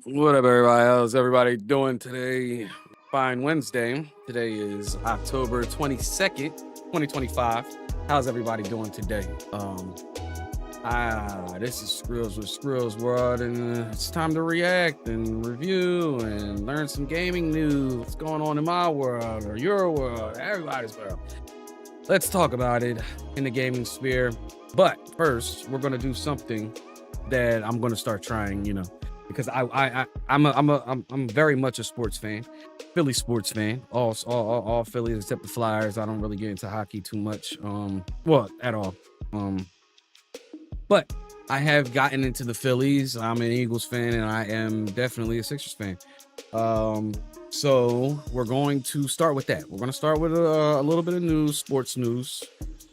What up, everybody? How's everybody doing today? Fine Wednesday. Today is October 22nd, 2025. How's everybody doing today? This is Skrills with ScrillzWrld, and it's time to react and review and learn some gaming news. What's going on in my world or your world, everybody's world. Let's talk about it in the gaming sphere. But first, we're gonna do something that I'm gonna start trying, because I'm very much a sports fan, Philly sports fan, all Phillies except the Flyers. I don't really get into hockey too much, at all. But I have gotten into the Phillies. I'm an Eagles fan, and I am definitely a Sixers fan. So we're going to start with that. We're going to start with a little bit of news, sports news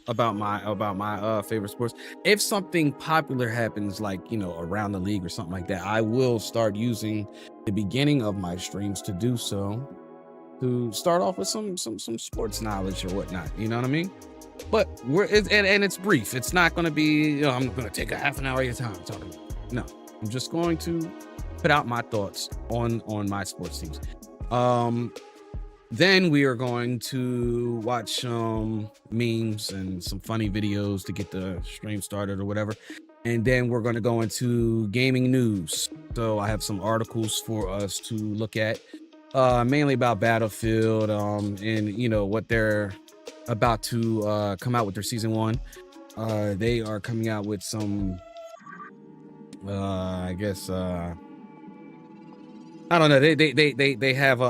about my favorite sports. If something popular happens, like around the league or something like that, I will start using the beginning of my streams to do so, to start off with some sports knowledge or whatnot. You know what I mean? But it's brief. It's not going to be I'm going to take a half an hour of your time talking. No, I'm just going to put out my thoughts on my sports teams. Then we are going to watch memes and some funny videos to get the stream started or whatever. And then we're going to go into gaming news. So I have some articles for us to look at, mainly about Battlefield, and what they're about to come out with their season 1. They are coming out with some, I don't know. They have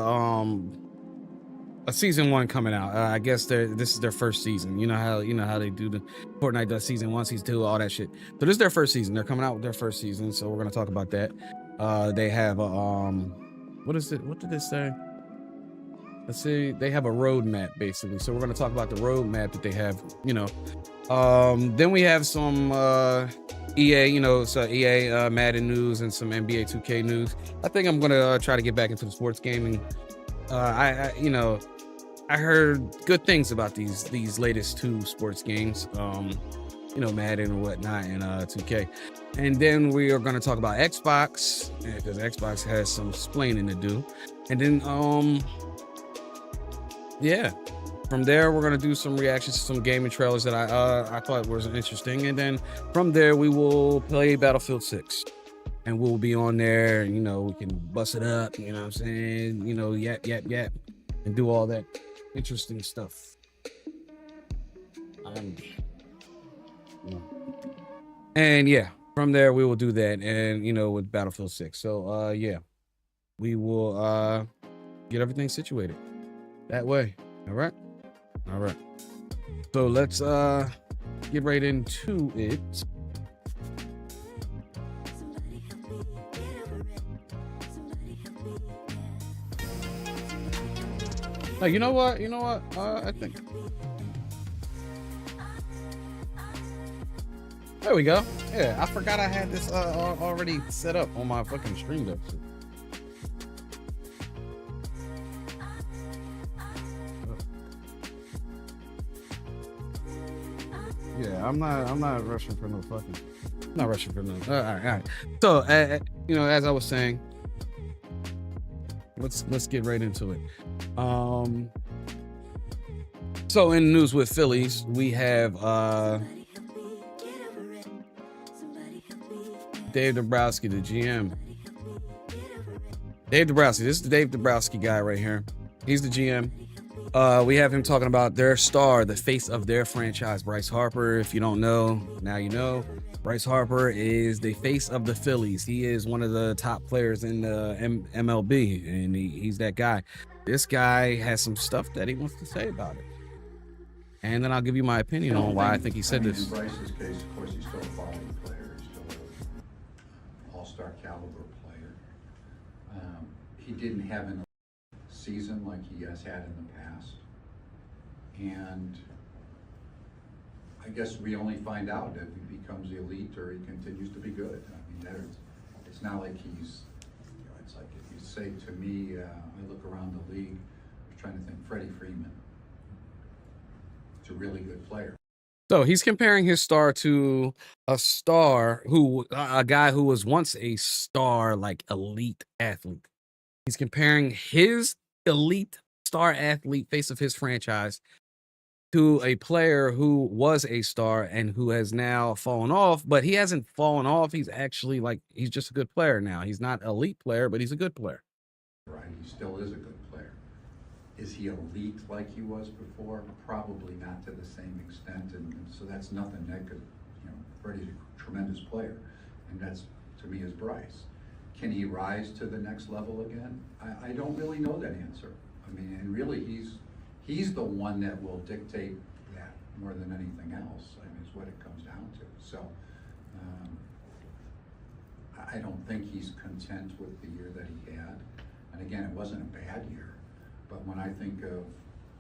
a season 1 coming out. I guess this is their first season. You know how they do the Fortnite does season 1, season 2, all that shit. So this is their first season. They're coming out with their first season. So we're gonna talk about that. They have what is it? What did they say? Let's see. They have a roadmap basically. So we're gonna talk about the roadmap that they have. Then we have some EA, EA Madden news and some NBA 2K news. I think I'm gonna try to get back into the sports gaming. I heard good things about these latest 2 sports games, Madden and whatnot, and 2K. And then we are going to talk about Xbox, because Xbox has some explaining to do. And then, from there we're going to do some reactions to some gaming trailers that I thought was interesting. And then from there we will play Battlefield 6. And we'll be on there, we can bust it up, you know what I'm saying? Yap, and do all that interesting stuff. And from there we will do that, and with Battlefield 6. So we will get everything situated that way. All right. So let's get right into it. Oh, you know what? I think there we go. Yeah, I forgot I had this already set up on my fucking stream deck. Yeah, I'm not rushing for no fucking. Not rushing for no. All right. So, as I was saying, let's get right into it. So in news with Phillies, we have Dave Dombrowski, the GM. Dave Dombrowski. This is the Dave Dombrowski guy right here. He's the GM. We have him talking about their star, the face of their franchise, Bryce Harper. If you don't know, now you know. Bryce Harper is the face of the Phillies. He is one of the top players in the MLB, and he's that guy. This guy has some stuff that he wants to say about it. And then I'll give you my opinion on why I think he said this. In Bryce's case, of course, he's still a quality player. He's still an all-star caliber player. He didn't have a season like he has had in the past. And I guess we only find out if he becomes elite or he continues to be good. I mean, it's not like he's, it's like if you say to me, I look around the league, I'm trying to think, Freddie Freeman. A really good player. So he's comparing his star to a guy who was once a star, like elite athlete. He's comparing his elite star athlete, face of his franchise, to a player who was a star and who has now fallen off, but he hasn't fallen off. He's actually he's just a good player now. He's not an elite player, but he's a good player. Right, he still is a good player. Is he elite like he was before? Probably not to the same extent, and so that's nothing negative. Freddie's a tremendous player, and that's, to me, is Bryce. Can he rise to the next level again? I don't really know that answer. I mean, and really, he's the one that will dictate that more than anything else. I mean, is what it comes down to. So, I don't think he's content with the year that he had. And again, it wasn't a bad year. But when I think of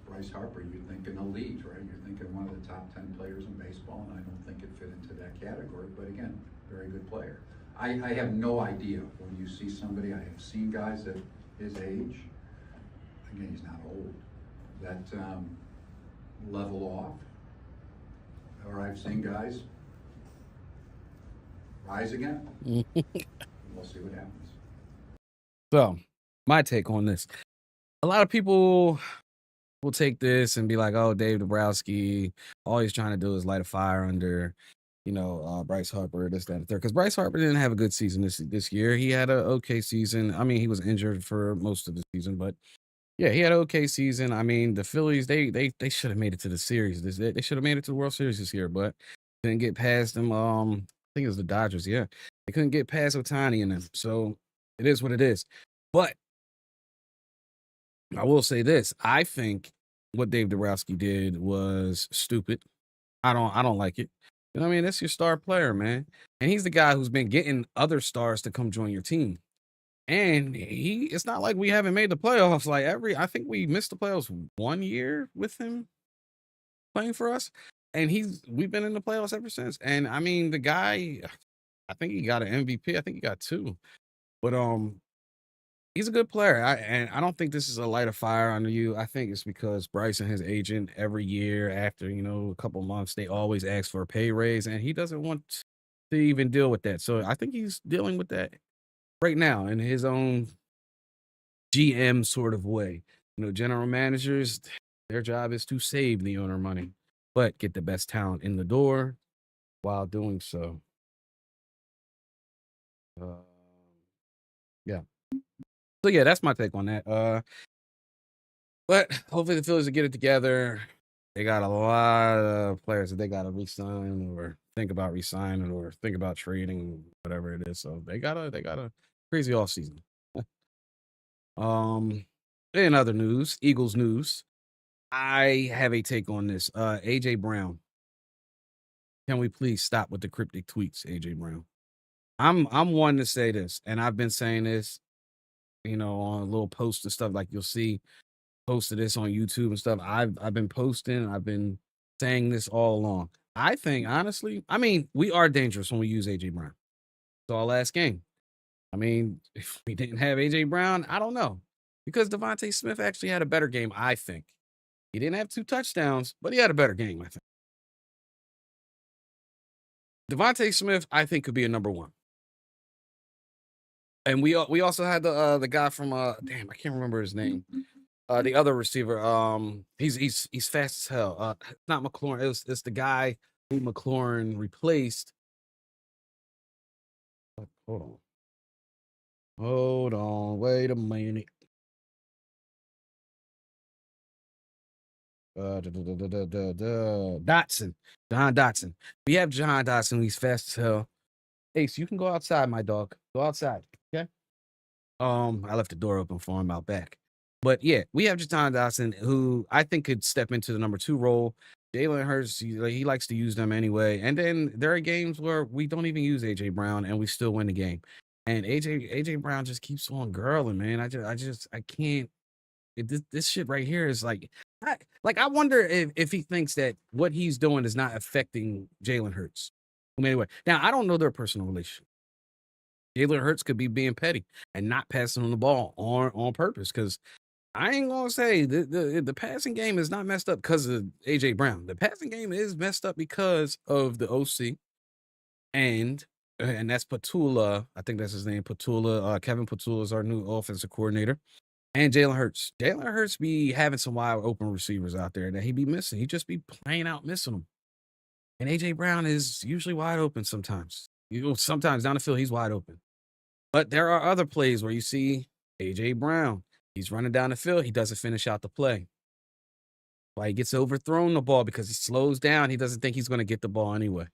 Bryce Harper, you think an elite, right? You're thinking one of the top 10 players in baseball, and I don't think it fit into that category. But again, very good player. I have no idea when you see somebody. I have seen guys at his age. Again, he's not old. That level off. Or I've seen guys rise again. We'll see what happens. So, my take on this. A lot of people will take this and be like, oh, Dave Dombrowski, all he's trying to do is light a fire under, Bryce Harper, this, that, and the third. Because Bryce Harper didn't have a good season this year. He had an okay season. I mean, he was injured for most of the season, but yeah, he had an okay season. I mean, the Phillies, they should have made it to the series. They should have made it to the World Series this year, but didn't get past them. I think it was the Dodgers. Yeah, they couldn't get past Ohtani and them. So it is what it is. But I will say this. I think what Dave Dombrowski did was stupid. I don't like it. You know what I mean? That's your star player, man. And he's the guy who's been getting other stars to come join your team. And it's not like we haven't made the playoffs. I think we missed the playoffs 1 year with him playing for us. And we've been in the playoffs ever since. And I mean, the guy, I think he got an MVP. I think he got 2. But he's a good player. I don't think this is a light of fire under you. I think it's because Bryce and his agent every year after, a couple months, they always ask for a pay raise, and he doesn't want to even deal with that. So I think he's dealing with that right now in his own GM sort of way. General managers, their job is to save the owner money, but get the best talent in the door while doing so. Yeah. So yeah, that's my take on that. But hopefully the Phillies will get it together. They got a lot of players that they got to re-sign or think about re-signing or think about trading, whatever it is. So they got a crazy off season. In other news, Eagles news, I have a take on this. AJ Brown. Can we please stop with the cryptic tweets, AJ Brown? I'm one to say this, and I've been saying this, on little posts and stuff like you'll see posted this on YouTube and stuff. I've been posting, I've been saying this all along. I think honestly, we are dangerous when we use AJ Brown. It's our last game. If we didn't have AJ Brown, I don't know. Because Devontae Smith actually had a better game, I think. He didn't have 2 touchdowns, but he had a better game, I think. Devontae Smith, I think, could be a number 1. And we also had the guy from damn, I can't remember his name. The other receiver, he's fast as hell. Not McLaurin. It's the guy who McLaurin replaced. Hold on. Wait a minute. Dotson. John Dotson. We have John Dotson. He's fast as hell. Ace, you can go outside, my dog. Go outside. Okay. I left the door open for him out back. But yeah, we have John Dotson, who I think could step into the number 2 role. Jalen Hurts, he likes to use them anyway. And then there are games where we don't even use AJ Brown and we still win the game. And AJ Brown just keeps on girling, man. I can't. This shit right here is like I wonder if he thinks that what he's doing is not affecting Jalen Hurts. Anyway, now I don't know their personal relationship. Jalen Hurts could be being petty and not passing on the ball on purpose. Because I ain't gonna say the passing game is not messed up because of AJ Brown. The passing game is messed up because of the OC and that's Patula. I think that's his name, Patula. Kevin Patula is our new offensive coordinator. And Jalen Hurts. Jalen Hurts be having some wide open receivers out there that he be missing. He just be playing out missing them. And AJ Brown is usually wide open sometimes. Sometimes down the field, he's wide open. But there are other plays where you see AJ Brown. He's running down the field. He doesn't finish out the play. Why he gets overthrown the ball because he slows down. He doesn't think he's going to get the ball anyway.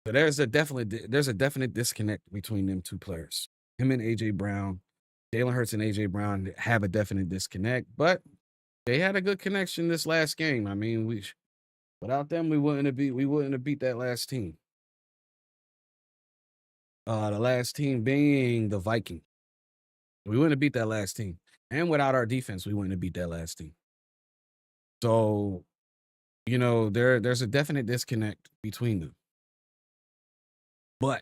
So there's a definite disconnect between them 2 players. Him and AJ Brown. Jalen Hurts and AJ Brown have a definite disconnect, but they had a good connection this last game. Without them, we wouldn't have beat that last team. The last team being the Vikings. We wouldn't have beat that last team. And without our defense, we wouldn't have beat that last team. So, there's a definite disconnect between them. But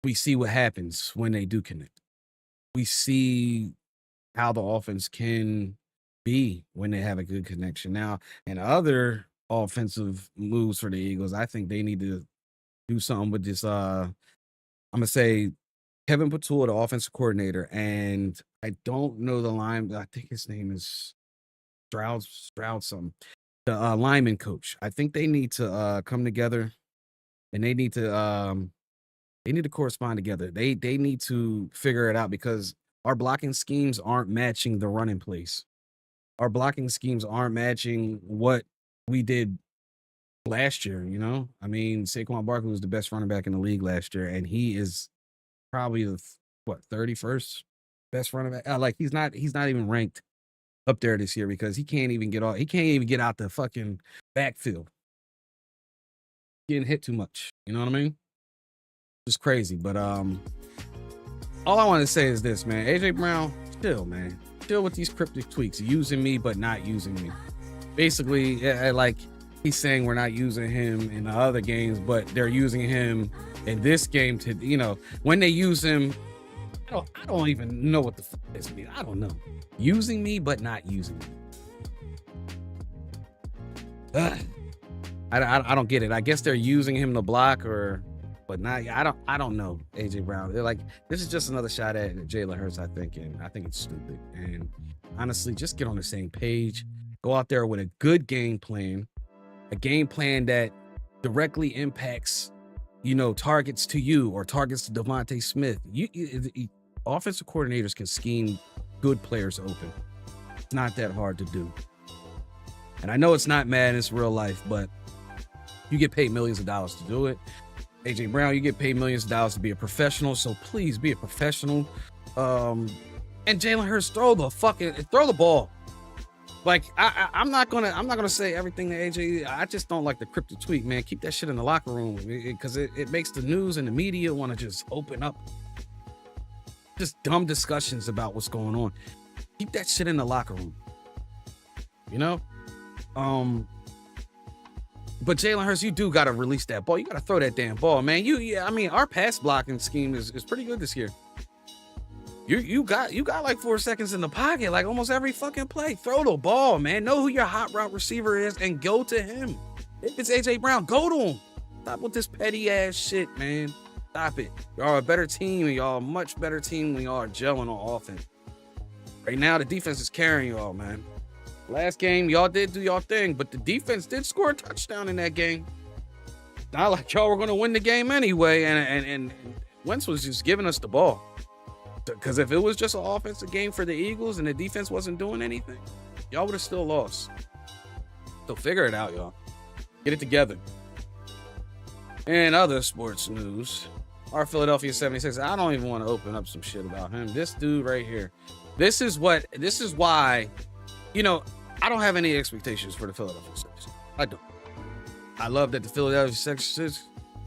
we see what happens when they do connect. We see how the offense can be when they have a good connection. Now, and other offensive moves for the Eagles, I think they need to do something with this. I'm going to say Kevin Patula, the offensive coordinator, and I don't know the line. I think his name is Stroud something. The lineman coach. I think they need to come together, and they need to correspond together. They need to figure it out because our blocking schemes aren't matching the running plays. Our blocking schemes aren't matching what we did last year, Saquon Barkley was the best running back in the league last year, and he is probably the 31st best running back. He's not even ranked up there this year because he can't even get out the fucking backfield. Getting hit too much. You know what I mean? It's crazy, but all I want to say is this, man. AJ Brown, chill, man. Chill with these cryptic tweaks. Using me, but not using me. Basically, he's saying we're not using him in the other games, but they're using him in this game to, when they use him, I don't even know what the fuck this means. I don't know. Using me, but not using me. I don't get it. I guess they're using him to block but not. I don't know. AJ Brown. They're like, this is just another shot at Jalen Hurts, I think, and I think it's stupid. And honestly, just get on the same page. Go out there with a good game plan, a game plan that directly impacts, targets to you or targets to Devontae Smith. Offensive coordinators can scheme good players open. It's not that hard to do. And I know it's not Madden, it's real life, but you get paid millions of dollars to do it. AJ Brown, you get paid millions of dollars to be a professional, so please be a professional. And And Jalen Hurts throw the ball. Like I'm not gonna say everything to AJ. I just don't like the cryptic tweet, man. Keep that shit in the locker room because it makes the news and the media want to just open up just dumb discussions about what's going on. Keep that shit in the locker room. You know? But Jalen Hurts, you do gotta release that ball. You gotta throw that damn ball, man. I mean, our pass blocking scheme is pretty good this year. You got like 4 seconds in the pocket, like almost every fucking play. Throw the ball, man. Know who your hot route receiver is and go to him. If it's AJ Brown, go to him. Stop with this petty ass shit, man. Stop it. Y'all a better team, and y'all a much better team when y'all are gelling on offense. Right now, the defense is carrying y'all, man. Last game, y'all did do y'all thing, but the defense did score a touchdown in that game. Not like y'all were going to win the game anyway, and Wentz was just giving us the ball. Because if it was just an offensive game for the Eagles and the defense wasn't doing anything, y'all would have still lost. So figure it out, y'all. Get it together. And other sports news, our Philadelphia 76ers, I don't even want to open up some shit about him. This dude right here. This is why, you know, I don't have any expectations for the Philadelphia 76ers. I don't. I love that the Philadelphia 76ers,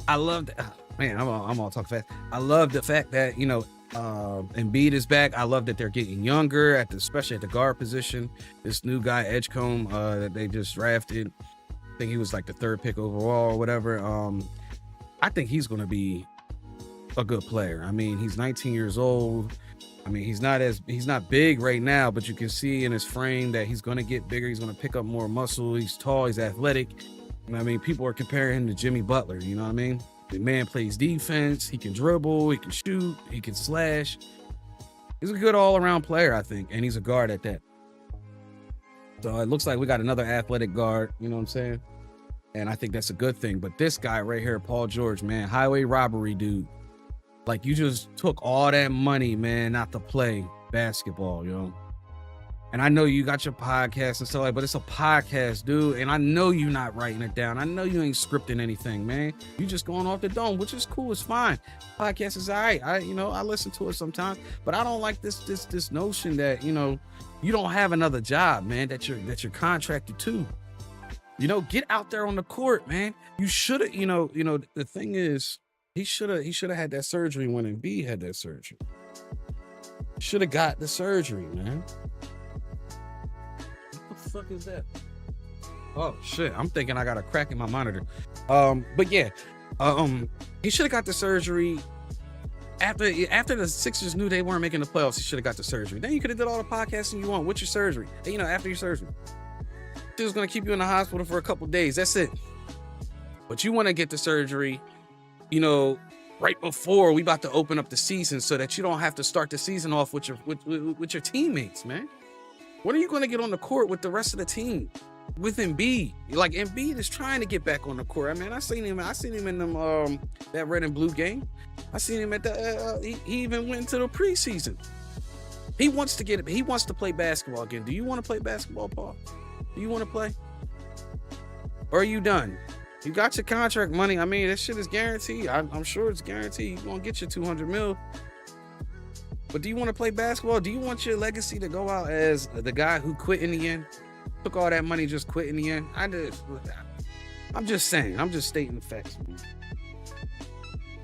I love that, man, I'm all talk fast. I love the fact that, you know, Embiid is back. I love that they're getting younger, especially at the guard position. This new guy, Edgecombe, that they just drafted. I think he was like the 3rd pick overall or whatever. I think he's going to be a good player. I mean, he's 19 years old. I mean, he's not big right now, but you can see in his frame that he's going to get bigger. He's going to pick up more muscle. He's tall. He's athletic. I mean, people are comparing him to Jimmy Butler. You know what I mean? The man plays defense. He can dribble. He can shoot. He can slash. He's a good all-around player, I think, and he's a guard at that. So it looks like we got another athletic guard. You know what I'm saying? And I think that's a good thing. But this guy right here, Paul George, man, highway robbery, dude. Like, you just took all that money, man, not to play basketball, yo. And I know you got your podcast and stuff like, but it's a podcast, dude. And I know you're not writing it down. I know you ain't scripting anything, man. You just going off the dome, which is cool. It's fine. Podcast is all right. I listen to it sometimes, but I don't like this notion that, you know, you don't have another job, man, that you're contracted to. You know, get out there on the court, man. You should have, you know, the thing is, he should have had that surgery when Embiid had that surgery. Should have got the surgery, man. What the fuck is that? Oh shit! I'm thinking I got a crack in my monitor. But yeah, he should have got the surgery after the Sixers knew they weren't making the playoffs. He should have got the surgery. Then you could have did all the podcasting you want with your surgery. You know, after your surgery, it was gonna keep you in the hospital for a couple days. That's it. But you want to get the surgery, you know, right before we about to open up the season, so that you don't have to start the season off with your teammates, man. When are you going to get on the court with the rest of the team? With Embiid, like Embiid is trying to get back on the court. I mean, I seen him in them that red and blue game. I seen him at the. He even went into the preseason. He wants to get it. He wants to play basketball again. Do you want to play basketball, Paul? Do you want to play? Or are you done? You got your contract money. I mean, that shit is guaranteed. I'm sure it's guaranteed. You're going to get your $200 million. But do you want to play basketball? Do you want your legacy to go out as the guy who quit in the end? Took all that money, just quit in the end? I'm just saying. I'm just stating the facts, man.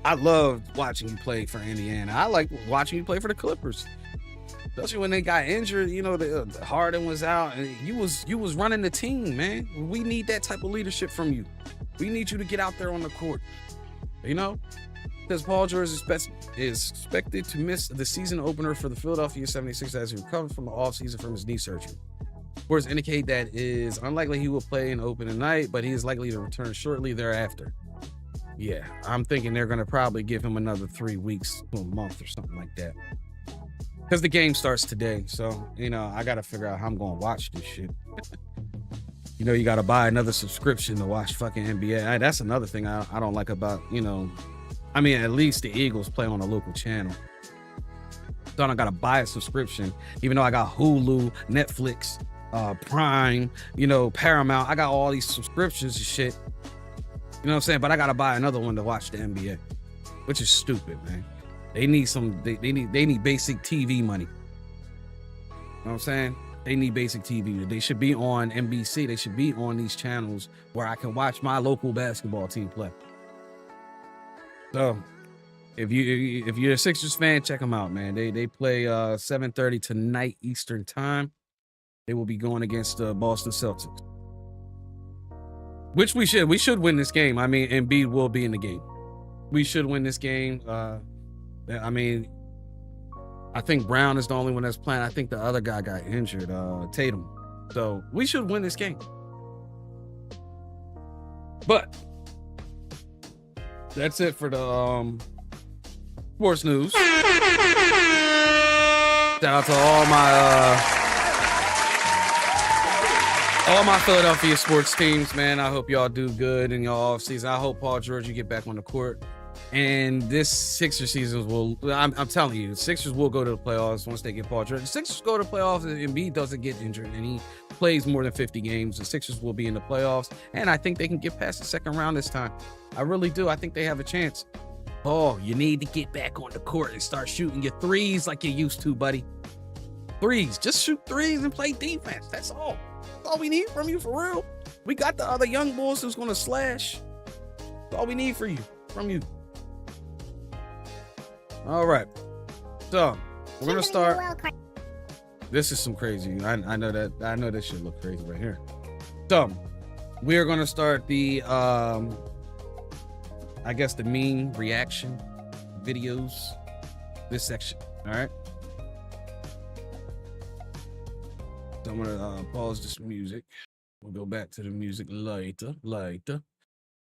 I loved watching you play for Indiana. I like watching you play for the Clippers. Especially when they got injured, you know, the Harden was out, and you was running the team, man. We need that type of leadership from you. We need you to get out there on the court, you know? Because Paul George is expected to miss the season opener for the Philadelphia 76ers as he recovers from the offseason from his knee surgery. Reports indicate that it is unlikely he will play in opening night, but he is likely to return shortly thereafter. Yeah, I'm thinking they're going to probably give him another 3 weeks to a month or something like that. Because the game starts today, so, you know, I got to figure out how I'm going to watch this shit. You know, you got to buy another subscription to watch fucking NBA. That's another thing I don't like about, you know, I mean, at least the Eagles play on a local channel. So I don't got to buy a subscription, even though I got Hulu, Netflix, Prime, you know, Paramount. I got all these subscriptions and shit. You know what I'm saying? But I got to buy another one to watch the NBA, which is stupid, man. They need they need basic TV money. what I'm saying? They need basic TV. They should be on NBC. They should be on these channels where I can watch my local basketball team play. So if you're a Sixers fan, check them out, man. They play 7:30 tonight Eastern time. They will be going against the Boston Celtics. Which we should win this game. I mean, Embiid will be in the game. We should win this game. I mean, I think Brown is the only one that's playing. I think the other guy got injured, Tatum. So we should win this game. But that's it for the sports news. Shout out to all my Philadelphia sports teams, man. I hope y'all do good in your off season. I hope Paul George, you get back on the court. And this Sixers season will, I'm telling you, the Sixers will go to the playoffs once they get Paul George. The Sixers go to the playoffs and Embiid doesn't get injured and he plays more than 50 games. The Sixers will be in the playoffs. And I think they can get past the second round this time. I really do. I think they have a chance. Oh, you need to get back on the court and start shooting your threes like you used to, buddy. Threes. Just shoot threes and play defense. That's all. That's all we need from you, for real. We got the other young boys who's going to slash. That's all we need from you. All right. So, we're going to start. This is some crazy. I know that. I know this should look crazy right here. So, we are going to start the, I guess the meme reaction videos, this section. All right. So I'm gonna pause this music. We'll go back to the music later,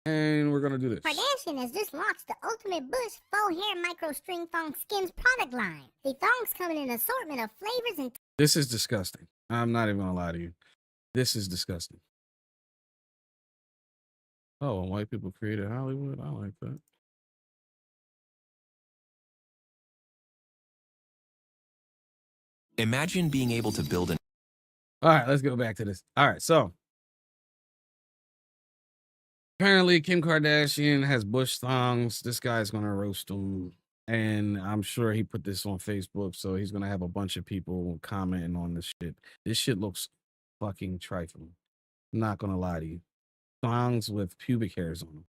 and we're gonna do this. Kardashian has just launched the Ultimate Bush Faux Hair Micro String Thong Skins product line. The thongs come in an assortment of flavors and... This is disgusting. I'm not even gonna lie to you. This is disgusting. Oh, white people created Hollywood. I like that. Imagine being able to build an... All right, let's go back to this. All right, so apparently Kim Kardashian has bush thongs. This guy's gonna roast him, and I'm sure he put this on Facebook, so he's gonna have a bunch of people commenting on this shit. This shit looks fucking trifling. I'm not gonna lie to you. Thongs with pubic hairs on them,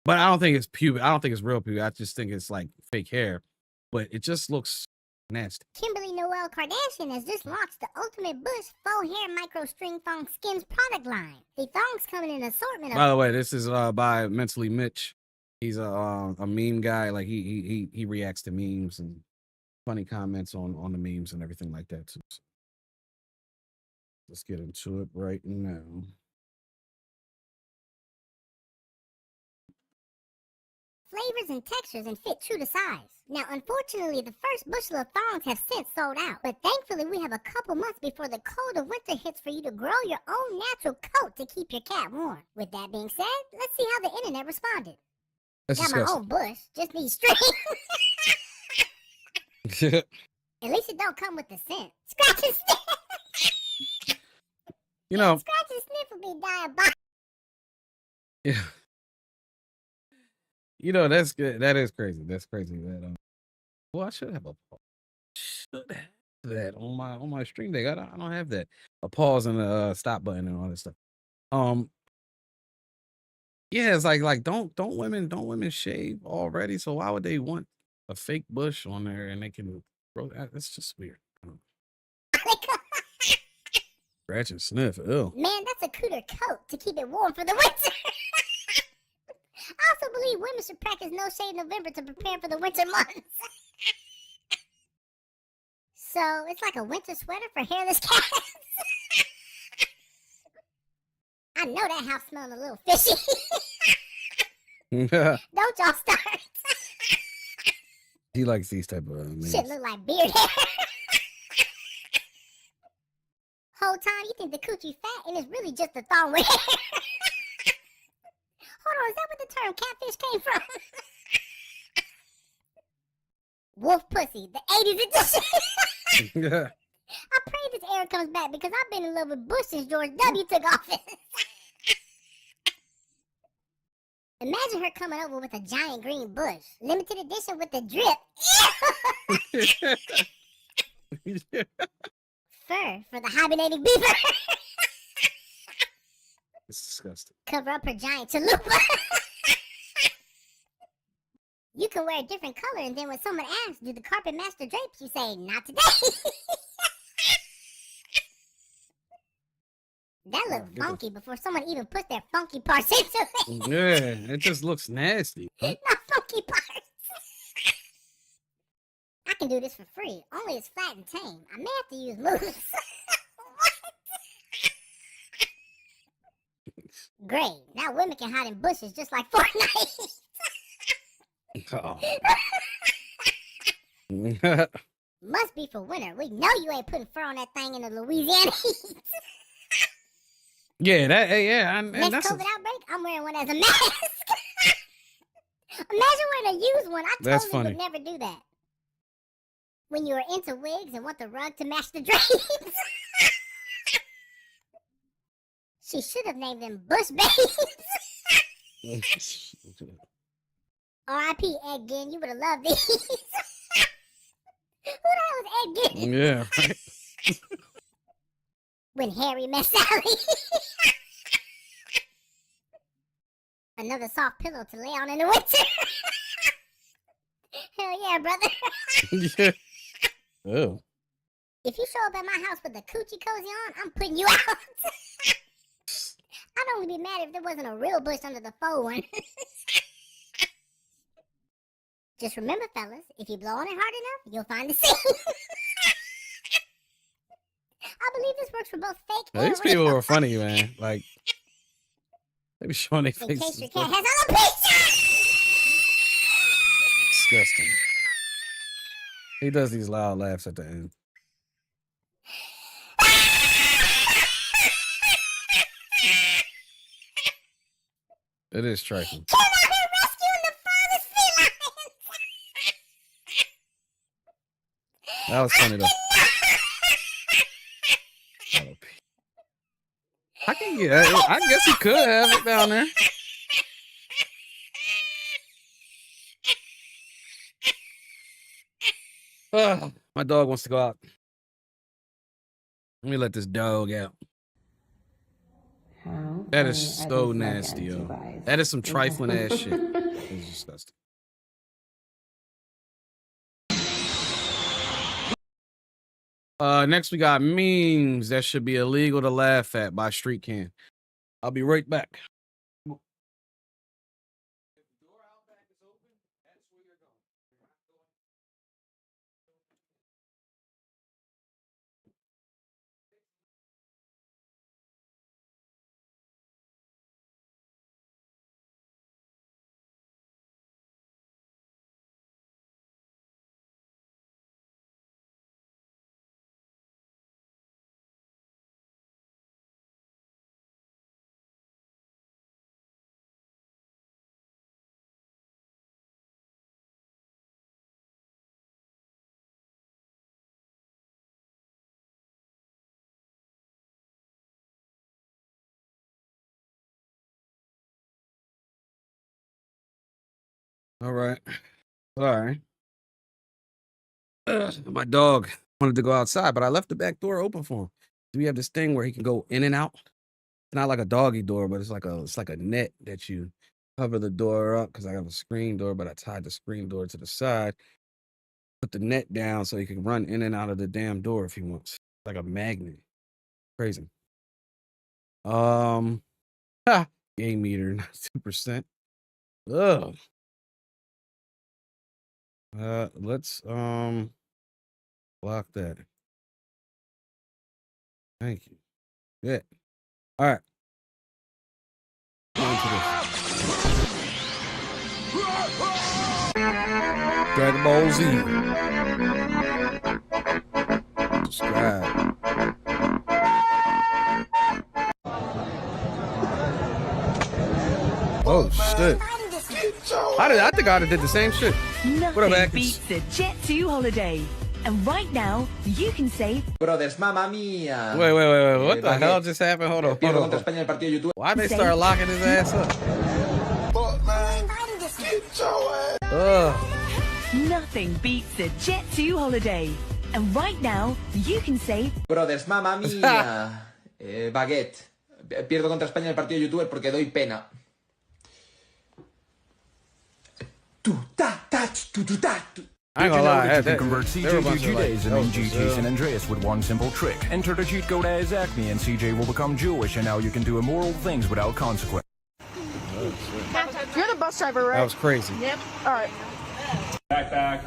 but I don't think it's pubic. I don't think it's real pubic. I just think it's like fake hair, but it just looks nasty. Kimberly Noel Kardashian has just launched the Ultimate Bush Faux Hair Micro String Thong Skins product line. The thongs come in an assortment of... By the way, this is by Mentally Mitch. He's a meme guy. Like he reacts to memes and funny comments on the memes and everything like that too. So let's get into it right now. flavors and textures and fit true to size. Now, unfortunately, the first bushel of thongs have since sold out, but thankfully we have a couple months before the cold of winter hits for you to grow your own natural coat to keep your cat warm. With that being said, let's see how the internet responded. That's Got disgusting. my own bush, just need string. At least it don't come with the scent. Scratch and sniff. You know, Scratch and sniff will be diabolical. yeah. You know, that's good. That is crazy. That's crazy. That well, I should have a pause. Should have that on my stream deck. I don't have that. A pause and a stop button and all that stuff. Yeah, it's like don't women shave already? So why would they want a fake bush on there and they can grow that? That's just weird. Scratch and sniff. Ew. Man, that's a cooter coat to keep it warm for the winter. I also believe women should practice no shave November to prepare for the winter months. So it's like a winter sweater for hairless cats. I know that house smelling a little fishy. Don't y'all start. He likes these type of memes. Shit look like beard hair. Whole time you think the coochie fat and it's really just a thong with hair. Hold on, is that where the term catfish came from? Wolf pussy, the 80s edition. I pray this era comes back because I've been in love with Bush since George W. took office. Imagine her coming over with a giant green bush. Limited edition with the drip. Fur. fur for the hibernating beaver. It's disgusting. Cover up her giant chalupa. You can wear a different color, and then when someone asks, do the carpet match the drapes, you say, not today. That looked funky before someone even put their funky parts into it. Yeah, it just looks nasty. Not funky parts. I can do this for free. Only it's flat and tame. I may have to use moves. Great. Now women can hide in bushes just like Fortnite. Oh. Must be for winter. We know you ain't putting fur on that thing in the Louisiana heat. Yeah, and Next that's COVID outbreak, I'm wearing one as a mask. Imagine wearing a used one. I That's totally funny. would never do that. When you are into wigs and want the rug to match the drapes. She should have named them Bush Babes. R.I.P. Ed Gein, you would have loved these. Who the hell is Ed Gein? Yeah, right. When Harry met Sally. Another soft pillow to lay on in the winter. Hell yeah, brother. Yeah. Oh. If you show up at my house with a coochie cozy on, I'm putting you out. I'd only be mad if there wasn't a real bush under the faux one. Just remember, fellas, if you blow on it hard enough, you'll find the seam. I believe this works for both fake and These people real. are funny, man. Like, they be showing their In faces. case your cat has alopecia. Disgusting. He does these loud laughs at the end. It is trifling. Came out here rescuing the farthest felines. That was funny though. I can get. I guess he could have it down there. My dog wants to go out. Let me let this dog out. That is so nasty, yo. That is some trifling ass shit. It's disgusting. Next we got memes that should be illegal to laugh at by Street Can. I'll be right back. All right. Sorry. My dog wanted to go outside, but I left the back door open for him. Do we have this thing where he can go in and out? It's not like a doggy door, but it's like a net that you cover the door up, because I have a screen door, but I tied the screen door to the side. Put the net down so he can run in and out of the damn door if he wants. Like a magnet. Crazy. Game meter, 2%. Ugh. Let's block that. Thank you. Good. All right. On to this. Dragon Ball Z. Subscribe. Oh shit! I think I did the same shit. What up, Nothing Atkins? beats a Jet 2 holiday. And right now, you can save Brothers, mamma mia. Wait. What the hell just happened? Hold on. Pierdo contra España en el partido de YouTube. Why'd they start locking his ass up? Ugh. nothing beats a Jet 2 holiday. And right now, you can say, Brothers, mamma mia. Baguette. Pierdo contra España en el partido de youtuber porque doy pena. I ain't gonna lie. You can convert there were a bunch CJ to of, like, Judaism in GTA San Andreas with one simple trick. Enter the cheat code as Acme and CJ will become Jewish, and now you can do immoral things without consequence. You're the bus driver, right? That was crazy. Yep. All right. Back.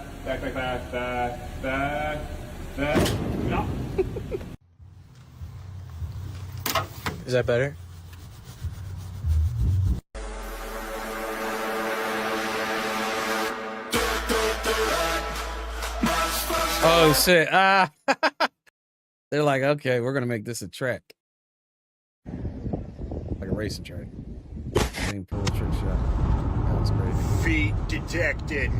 No. Is that better? Oh shit! Ah, they're like, okay, we're gonna make this a track, like a racing track. Same pull trick shot. That was crazy. Feet detected.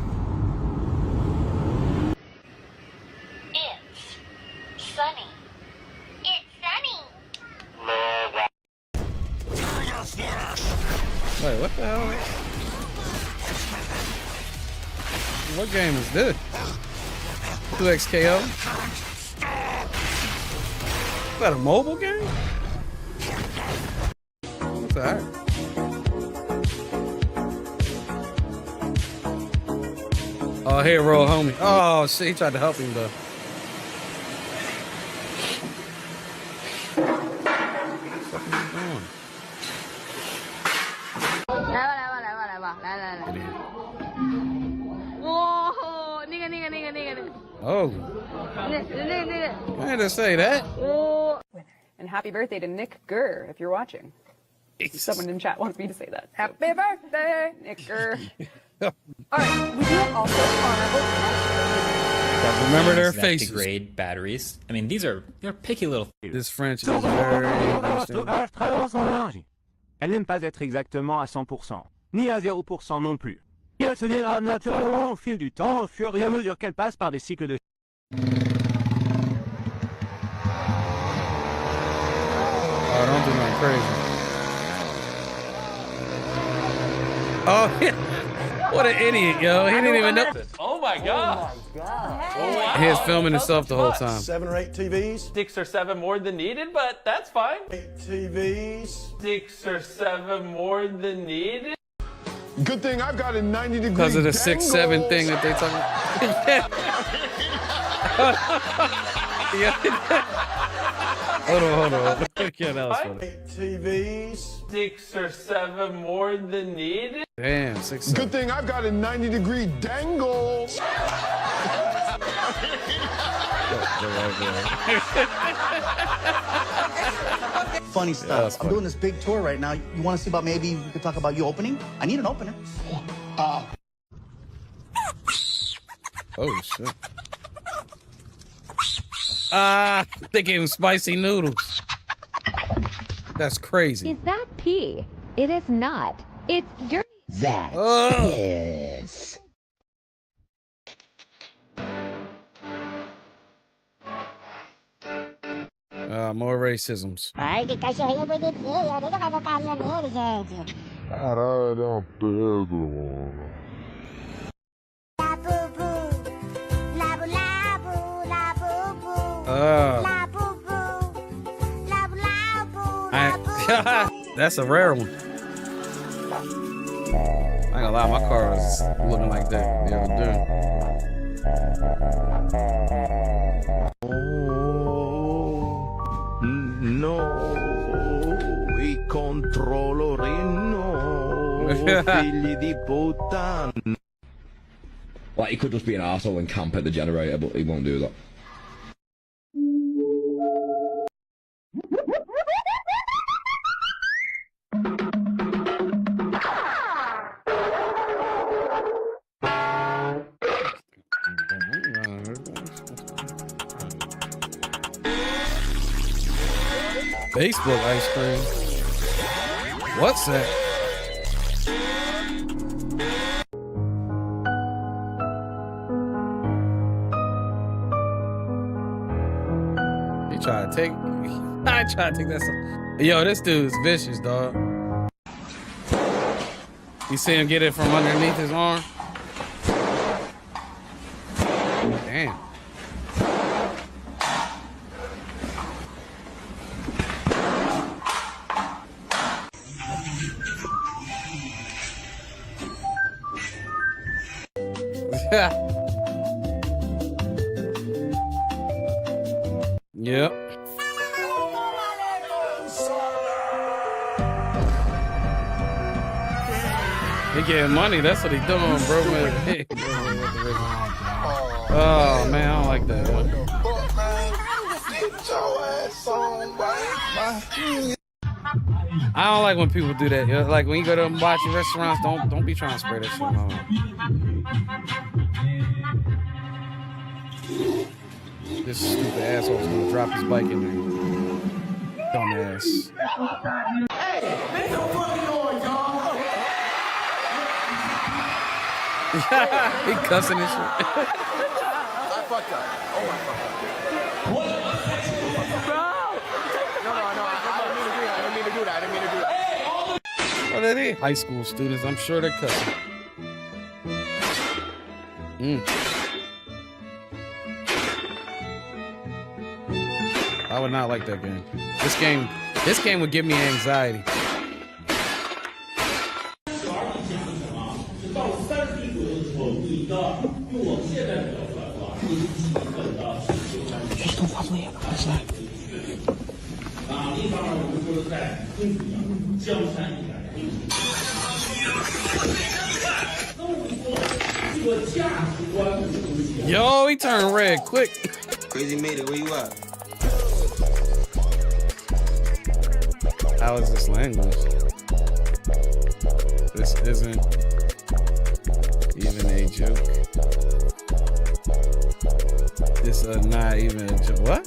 It's sunny. It's sunny. Wait, what the hell? What game is this? 2XKO? Is that a mobile game? What's that? Oh, here, roll, homie. Oh, shit, he tried to help him, though. What the fuck is he doing? Oh. I had to say that. And happy birthday to Nick Gurr, if you're watching. Jesus. Someone in chat wants me to say that. Happy birthday, Nick Gurr. All right, we do have also honorable mentions. Remember their that faces. degrade batteries. I mean, they're picky little. This French is very interesting. Elle n'aime pas être exactement à 100%, ni à 0% non plus. Et elle se dégrade naturellement au fil du temps, au fur et à mesure qu'elle passe par des cycles de... Oh, don't do nothing crazy. Oh, what an idiot, yo. He didn't even know. Oh my god. He was filming himself the whole time. 7 or 8 TVs? 6 or 7 more than needed, but that's fine. 8 TVs? 6 or 7 more than needed. Good thing I've got a 90-degree Because of the 6'7" thing that they talking Hold on. Yeah, that was funny. 8 TVs? 6 or 7 more than needed. Damn, 6'7". Good thing I've got a 90-degree dangle. Funny stuff. I'm doing this big tour right now. You want to see about maybe we could talk about you opening? I need an opener. Oh, shit. They gave him spicy noodles. That's crazy. Is that pee? It is not. It's dirty. That is. More racisms. Caralho, Pedro. That's a rare one. I ain't gonna lie, my car is looking like that the other day. No, I controllerino, figli di puttana. Like, he could just be an arsehole and camp at the generator, but he won't do that. Facebook ice cream. What's that? He tried to take. I tried to take that. Yo, this dude's vicious, dog. You see him get it from underneath his arm? Damn. Yep. They getting money. That's what he doing, bro. Man. Oh man, I don't like that. I don't like when people do that. Yo. Like when you go to hibachi restaurants, don't be trying to spray that shit on. This stupid asshole's gonna drop his bike in there. Dumbass. Hey, make some fucking noise, y'all. He cussing and shit. I fucked up. Oh my fuck. What? No, I didn't mean to do that. What are they? High school students. I'm sure they're cussing. I would not like that game. This game would give me anxiety. Yo, he turned red quick. Crazy made it. Where you at? How is this language? This isn't even a joke. This is not even a joke. What?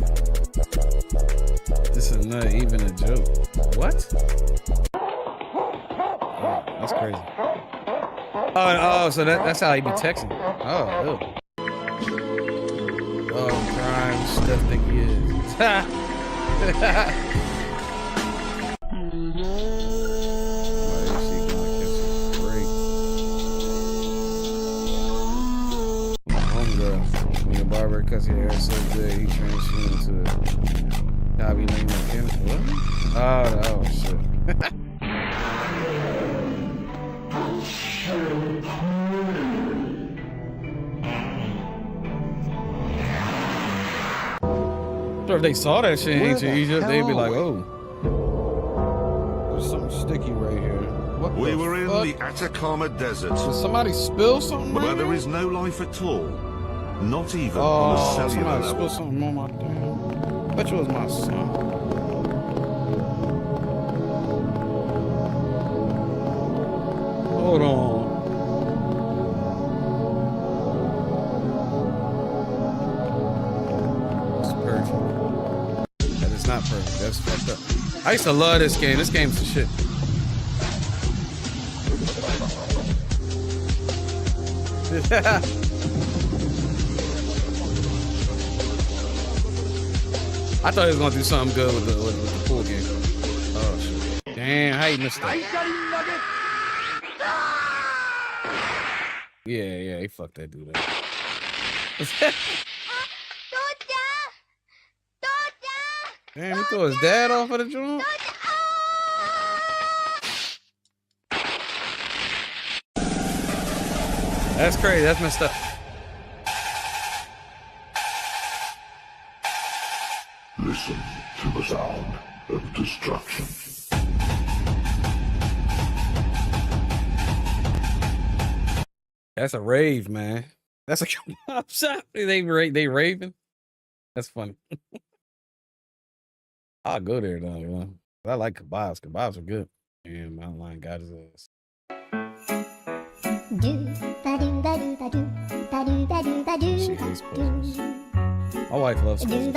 This is not even a joke. What? Oh, that's crazy. Oh, so that's how he be texting. Oh, prime stuff think he is. Barber cuts your hair so good he turns you into a hobby name mechanic. What? Oh shit. So if they saw that shit in ancient Egypt, they'd be like, oh, there's something sticky right here. What we were in the Atacama Desert. Did somebody spill something where right there here? is no life at all. Not even on a cellular somebody level. spilled something on my damn. Bet you it was my son. Hold on. It's perfect. That is not perfect. That's fucked up. I used to love this game. This game's the shit. I thought he was gonna do something good with the pool game. Oh shit! Damn, how you missed that? Yeah, he fucked that dude up. Damn, he threw his dad off of the joint. That's crazy. That's messed up. Listen to the sound of destruction. That's a rave, man. That's a shop. They raving. That's funny. I'll go there though, you know. I like kebabs. Kebabs are good. And my line got his ass. She hates puzzles. My wife loves puzzles.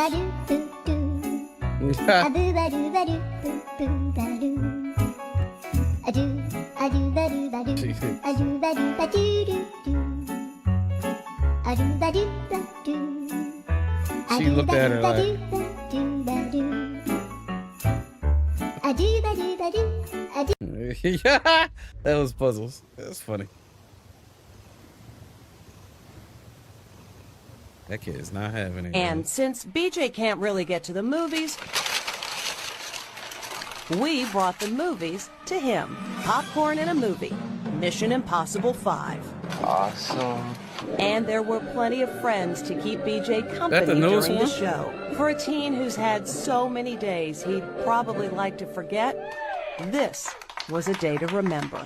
She looked at her like, yeah, that was puzzles. That's funny. That kid is not having it. And since BJ can't really get to the movies, we brought the movies to him. Popcorn and a movie. Mission Impossible 5. Awesome. And there were plenty of friends to keep BJ company the during newest the one? show. For a teen who's had so many days he'd probably like to forget, this was a day to remember.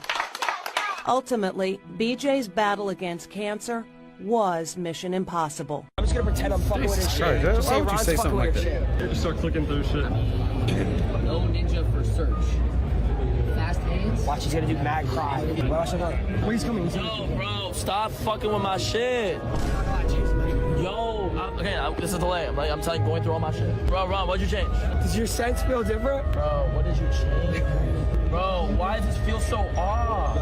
Ultimately, BJ's battle against cancer was mission impossible. I'm just gonna pretend I'm fucking with his shit. Christ, Just why say would you Ron's say fucking something with like his that? shit. Just start clicking through shit. No ninja for search. Fast hands. Watch, he's gonna do mad cry. Watch him go. Wait, he's coming. Yo, bro, stop fucking with my shit. Yo, this is the delay. I'm telling you, going through all my shit. Bro, Ron, what'd you change? Does your sense feel different? Bro, what did you change? Bro, why does this feel so off?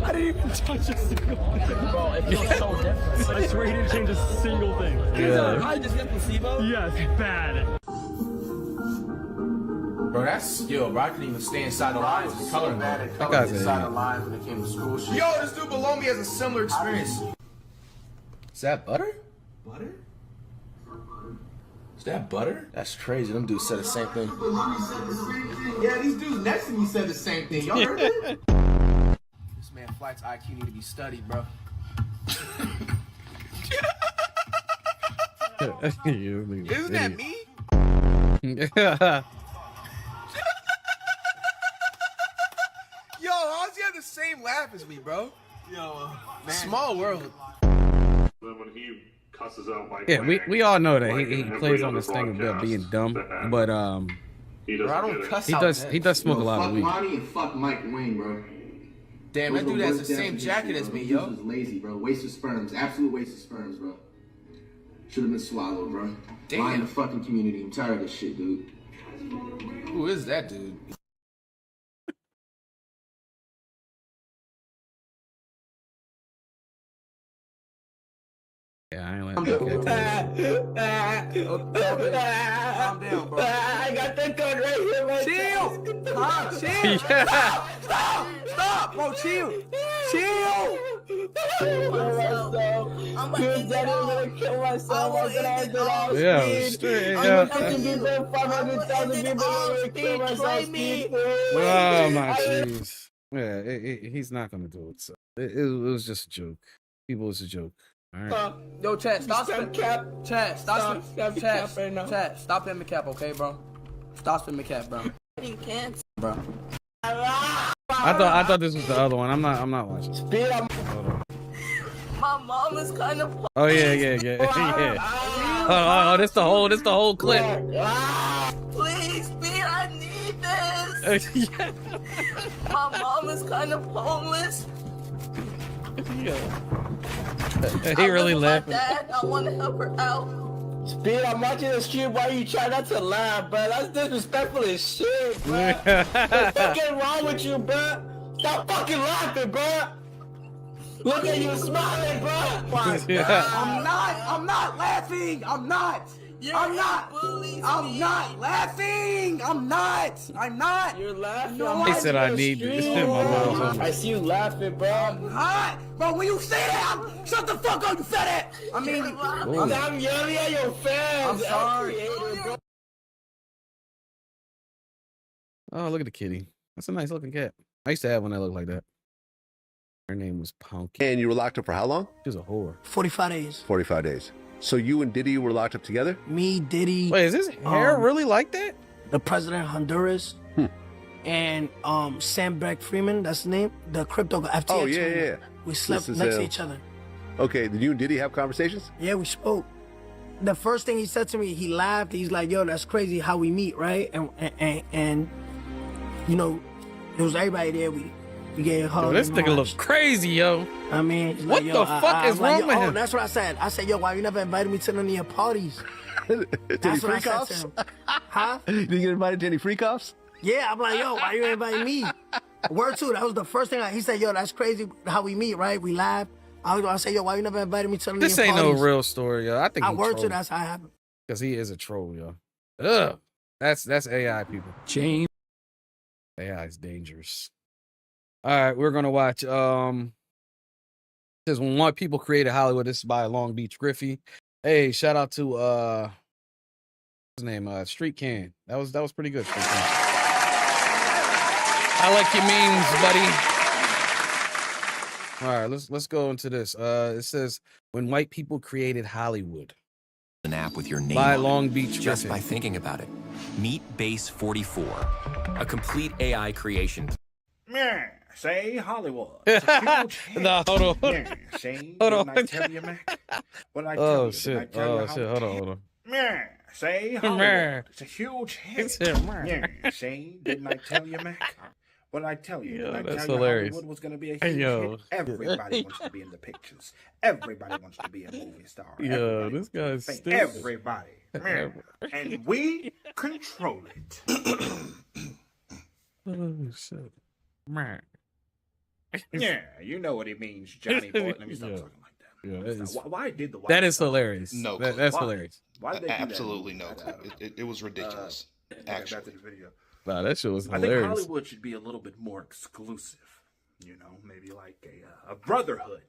I didn't even touch a single thing. Bro, it feels so different. I swear he didn't change a single thing. Yeah. I just get placebo? Yes, bad. Bro, that's skill, bro. I couldn't even stay inside the lines and color that. guy's Inside an the lines when it came to school shit. Yo, this dude below me has a similar experience. Is that butter? Butter? Is that butter? That's crazy. Them dudes said the same thing. Yeah, these dudes next to me said the same thing. Y'all heard it? This man Flight's IQ need to be studied, bro. Isn't that me? Yo, how's he have the same laugh as me, bro? Yo, man. Small world. Then when he cusses out Mike Yeah, Lang, we all know that like he in plays every on other this thing about broadcast being dumb, that but he Bro, I doesn't don't get it. cuss he does smoke a lot of weed. Fuck Lonnie and fuck Mike Wayne, bro. Damn, that dude has the same jacket as me, yo. This was lazy, bro. Waste of sperms. Absolute waste of sperms, bro. Should have been swallowed, bro. Damn. Lying the fucking community. I'm tired of this shit, dude. Who is that dude? Yeah, I ain't like that. Calm down, bro. I got that gun right here, man. Chill! Huh? Chill! Yeah. Stop! Bro, chill! Chill! I'm gonna kill myself. Yeah, straight I'm up. gonna people, 500,000 people gonna kill myself. Oh my jeez. Yeah, he's not gonna do it. So it was just a joke. People, it's a joke. All right. Yo, Chad, stop spinning cap. Chad, stop spinning cap right now. Chad, stop spinning cap, okay, bro? Stop spinning cap, bro. You can't. Bro. I thought this was the other one. I'm not watching. Speed up. Hold on. My mom is kind of. Oh yeah. Oh, this the whole clip. Please, Speed, I need this. My mom is kind of homeless. He really laughing. Dad, I want to help her out. Speed, I'm watching the stream while you try not to laugh, bro. That's disrespectful as shit, bro. What's fucking wrong with you, bro? Stop fucking laughing, bro. Look at you smiling, bro. I'm not laughing. I'm not laughing. I'm not. You're laughing. No, He said I need this. My mom's home. I see you laughing, bro. I'm not. Bro, when you say that, shut the fuck up, you fat ass. I mean, I'm yelling at your fans. I'm sorry. Oh, look at the kitty. That's a nice looking cat. I used to have one that looked like that. Her name was Punky. And you were locked up for how long? She was a whore. 45 days. 45 days. So you and Diddy were locked up together? Me, Diddy. Wait, is his hair really like that? The president of Honduras. And Sam Beck-Freeman, that's his name. The crypto FTX. Oh, yeah. We slept This is, next to each other. Okay, did you and Diddy have conversations? Yeah, we spoke. The first thing he said to me, he laughed. He's like, "Yo, that's crazy how we meet, right?" And you know, there was everybody there. We gave a hug. Yo, this and nigga all look that. crazy, yo. I mean, he's What like, the fuck is wrong with him? That's what I said. I said, "Yo, why you never invited me to none of your parties?" Did That's he what I freak said offs? to him. Huh? Did you get invited to any freak offs? Yeah, I'm like, "Yo, why you inviting me?" Word two, that was the first thing he said, "Yo, that's crazy how we meet, right?" We laughed. I said, "Yo, why you never invited me to none of This your ain't parties?" no real story, yo. I think I he word trolled. two, that's how it happened. Because he is a troll, yo. Ugh. That's AI, people. James. AI is dangerous. All right, we're gonna watch. Says when White People Created Hollywood. This is by Long Beach Griffey. Hey, shout out to what's his name? Street Can. That was pretty good. Street Can. I like your memes, buddy. All right, let's go into this. It says when white people created Hollywood. An app with your name By on Long it, Beach just Griffin. by thinking about it. Meet Base 44, a complete AI creation. Yeah, say Hollywood. It's a huge hit. No, hold on. Yeah, say, Hold didn't on. I tell you, Mac? What did I tell Oh you? Didn't I shit. tell you Oh how shit. Hold on, hold on. Yeah, say Hollywood. It's a huge hit. Yeah, say, didn't I tell you, Mac? What did I tell you? Yo, Didn't I that's tell hilarious. you Hollywood was going to be a Hey, huge yo. hit? Everybody wants to be in the pictures. Everybody wants to be a movie star. Yo, Everybody this guy's famous. stupid. Everybody. Yeah. And we control it. Oh shit. Man. Yeah, you know what he means, Johnny boy. Let me stop Yeah. talking like that. Yeah, that is, Why did the white that is stuff? hilarious. No That- clue. that's Why? hilarious. Why did they do that? Absolutely no clue. It was ridiculous. Back Actually. to the video. Wow, that shit was I think hilarious. Hollywood should be a little bit more exclusive. You know, maybe like a brotherhood,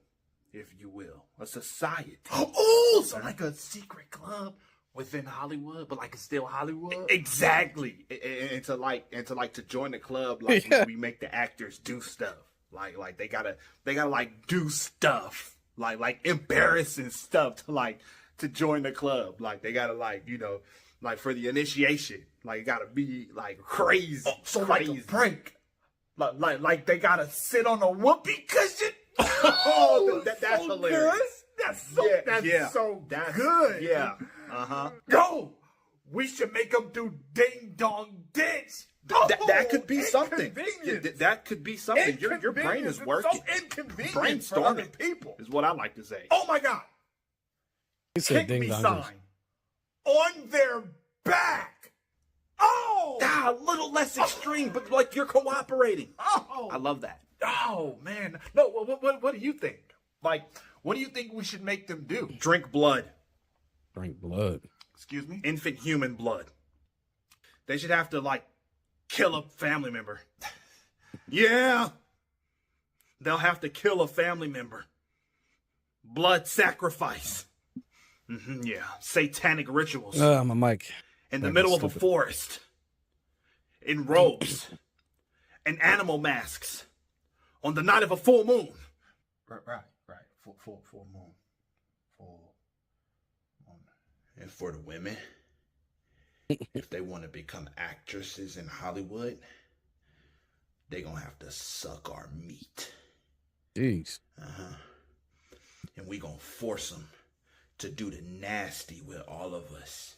if you will, a society. Oh, so like a secret club within Hollywood, but like it's still Hollywood. Exactly. And to join the club, like Yeah. we make the actors do stuff. Like they gotta like do stuff. Like embarrassing stuff to join the club. Like they gotta like for the initiation. Like it gotta be like crazy. So crazy. Like a prank. Like they gotta sit on a whoopee cushion. Oh, that's so hilarious. Good. That's so good. Yeah. Go. We should make them do ding dong ditch. That could be something. That could be something. Your brain is working. So inconvenient for other people is what I like to say. Oh my God. He said Kick ding me dong. sign on their back. Oh, a little less extreme, but like you're cooperating. Oh, I love that. Oh man, no. What do you think? Like, what do you think we should make them do? Drink blood. Drink blood. Excuse me? Infant human blood. They should have to like kill a family member. Yeah. They'll have to kill a family member. Blood sacrifice. Yeah. Satanic rituals. My mic. In the Mic middle is of a stupid. forest. In robes. And animal masks. On the night of a full moon. Right. Full moon. Full moon. And for the women, if they want to become actresses in Hollywood, they're going to have to suck our meat. Jeez. And we going to force them to do the nasty with all of us.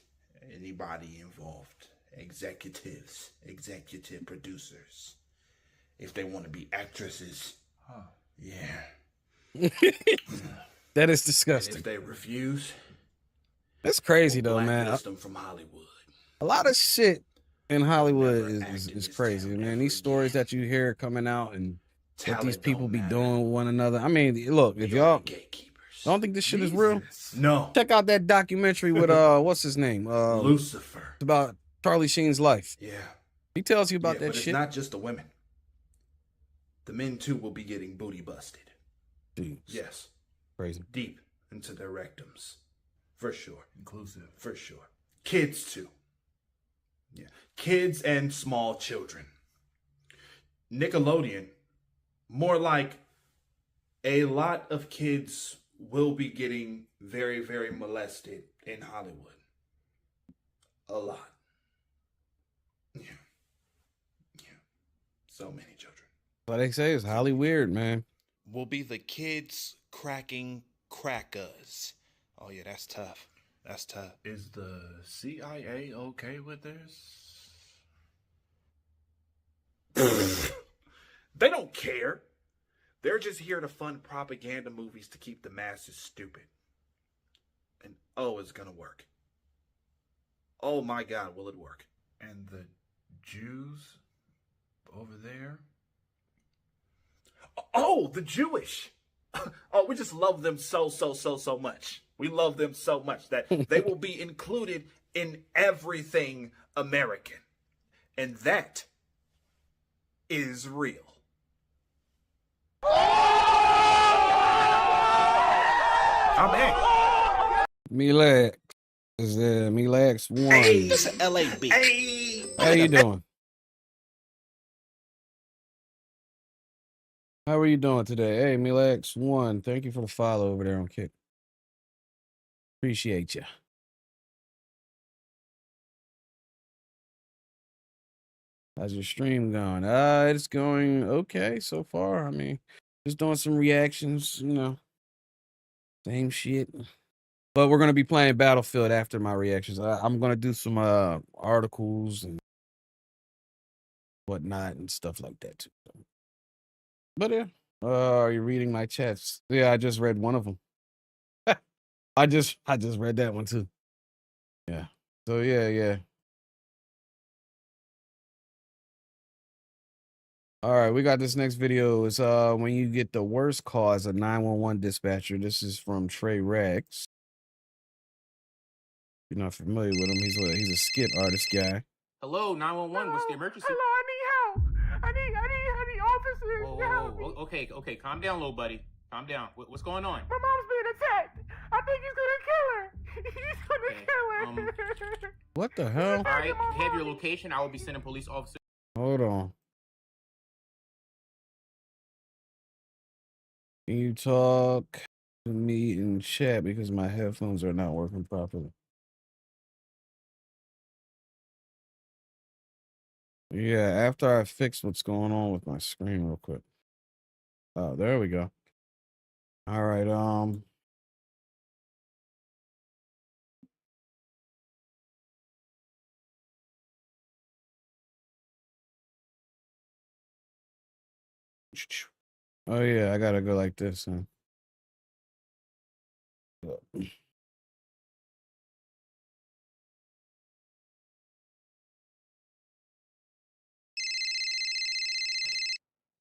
Anybody involved. Executives. Executive producers. If they want to be actresses. Yeah. That is And disgusting. if they refuse, That's crazy though, we'll man. blacklist them from Hollywood. A lot of shit in Hollywood is crazy, man. These stories that you hear coming out and what these people be doing with one another. I mean, look, if y'all don't think this shit is real, no. Check out that documentary with what's his name? Lucifer. It's about Charlie Sheen's life. Yeah. He tells you about that but shit. It's not just the women. The men too will be getting booty busted. Jeez. Yes. Crazy. Deep into their rectums. For sure. Inclusive. For sure. Kids too. Yeah. Kids and small children. Nickelodeon, more like a lot of kids will be getting very, very molested in Hollywood. A lot. Yeah. So many children. What they say is Holly weird, man. Will be the kids cracking crackers. Oh yeah, that's tough. That's tough. Is the CIA okay with this? They don't care. They're just here to fund propaganda movies to keep the masses stupid. And oh, it's gonna work. Oh my God, will it work? And the Jews over there? Oh, the Jewish. Oh, we just love them so much. We love them so much that they will be included in everything American. And that is real. I'm in. Milax is there. Milax one. Hey, this is LAB. Hey. How you doing? How are you doing today? Hey, Milex1, thank you for the follow over there on Kick. Appreciate you. How's your stream going? It's going okay so far. I mean, just doing some reactions, you know, same shit. But we're gonna be playing Battlefield after my reactions. I'm gonna do some articles and whatnot and stuff like that too. But yeah, are you reading my chats? Yeah, I just read one of them. I just read that one too. Yeah. So yeah. All right, we got this next video. Is when you get the worst call as a 911 dispatcher. This is from Trey Rex. You're not familiar with him. He's a skit artist guy. Hello, 911. What's the emergency? Hello, I need help. I need officers. Whoa. Okay. Calm down, little buddy. Calm down. What's going on? My mom's being attacked. I think he's gonna kill her. He's gonna kill her. What the hell? All right, have your location. I will be sending police officers. Hold on. Can you talk to me in chat because my headphones are not working properly? Yeah, after I fix what's going on with my screen real quick. Oh, there we go. All right, oh yeah, I gotta go like this, huh?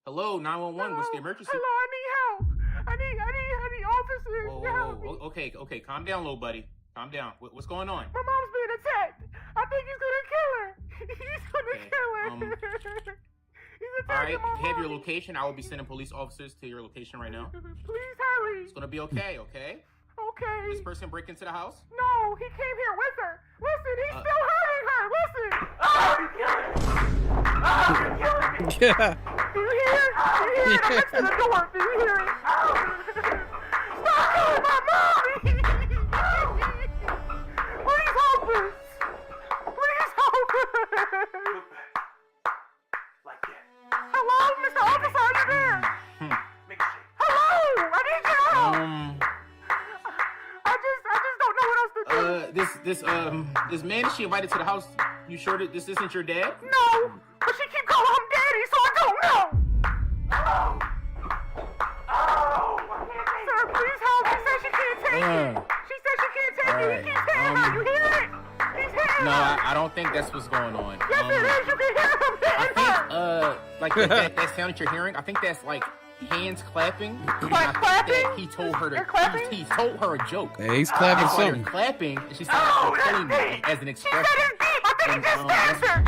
Hello, 911. What's the emergency? Hello, I need help. I need officers. Whoa. Okay. Calm down, little buddy. Calm down. What's going on? My mom's being attacked. I think he's gonna kill her. He's gonna kill her. He's All right, attacking my have your mom. location. I will be sending police officers to your location right now. Please hurry. It's gonna be okay. Okay. Okay. This person break into the house? No, he came here with her. Listen, he's still hurting her. Listen. Yeah. Do you hear it? I'm next to the door. Do you hear it? Stop killing my mommy! Please help us! Please help us! Hello, Mr. Officer, are you there? Hello! I need your help! I just don't know what else to do. This man that she invited to the house, you sure that this isn't your dad? No, but she keep calling him daddy, so I don't know. Sir, please help. She said she can't take it. She said she can't take it. He keeps hitting her. You hear it? He's hitting No, her. I don't think that's what's going on. Yes, it is. You can hear him hitting her. Like that sound that you're hearing, I think that's like hands clapping. Clapping? He told her They're clapping? he told her a joke. Hey, he's clapping That's why something. you're clapping, and she started killing me as an expression. She said it's deep. I think he just stabbed her.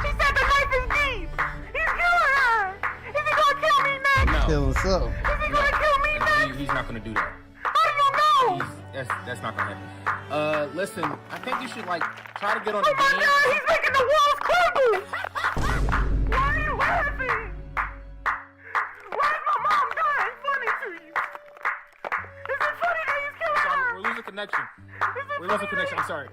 She said the knife is deep. He's killing her. Is he gonna kill me next? No. Killing something. Is he gonna kill me next? He's not gonna do that. How do you know? That's not gonna happen. Listen, I think you should like try to get on Oh the my game. God, he's making the walls crumble. Why are you laughing? Why is my mom dying funny to you? Is it funny that he's killing her? We're losing connection. Is it We're losing connection. I'm sorry.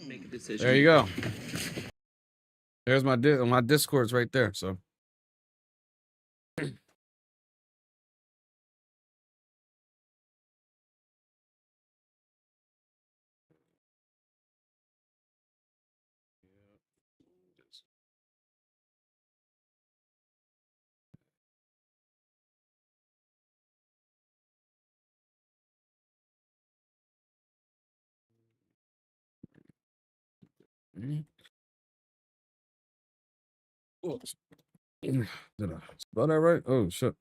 Make a decision. There you go. There's my Discord's right there. So. Oops. Did I spell that right? Oh shit.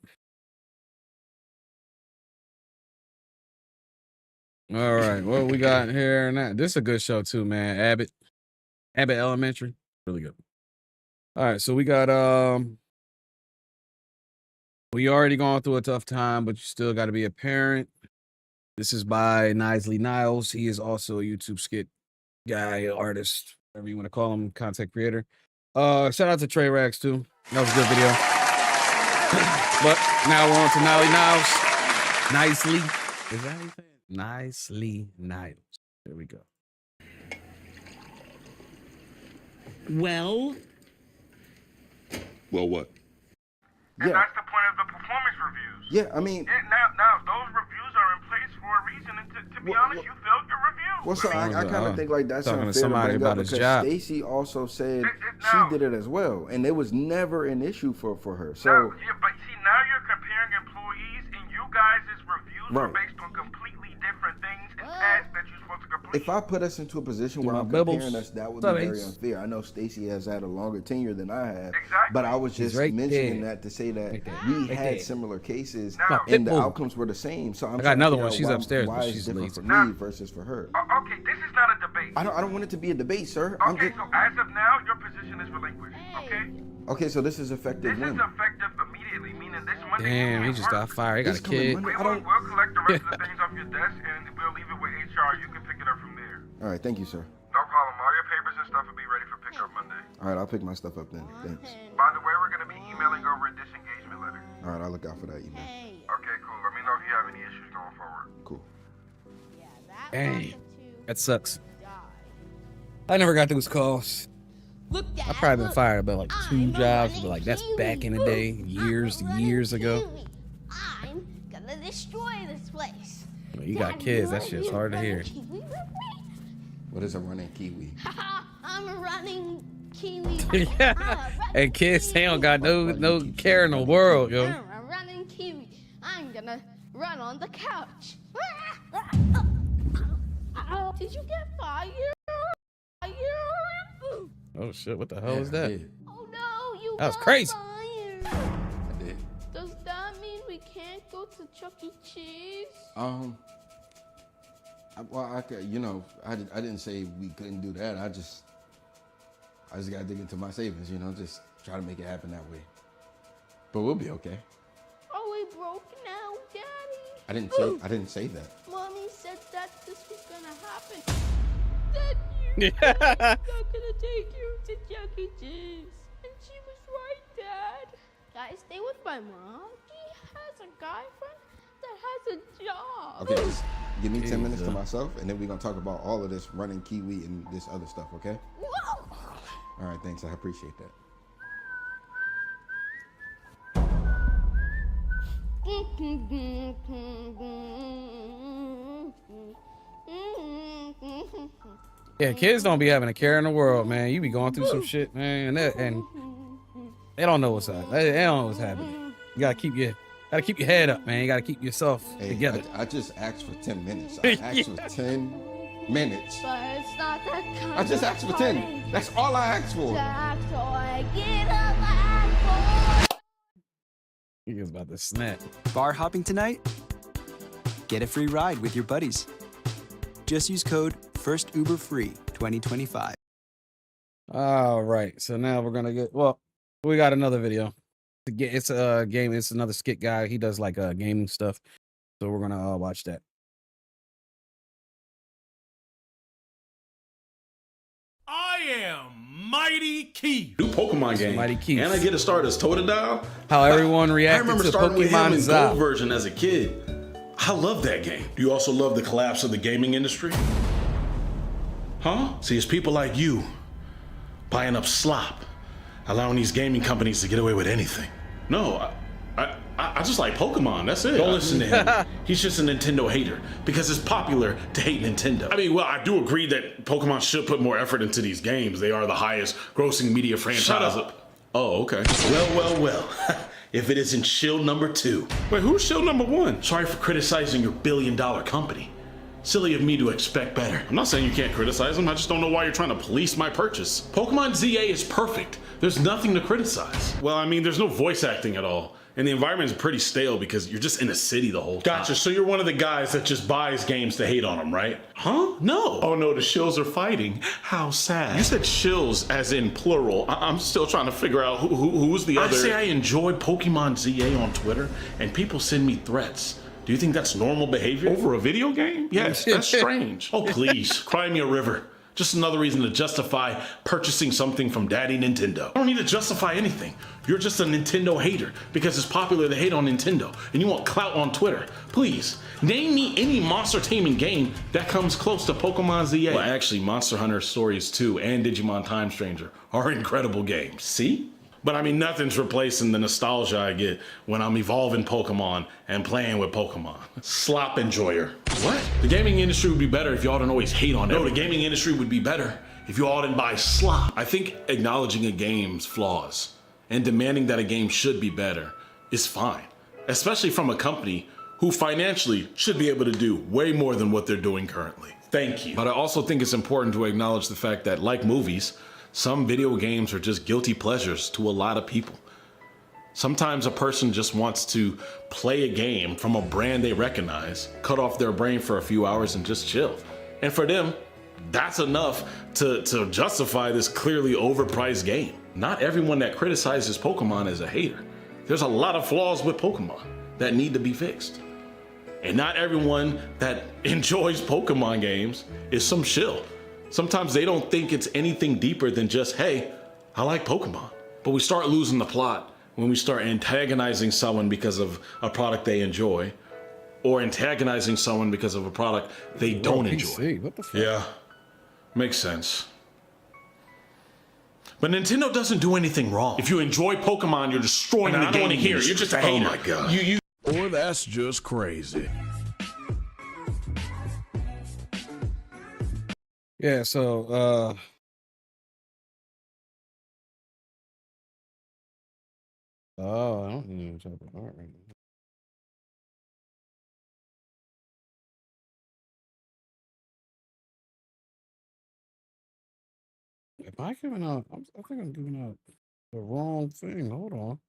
All right, what we got here now? This is a good show too, man. Abbott Elementary, really good. All right, so we got we already gone through a tough time, but you still got to be a parent. This is by Nisley Niles. He is also a YouTube skit guy, artist, whatever you want to call him, content creator. Shout out to Trey Rags too. That was a good video. But now we're on to Nisley Niles. Nicely. Is that anything? Nisley Niles. There we go. Well, what? And Yeah. that's the point of the performance reviews. Yeah, I mean, Now those reviews are in place for a reason, and to be honest, you failed your review. well, so I kind of think like that's Talking to unfair somebody to bring about up his because job. Stacey also said she did it as well, and it was never an issue for her. So Yeah, but see, now you're comparing employees, and you guys' reviews were Right. based on completely different things and tasks that you're supposed to complete. if I put us into a position where my I'm bibbles. comparing us, that would What's be up, very Ace? unfair. I know Stacey has had a longer tenure than I have, Exactly. but I was He's just right mentioning there. that to say that Right there. we Right had there. similar cases My and the pitbull. outcomes were the same. So I'm I got trying to another figure one. out She's why, upstairs, Why but it's she's different lazy. for me versus for her? Okay, this is not a debate. I don't want it to be a debate, sir. I'm Okay, just, so as of now, your position is relinquished. Okay. okay, so this is effective This when? is effective immediately, meaning this Monday. Damn, he just got fired. He got a kid. We'll collect the rest of the things off your desk, and we'll leave it with HR. You can pick it up from there. All right, thank you, sir. No problem. All your papers and stuff will be ready for pickup Monday. All right, I'll pick my stuff up then. Thanks. By the way, we're going to be emailing over a disengagement letter. All right, I'll look out for that email. Okay, cool. Let me know if you have any issues going forward. Cool. Dang, that sucks. I never got those calls. I probably been fired about like 2 jobs, but like that's back in the day, years ago. I'm gonna destroy this place. When you got kids, that shit's hard to hear. What is a running kiwi? I'm a running kiwi. And kids, they don't got no care in the world, yo. I'm a running kiwi. I'm gonna run on the couch. Did you get fired? Oh shit, what the hell is that? Oh no, you That was got crazy. fired. I did. Does that mean we can't go to Chuck E. Cheese? I could, you know, I didn't say we couldn't do that. I just gotta dig into my savings, you know, just try to make it happen that way. But we'll be okay. Are we broke now, Daddy? I didn't say that. Mommy said that this was gonna happen. That you Yeah. not gonna take you to Chuck E. Cheese. And she was right, Dad. Guys, stay with my mom. She has a guy friend that has a job. Okay, just give me 10 minutes to myself, and then we're gonna talk about all of this running kiwi and this other stuff, okay? Whoa! All right, thanks. I appreciate that. Yeah, kids don't be having a care in the world, man. You be going through some shit, man, and they don't know what's up. They don't know what's happening. You gotta keep your head up, man. You gotta keep yourself together. I just asked for 10 minutes. I asked for 10 minutes. But it's not that kind I just of asked for party. 10. That's all I asked for. That's all I get a laugh for. He was about to snap. Bar hopping tonight? Get a free ride with your buddies. Just use code FIRSTUberFree 2025. All right, so now we're gonna we got another video. It's a game. It's another skit guy. He does like gaming stuff. So we're gonna watch that. I am Mighty Keith. New Pokemon game. Mighty Keith. And I get to start as Totodile. How everyone I reacted remember to starting with him Pokemon in Zap. Gold version as a kid. I love that game. Do you also love the collapse of the gaming industry? Huh? See, it's people like you buying up slop, allowing these gaming companies to get away with anything. No, I just like Pokemon, that's it. Don't listen to him. He's just a Nintendo hater because it's popular to hate Nintendo. I mean, well, I do agree that Pokemon should put more effort into these games. They are the highest grossing media franchise. Shut up. Oh, okay. Well. If it isn't shield number 2. Wait, who's shield number 1? Sorry for criticizing your billion-dollar company. Silly of me to expect better. I'm not saying you can't criticize them, I just don't know why you're trying to police my purchase. Pokemon ZA is perfect. There's nothing to criticize. Well, I mean, there's no voice acting at all. And the environment is pretty stale because you're just in a city the whole time. Gotcha, so you're one of the guys that just buys games to hate on them, right? Huh? No. Oh no, the shills are fighting. How sad. You said shills as in plural. I'm still trying to figure out who's the other. I say I enjoy Pokemon ZA on Twitter and people send me threats. Do you think that's normal behavior? Over a video game? Yes, that's strange. Oh, please, cry me a river. Just another reason to justify purchasing something from Daddy Nintendo. I don't need to justify anything. You're just a Nintendo hater because it's popular to hate on Nintendo and you want clout on Twitter. Please, name me any monster taming game that comes close to Pokemon ZA. Well, actually, Monster Hunter Stories 2 and Digimon Time Stranger are incredible games. See? But I mean, nothing's replacing the nostalgia I get when I'm evolving Pokemon and playing with Pokemon. Slop enjoyer. What? The gaming industry would be better if y'all didn't always hate on it. No, the gaming industry would be better if you all didn't buy slop. I think acknowledging a game's flaws and demanding that a game should be better is fine, especially from a company who financially should be able to do way more than what they're doing currently. Thank you. But I also think it's important to acknowledge the fact that, like movies, some video games are just guilty pleasures to a lot of people. Sometimes a person just wants to play a game from a brand they recognize, cut off their brain for a few hours and just chill. And for them, that's enough to justify this clearly overpriced game. Not everyone that criticizes Pokemon is a hater. There's a lot of flaws with Pokemon that need to be fixed. And not everyone that enjoys Pokemon games is some shill. Sometimes they don't think it's anything deeper than just, hey, I like Pokemon. But we start losing the plot when we start antagonizing someone because of a product they enjoy, or antagonizing someone because of a product they don't enjoy. What the fuck? Yeah, makes sense. But Nintendo doesn't do anything wrong. If you enjoy Pokemon, you're destroying the game. I don't want to hear it. You're just a hater. Oh my god. Or that's just crazy. Yeah, so oh, I don't even talk about art right now. Am I giving out? I think I'm giving out the wrong thing. Hold on.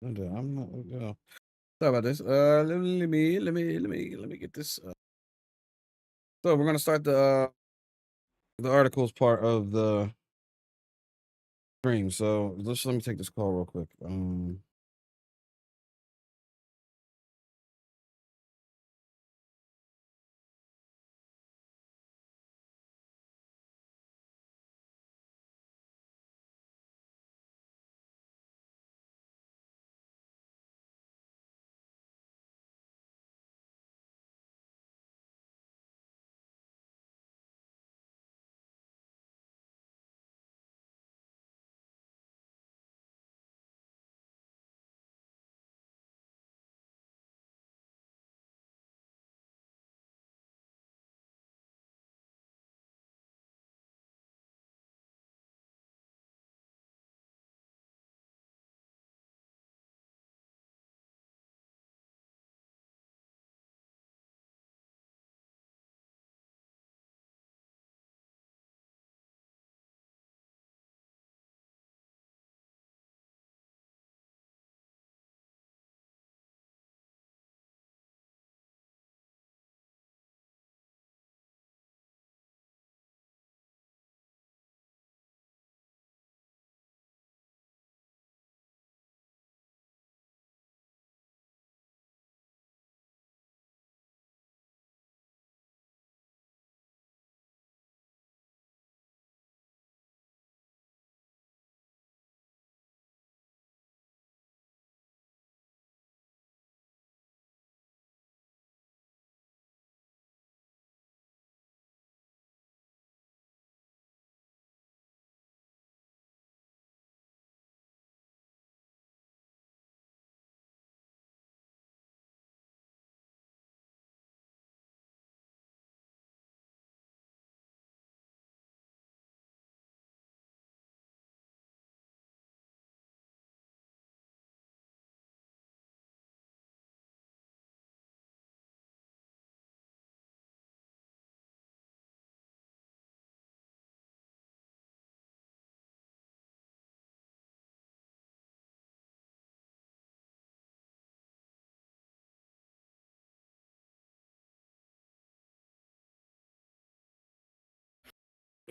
I'm not. Sorry about this. Let me get this. So we're gonna start the articles part of the stream. So let me take this call real quick.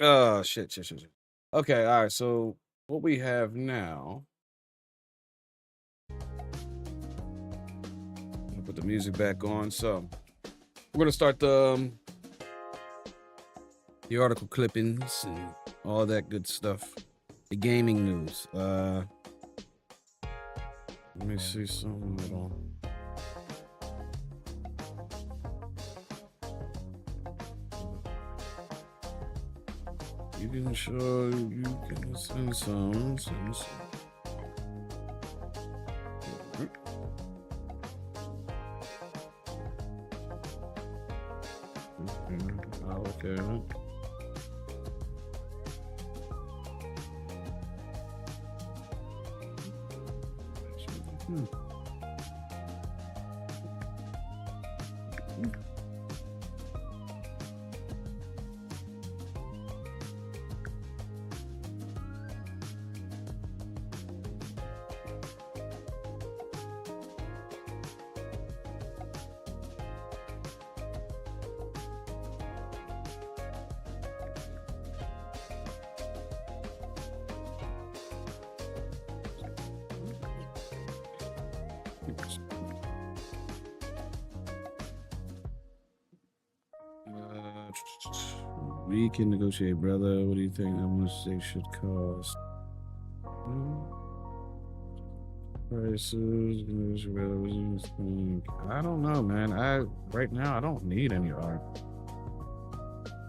Oh shit. Okay, all right. So what we have now. I'll put the music back on. So we're gonna start the article clippings and all that good stuff. The gaming news. Let me see some little. You can show, you can send some. Okay. We can negotiate, brother. What do you think how much they should cost? Prices. I don't know, man. Right now I don't need any art.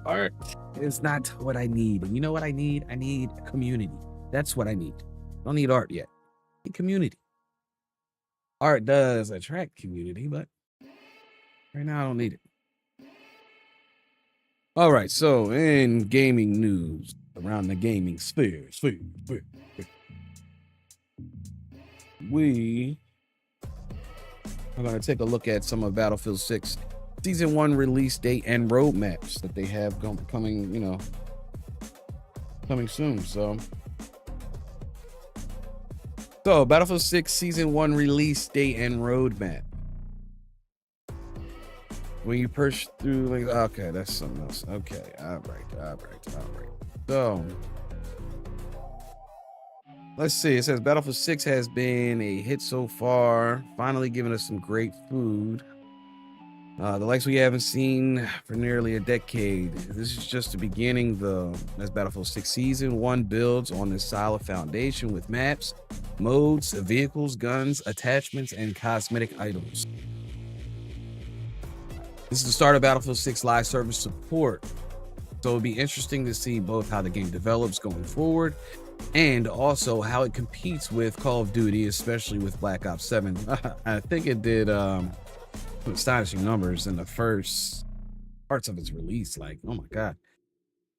Art is not what I need. And you know what I need? I need community. That's what I need. I don't need art yet. I need community. Art does attract community, but right now I don't need it. All right, so in gaming news around the gaming sphere, we are going to take a look at some of Battlefield 6 Season 1 release date and roadmaps that they have coming, coming soon. So Battlefield 6 Season 1 release date and roadmap. When you push through, okay, that's something else. Okay, all right. So, let's see. It says Battlefield 6 has been a hit so far, finally giving us some great food. The likes we haven't seen for nearly a decade. This is just the beginning, though, as Battlefield 6 Season 1 builds on this solid foundation with maps, modes, vehicles, guns, attachments, and cosmetic items. This is the start of Battlefield 6 live service support, so it'll be interesting to see both how the game develops going forward and also how it competes with Call of Duty, especially with Black Ops 7. I think it did astonishing numbers in the first parts of its release. Like, oh my god,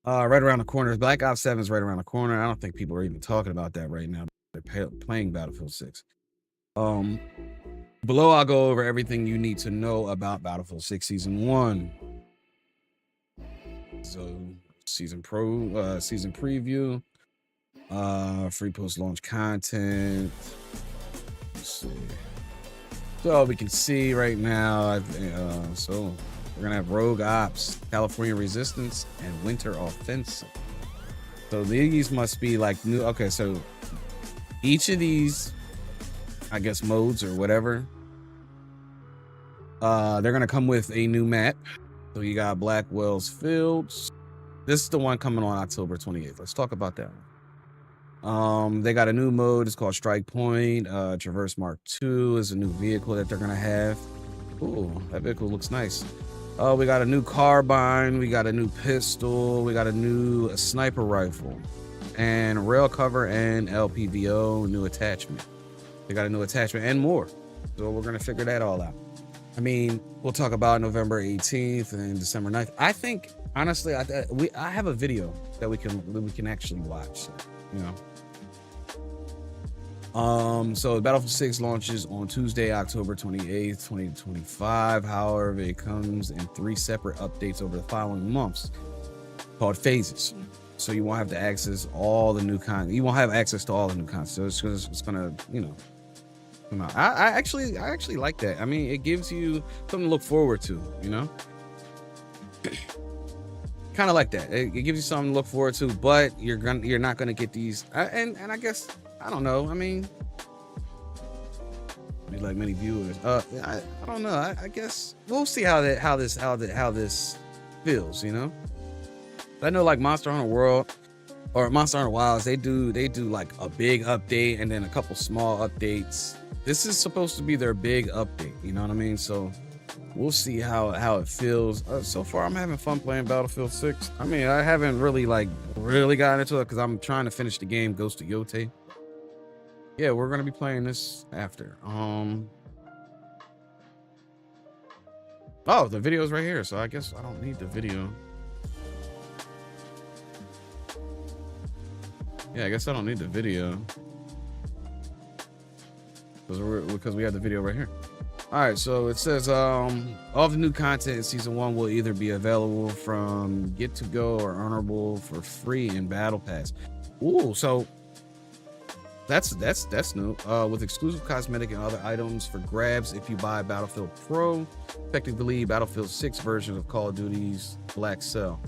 right around the corner. Black Ops 7 is right around the corner. I don't think people are even talking about that right now. They're playing Battlefield 6. Below, I'll go over everything you need to know about Battlefield 6 Season 1. So, season preview, free post-launch content. Let's see. So, we can see right now, so we're going to have Rogue Ops, California Resistance, and Winter Offensive. So, these must be like new. Okay, so each of these, I guess, modes or whatever, they're gonna come with a new map. So you got Blackwell's Fields. This is the one coming on October 28th. Let's talk about that one. They got a new mode. It's called Strike Point. Traverse Mark II is a new vehicle that they're gonna have. Ooh, that vehicle looks nice. We got a new carbine. We got a new pistol. We got a new sniper rifle, and rail cover and LPVO new attachment. They got a new attachment and more. So we're gonna figure that all out. I mean, we'll talk about November 18th and December 9th. I think, honestly, I have a video that we can actually watch. So Battlefield 6 launches on Tuesday, October 28th, 2025. However, it comes in 3 separate updates over the following months called phases. So you won't have to access all the new content. You won't have access to all the new content. So it's gonna, come out. I actually like that. I mean, it gives you something to look forward to, kind of like that. It gives you something to look forward to, but you're not gonna get these. And I guess I don't know. I mean, like many viewers. I don't know. I guess we'll see how this feels. You know, I know like Monster Hunter World or Monster Hunter Wilds, they do like a big update and then a couple small updates. This is supposed to be their big update. You know what I mean? So we'll see how it feels. So far, I'm having fun playing Battlefield 6. I mean, I haven't really gotten into it because I'm trying to finish the game Ghost of Yote. Yeah, we're gonna be playing this after. Oh, the video's right here, so I guess I don't need the video. Yeah, I guess I don't need the video because we have the video right here. All right, so it says all the new content in season 1 will either be available from Get to Go or earnable for free in Battle Pass. Ooh, so that's new. With exclusive cosmetic and other items for grabs if you buy Battlefield Pro, effectively Battlefield 6 version of Call of Duty's Black Cell.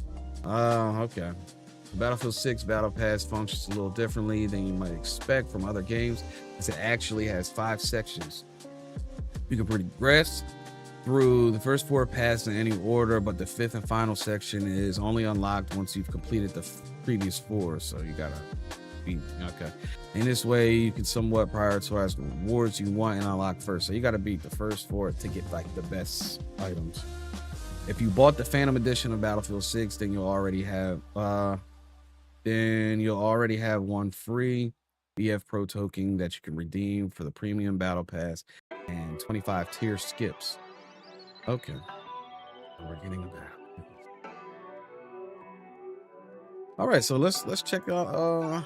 Okay. The Battlefield 6 Battle Pass functions a little differently than you might expect from other games, as it actually has 5 sections. You can progress through the first 4 passes in any order, but the 5th and final section is only unlocked once you've completed the previous 4. So you gotta beat. Okay. In this way, you can somewhat prioritize the rewards you want and unlock first. So you gotta beat the first 4 to get like the best items. If you bought the Phantom Edition of Battlefield 6, then you'll already have one free BF Pro token that you can redeem for the premium Battle Pass and 25 tier skips. Okay. We're getting that. All right, so let's check out all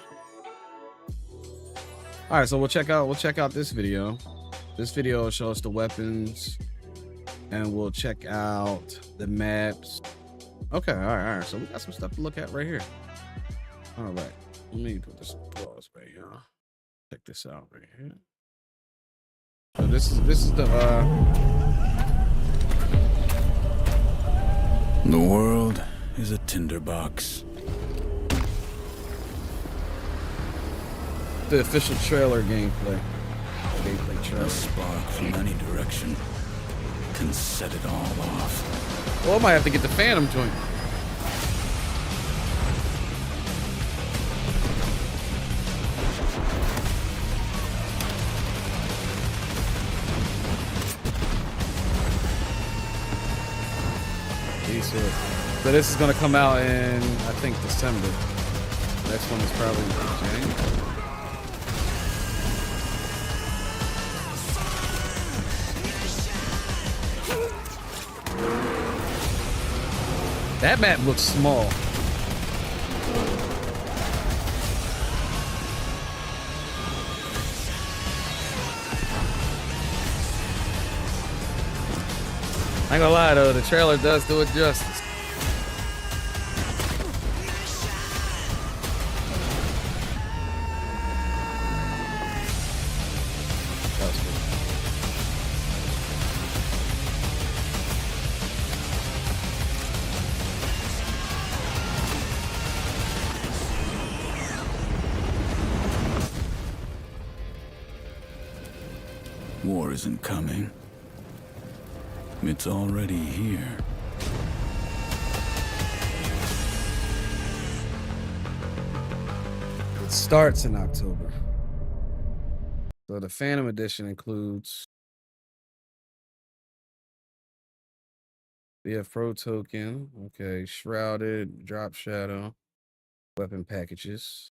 right, so we'll check out this video. This video will show us the weapons and we'll check out the maps. Okay, all right. So we got some stuff to look at right here. All right, let me put this on pause right here. Check this out right here. So this is the world is a tinderbox. The official trailer gameplay trailer. A spark from any direction can set it all off. Well, I might have to get the Phantom joint. So this is going to come out in, I think, December. Next one is probably January. That map looks small. I ain't gonna lie though, the trailer does do it justice. War isn't coming. It's already here. It starts in October. So the Phantom Edition includes BF Pro token, okay, Shrouded, Drop Shadow, weapon packages,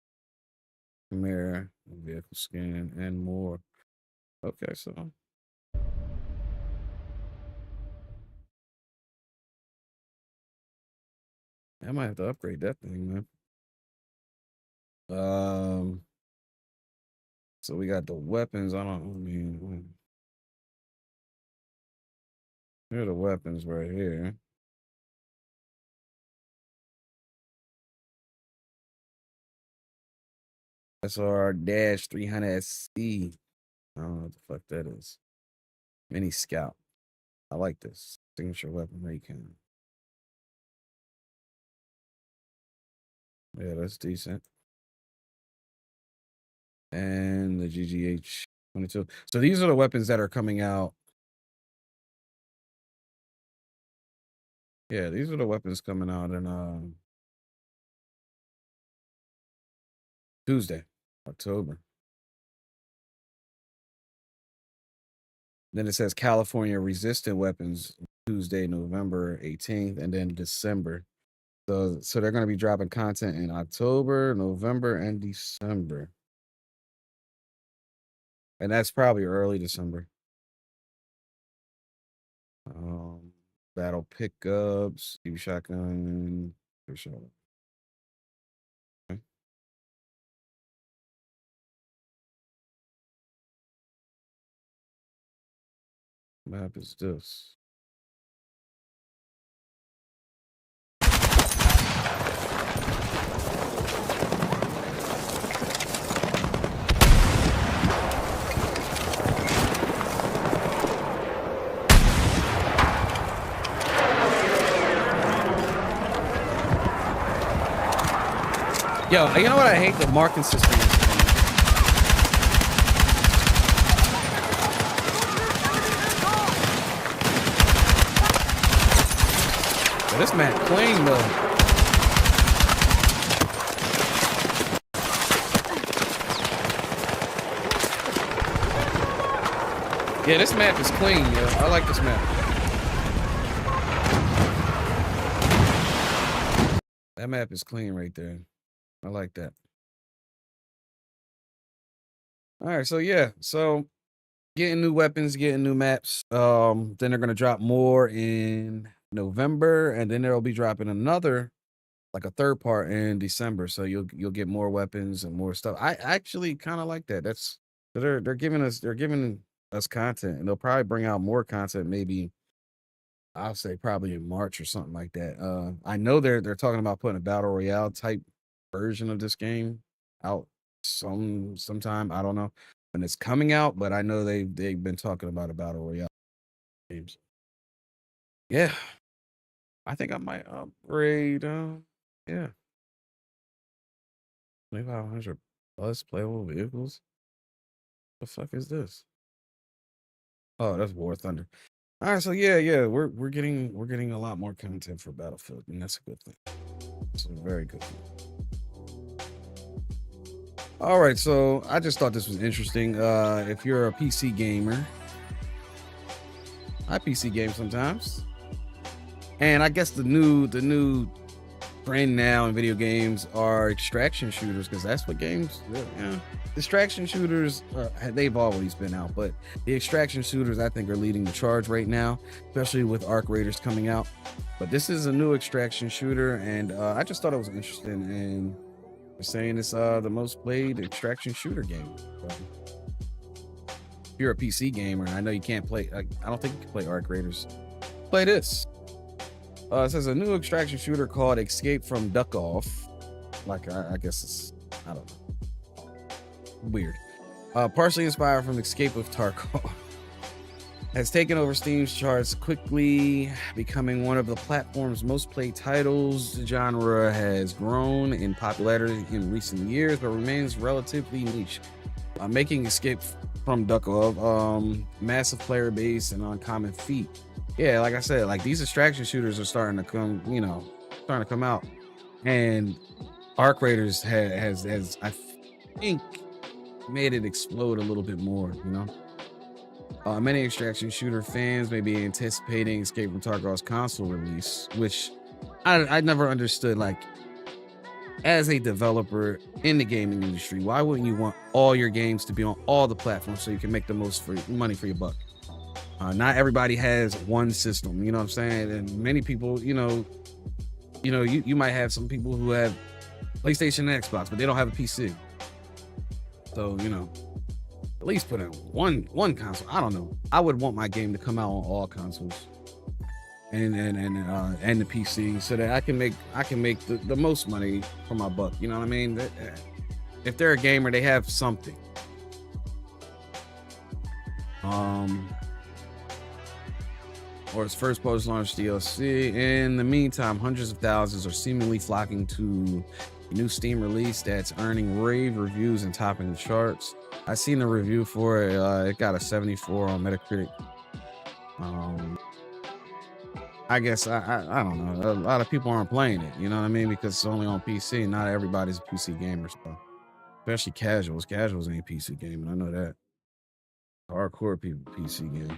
Chimera, vehicle skin, and more. Okay, so I might have to upgrade that thing, man. So we got the weapons. I mean, here are the weapons right here. SR-300SC. I don't know what the fuck that is. Mini Scout. I like this signature weapon recon. Yeah, that's decent. And the GGH 22. So these are the weapons that are coming out. Yeah, these are the weapons coming out in Tuesday, October. Then it says California resistant weapons Tuesday, November 18th, and then December. So they're going to be dropping content in October, November, and December. And that's probably early December. Battle pickups, Steve shotgun, for sure. Okay. Map is this. Yo, you know what I hate? The marking system is. But this map clean though. Yeah, this map is clean, yo. I like this map. That map is clean right there. I like that. All right, so yeah, so getting new weapons, getting new maps. Then they're gonna drop more in November, and then they'll be dropping another, like a third part in December. So you'll get more weapons and more stuff. I actually kind of like that. That's they're giving us content, and they'll probably bring out more content. Maybe I'll say probably in March or something like that. I know they're talking about putting a battle royale type version of this game out sometime. I don't know when it's coming out, but I know they've been talking about a battle royale games. Yeah, I think I might upgrade. Yeah, 2,500 plus playable vehicles. The fuck is this? Oh, that's War Thunder. All right, so yeah, we're getting a lot more content for Battlefield, and that's a good thing. It's a very good thing. All right, so I just thought this was interesting. If you're a PC gamer, I PC game sometimes, and I guess the new trend now in video games are extraction shooters, because that's what games. Yeah, extraction shooters they've always been out, but the extraction shooters I think are leading the charge right now, especially with Arc Raiders coming out. But this is a new extraction shooter, and I just thought it was interesting, and they're saying it's the most played extraction shooter game. So, if you're a PC gamer, I know you can't play. I don't think you can play Arc Raiders. Play this. It says a new extraction shooter called Escape from Duck Off. Like I guess it's, I don't know. Weird. Partially inspired from Escape of Tarkov. Has taken over Steam's charts, quickly becoming one of the platform's most played titles. The genre has grown in popularity in recent years, but remains relatively niche. Making Escape from Duck Off, massive player base and uncommon feat. Yeah, like I said, like these extraction shooters are starting to come out, and Arc Raiders has I think made it explode a little bit more, you know. Many extraction shooter fans may be anticipating Escape from Tarkov's console release, which I never understood. Like, as a developer in the gaming industry, why wouldn't you want all your games to be on all the platforms so you can make the most money for your buck? Not everybody has one system, you know what I'm saying? And many people, you might have some people who have PlayStation and Xbox, but they don't have a PC. So, at least put in one console. I don't know. I would want my game to come out on all consoles and the PC, so that I can make the most money for my buck. You know what I mean? If they're a gamer, they have something. Or its first post-launch DLC. In the meantime, hundreds of thousands are seemingly flocking to New Steam release that's earning rave reviews and topping the charts. I seen the review for it. It got a 74 on Metacritic. I guess I don't know. A lot of people aren't playing it. You know what I mean? Because it's only on PC. Not everybody's a PC gamer, so especially casuals. Casuals ain't PC gaming. I know that. Hardcore people PC game.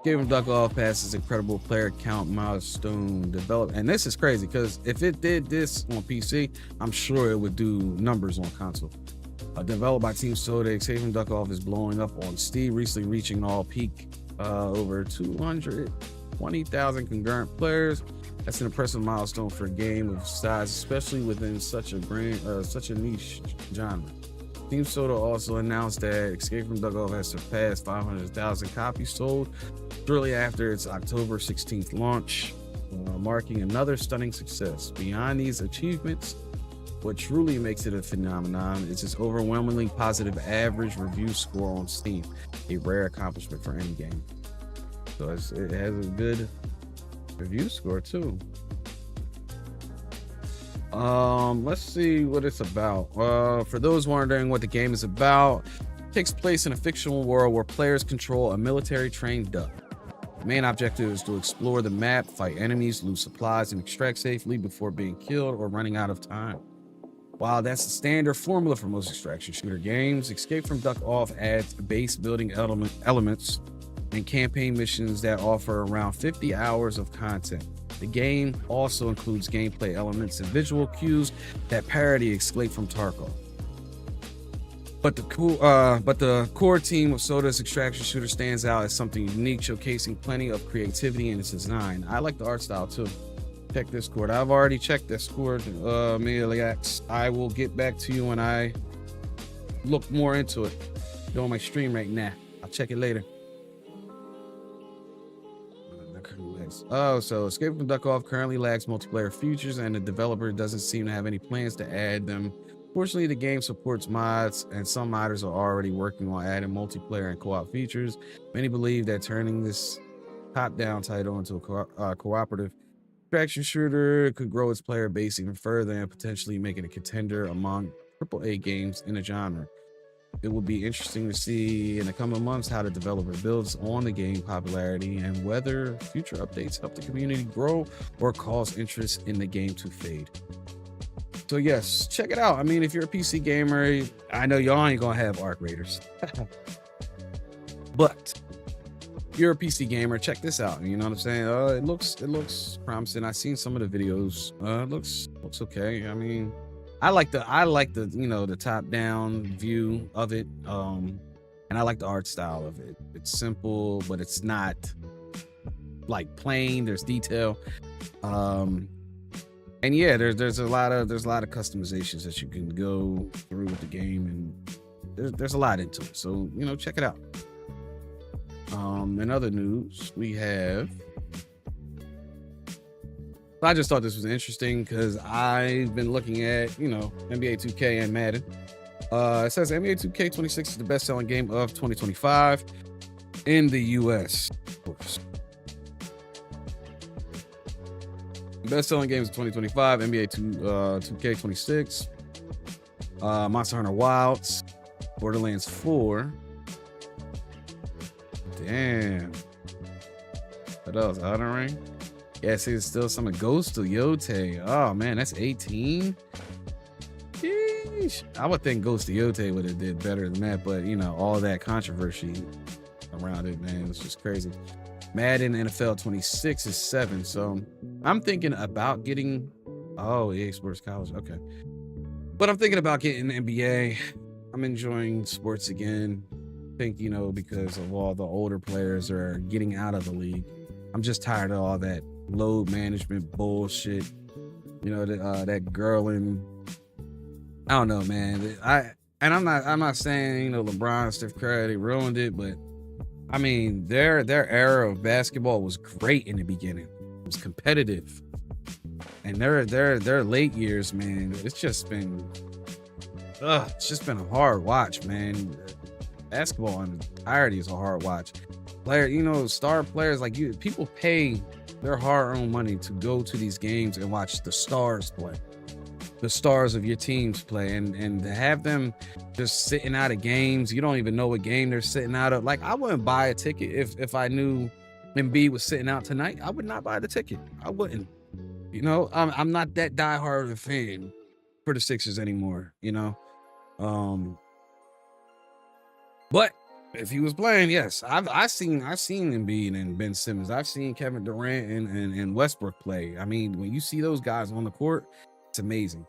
Gave him Duck Off passes incredible player count milestone develop, and this is crazy because if it did this on PC, I'm sure it would do numbers on console. Developed by Team Soda, Escape from Duck Off is blowing up on Steam, recently reaching an all-peak over 220,000 concurrent players. That's an impressive milestone for a game of size, especially within such a niche genre. Team Soda also announced that Escape from Duck Off has surpassed 500,000 copies sold shortly after its October 16th launch, marking another stunning success. Beyond these achievements, what truly makes it a phenomenon is its overwhelmingly positive average review score on Steam, a rare accomplishment for any game. So it has a good review score too. Let's see what it's about. For those wondering what the game is about, it takes place in a fictional world where players control a military-trained duck. The main objective is to explore the map, fight enemies, loot supplies, and extract safely before being killed or running out of time. While that's the standard formula for most extraction shooter games, Escape from Duck Off adds base building elements and campaign missions that offer around 50 hours of content. The game also includes gameplay elements and visual cues that parody Escape from Tarkov. But the core team of Soda's extraction shooter stands out as something unique, showcasing plenty of creativity in its design. I like the art style too. Check Discord. I've already checked Discord. I will get back to you when I look more into it. Doing my stream right now. I'll check it later. So Escape from Duck Off currently lacks multiplayer features, and the developer doesn't seem to have any plans to add them. Fortunately, the game supports mods, and some modders are already working on adding multiplayer and co-op features. Many believe that turning this top-down title into a cooperative extraction shooter could grow its player base even further and potentially make it a contender among AAA games in the genre. It will be interesting to see in the coming months how the developer builds on the game popularity and whether future updates help the community grow or cause interest in the game to fade. So yes, check it out. I mean, if you're a PC gamer, I know y'all ain't gonna have Arc Raiders. But if you're a PC gamer, check this out. You know what I'm saying? It looks promising. I've seen some of the videos. It looks okay. I mean, I like the the top down view of it. And I like the art style of it. It's simple, but it's not like plain. There's detail. And yeah, there's a lot of customizations that you can go through with the game, and there's a lot into it. So check it out. In other news, we have. I just thought this was interesting because I've been looking at NBA 2K and Madden. It says NBA 2K26 is the best-selling game of 2025 in the US. Of course. Best-selling games of 2025, NBA 2K26, Monster Hunter Wilds, Borderlands 4. Damn. What else? Elden Ring? Yeah, see, it's still some of Ghost of Yote. Oh, man, that's 18? Sheesh. I would think Ghost of Yote would have did better than that, but, all that controversy around it, man, it's just crazy. Madden NFL 26 is 7, so I'm thinking about getting EA Sports College. Okay, but I'm thinking about getting NBA. I'm enjoying sports again. I think because of all the older players are getting out of the league. I'm just tired of all that load management bullshit. That girling. I don't know, man. I'm not saying LeBron, Steph Curry, they ruined it, but I mean, their era of basketball was great in the beginning. It was competitive, and their late years, man, it's just been a hard watch, man. Basketball in entirety is a hard watch. Star players like you, people pay their hard-earned money to go to these games and watch the stars play, the stars of your teams play, and to have them just sitting out of games. You don't even know what game they're sitting out of. Like, I wouldn't buy a ticket if I knew Embiid was sitting out tonight. I would not buy the ticket. I wouldn't. You know, I'm not that diehard of a fan for the Sixers anymore, you know. But if he was playing, yes, I've seen Embiid and Ben Simmons. I've seen Kevin Durant and Westbrook play. I mean, when you see those guys on the court, it's amazing.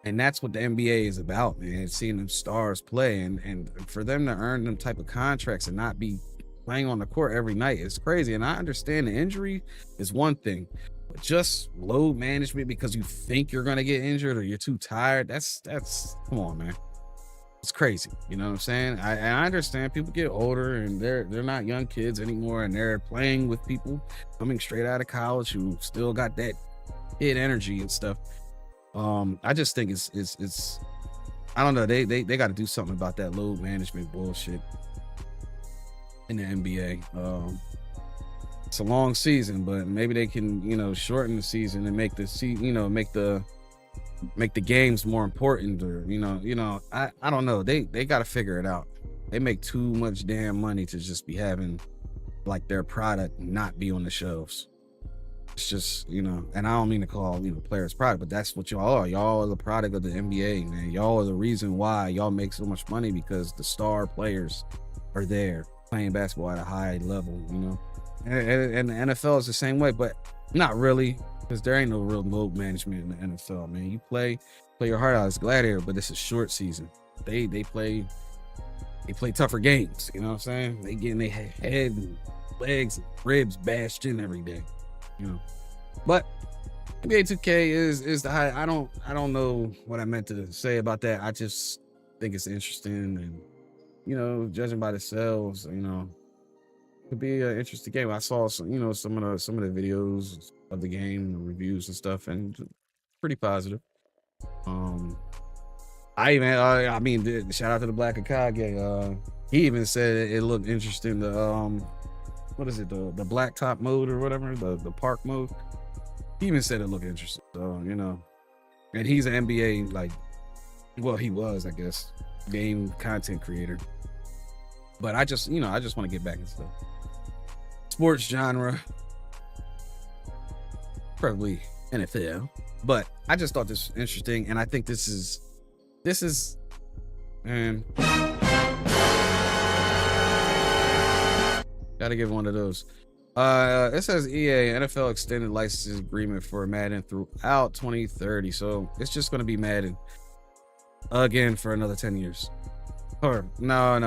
And that's what the NBA is about, man. It's seeing them stars play, and for them to earn them type of contracts and not be playing on the court every night is crazy. And I understand the injury is one thing, but just load management because you think you're gonna get injured or you're too tired. That's come on, man. It's crazy. You know what I'm saying? I understand people get older and they're not young kids anymore, and they're playing with people coming straight out of college who still got that kid energy and stuff. I just think it's I don't know, they got to do something about that load management bullshit in the NBA. It's a long season, but maybe they can, you know, shorten the season and make the games more important, or you know, I don't know. They got to figure it out. They make too much damn money to just be having like their product not be on the shelves. It's just, you know, and I don't mean to call, you know, players product, but that's what y'all are. Y'all are the product of the NBA, man. Y'all are the reason why y'all make so much money, because the star players are there playing basketball at a high level, you know. And the NFL is the same way, but not really, because there ain't no real load management in the NFL, man. You play your heart out as gladiator, but this is short season. They play tougher games, you know what I'm saying? They getting their head and legs and ribs bashed in every day, you know. But NBA 2K is the high. I don't know what I meant to say about that. I just think it's interesting, and you know, judging by the sales, you know, could be an interesting game. I saw some, you know, some of the videos of the game, the reviews and stuff, and pretty positive. I mean, shout out to the Black Akage. He even said it looked interesting. The what is it? The blacktop mode or whatever, the park mode. He even said it looked interesting. So, you know, and he's an NBA, like, well, he was, I guess, game content creator. But I just want to get back into the sports genre, probably NFL. But I just thought this was interesting, and I think this is, man, gotta give one of those. It says EA NFL extended license agreement for Madden throughout 2030, so it's just gonna be Madden again for another 10 years. Or no,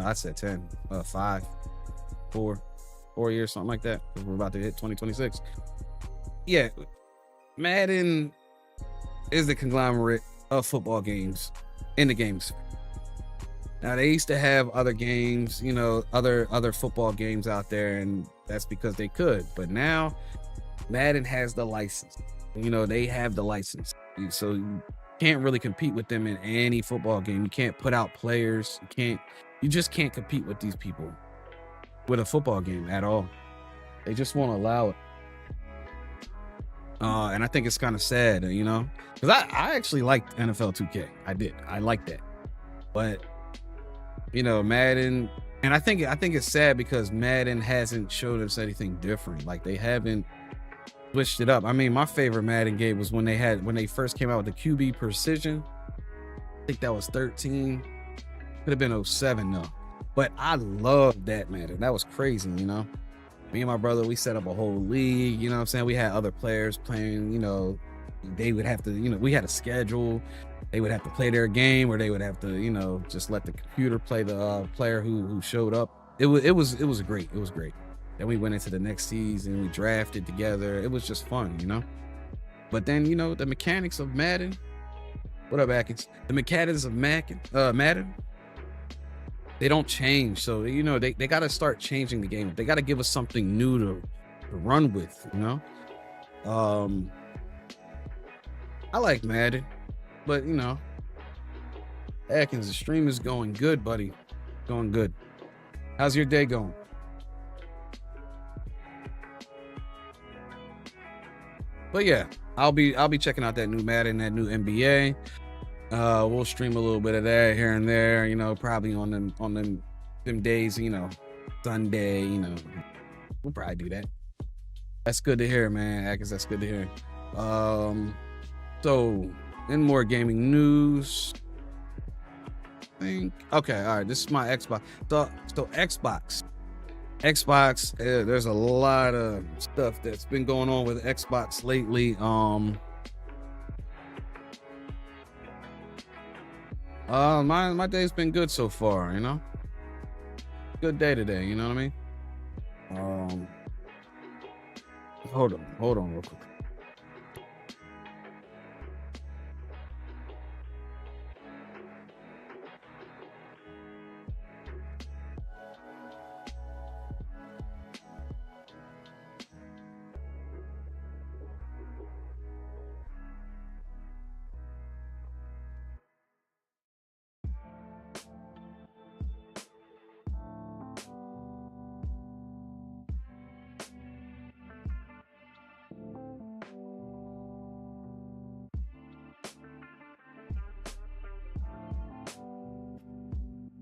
I said 10, 5, 4 years, something like that, because we're about to hit 2026. Yeah, Madden is the conglomerate of football games in the games. Now, they used to have other games, you know, other football games out there, and that's because they could. But now, Madden has the license. You know, they have the license. So you can't really compete with them in any football game. You can't put out players. You just can't compete with these people with a football game at all. They just won't allow it. And I think it's kind of sad, you know, because I actually liked NFL 2K. I did. I liked that. But, you know, Madden, and I think it's sad because Madden hasn't showed us anything different. Like, they haven't switched it up. I mean, my favorite Madden game was when they first came out with the QB Precision. I think that was 13. Could have been 07 though. But I loved that Madden. That was crazy, you know. Me and my brother, we set up a whole league, you know what I'm saying? We had other players playing, you know, they would have to, you know, we had a schedule. They would have to play their game, or they would have to, you know, just let the computer play the player who showed up. It was great. It was great. Then we went into the next season, we drafted together. It was just fun, you know? But then, you know, the mechanics of Madden, what up, Atkins? The mechanics of Madden, they don't change. So, you know, they got to start changing the game. They got to give us something new to run with, you know? I like Madden, but, you know, Atkins, the stream is going good, buddy. Going good. How's your day going? But yeah, I'll be checking out that new Madden, that new NBA. We'll stream a little bit of that here and there, you know, probably on them days, you know, Sunday, you know. We'll probably do that. That's good to hear, man. Akis, that's good to hear. So in more gaming news, I think, okay, all right, this is my Xbox. So Xbox, there's a lot of stuff that's been going on with Xbox lately. My day's been good so far, you know. Good day today, you know what I mean? Hold on real quick.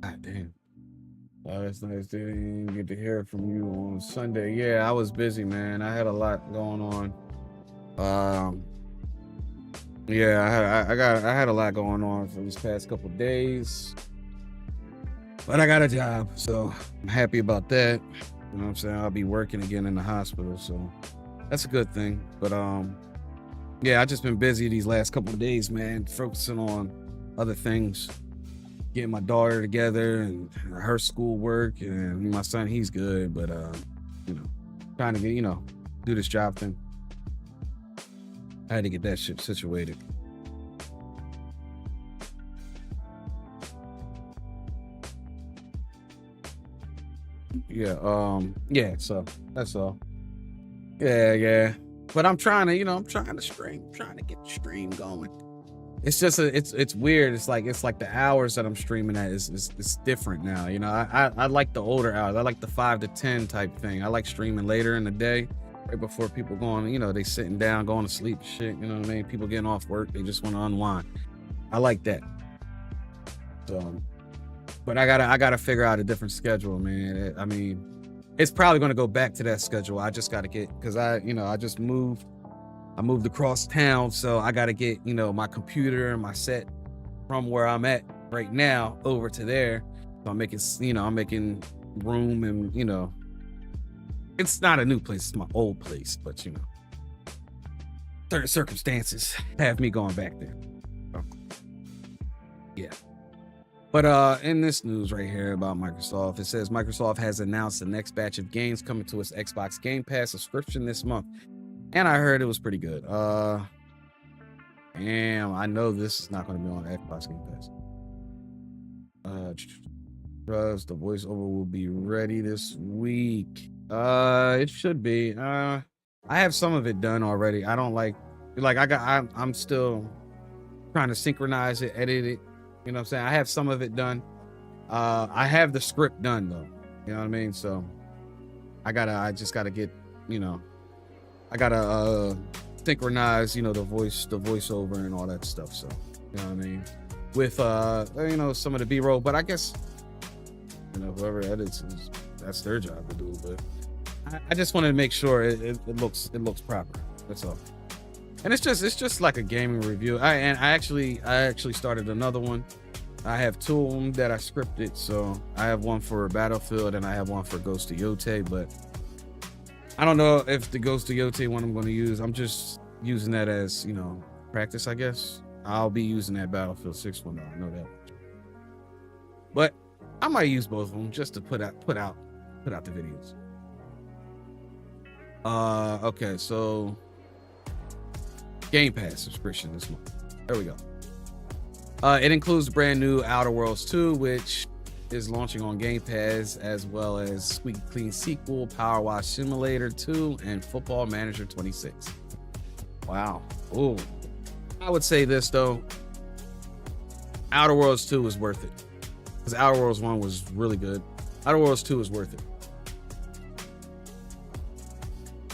God damn. That's nice to get to hear from you on Sunday. Yeah, I was busy, man. I had a lot going on. Yeah, I had a lot going on for these past couple days. But I got a job, so I'm happy about that. You know what I'm saying? I'll be working again in the hospital, so that's a good thing. But yeah, I just been busy these last couple of days, man, focusing on other things. Getting my daughter together and her schoolwork, and my son, he's good, but you know, trying to get, you know, do this job thing. I had to get that shit situated. Yeah, so that's all. Yeah. But I'm trying to, you know, I'm trying to get the stream going. It's just it's weird. It's like the hours that I'm streaming at is different now. You know, I like the older hours. I like the 5 to 10 type thing. I like streaming later in the day, right before people going, you know, they sitting down, going to sleep, shit. You know what I mean? People getting off work, they just want to unwind. I like that. So, but I gotta figure out a different schedule, man. I mean, it's probably gonna go back to that schedule. I just gotta get, because I just moved. I moved across town, so I got to get, you know, my computer and my set from where I'm at right now over to there. So I'm making, you know, I'm making room, and, you know, it's not a new place, it's my old place, but, you know, certain circumstances have me going back there. So, yeah. But in this news right here about Microsoft, it says Microsoft has announced the next batch of games coming to its Xbox Game Pass subscription this month. And I heard it was pretty good. Damn, I know this is not going to be on Xbox Game Pass. The voiceover will be ready this week. It should be. I have some of it done already. I don't I'm still trying to synchronize it, edit it. You know what I'm saying? I have some of it done. I have the script done though. You know what I mean? So I just gotta get, you know, I gotta synchronize, you know, the voiceover and all that stuff. So, you know what I mean? With you know, some of the B-roll, but I guess, you know, whoever edits, that's their job to do. But I just wanted to make sure it looks proper. That's all. And it's just like a gaming review. I actually started another one. I have two of them that I scripted. So I have one for Battlefield and I have one for Ghost of Yotei, but I don't know if the Ghost of Yotei one I'm going to use. I'm just using that as, you know, practice, I guess. I'll be using that Battlefield 6 one though. I know that. But I might use both of them just to put out the videos. Okay, so Game Pass subscription this month. There we go. It includes the brand new Outer Worlds 2, which is launching on Game Pass, as well as Squeaky Clean Sequel, Power Wash Simulator 2, and Football Manager 26. Wow. Ooh. I would say this though. Outer Worlds 2 is worth it. Because Outer Worlds 1 was really good. Outer Worlds 2 is worth it.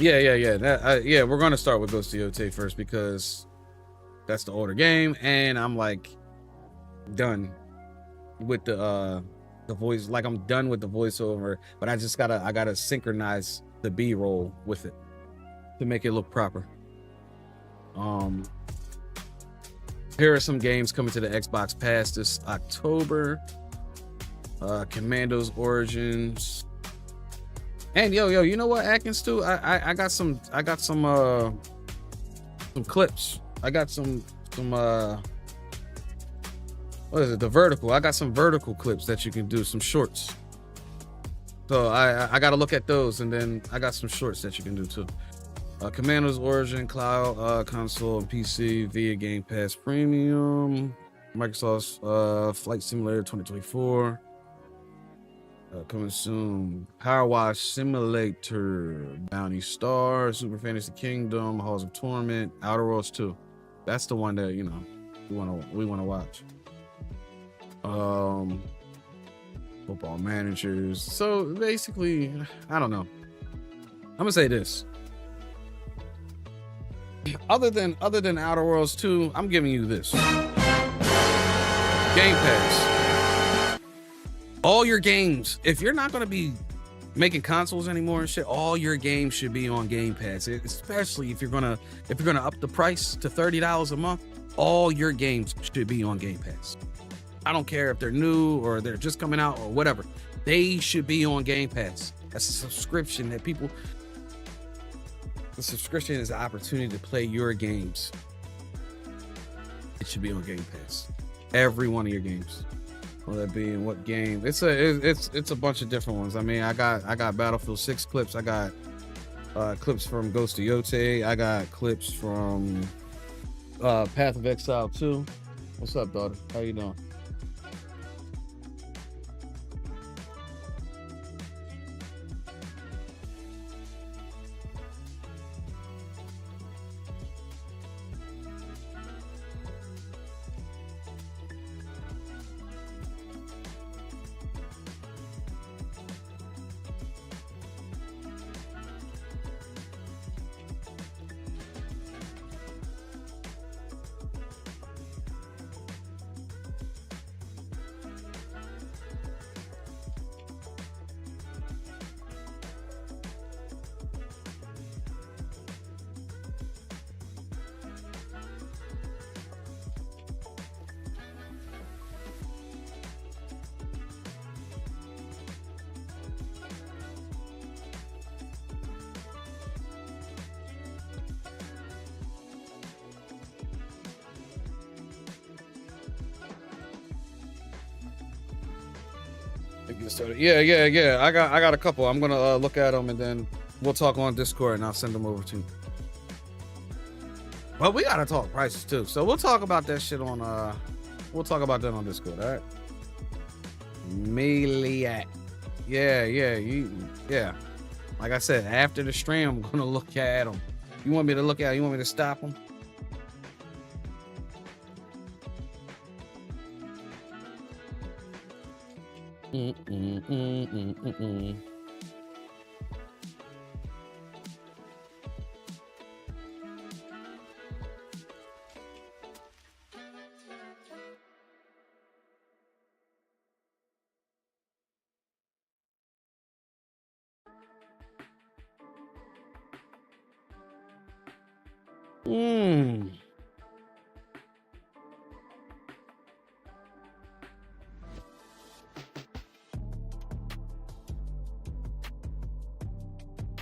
Yeah, we're gonna start with Ghost of Yotei first because that's the older game, and I'm like done with the voice. Like I'm done with the voiceover, but I gotta synchronize the B-roll with it to make it look proper. Here are some games coming to the Xbox Pass this October. Commando's Origins. And yo, you know what, Atkins too? I got some clips. I got some what is it? The vertical. I got some vertical clips that you can do, some shorts. So I gotta look at those, and then I got some shorts that you can do too. Commando's Origin, cloud, console, and PC via Game Pass Premium. Microsoft's Flight Simulator 2024. Coming soon. Power Wash Simulator, Bounty Star, Super Fantasy Kingdom, Halls of Torment, Outer Worlds 2. That's the one that we want to watch. Football Managers. So basically, I don't know. I'm gonna say this. Other than Outer Worlds 2, I'm giving you this. Game Pass. All your games, if you're not going to be making consoles anymore and shit, all your games should be on Game Pass. Especially if you're gonna up the price to $30 a month, all your games should be on Game Pass. I don't care if they're new or they're just coming out or whatever. They should be on Game Pass. That's a subscription that people. The subscription is the opportunity to play your games. It should be on Game Pass. Every one of your games. Will that be in what game? It's a bunch of different ones. I mean, I got Battlefield 6 clips. I got clips from Ghost of Yotei. I got clips from Path of Exile 2. What's up, daughter? How you doing? Yeah. I got a couple. I'm gonna look at them and then we'll talk on Discord and I'll send them over to you. Well, we gotta talk prices too, so we'll talk about that shit on we'll talk about that on Discord. All right. Maniac. Yeah. Like I said, after the stream, I'm gonna look at them. You want me to look at? You want me to stop them?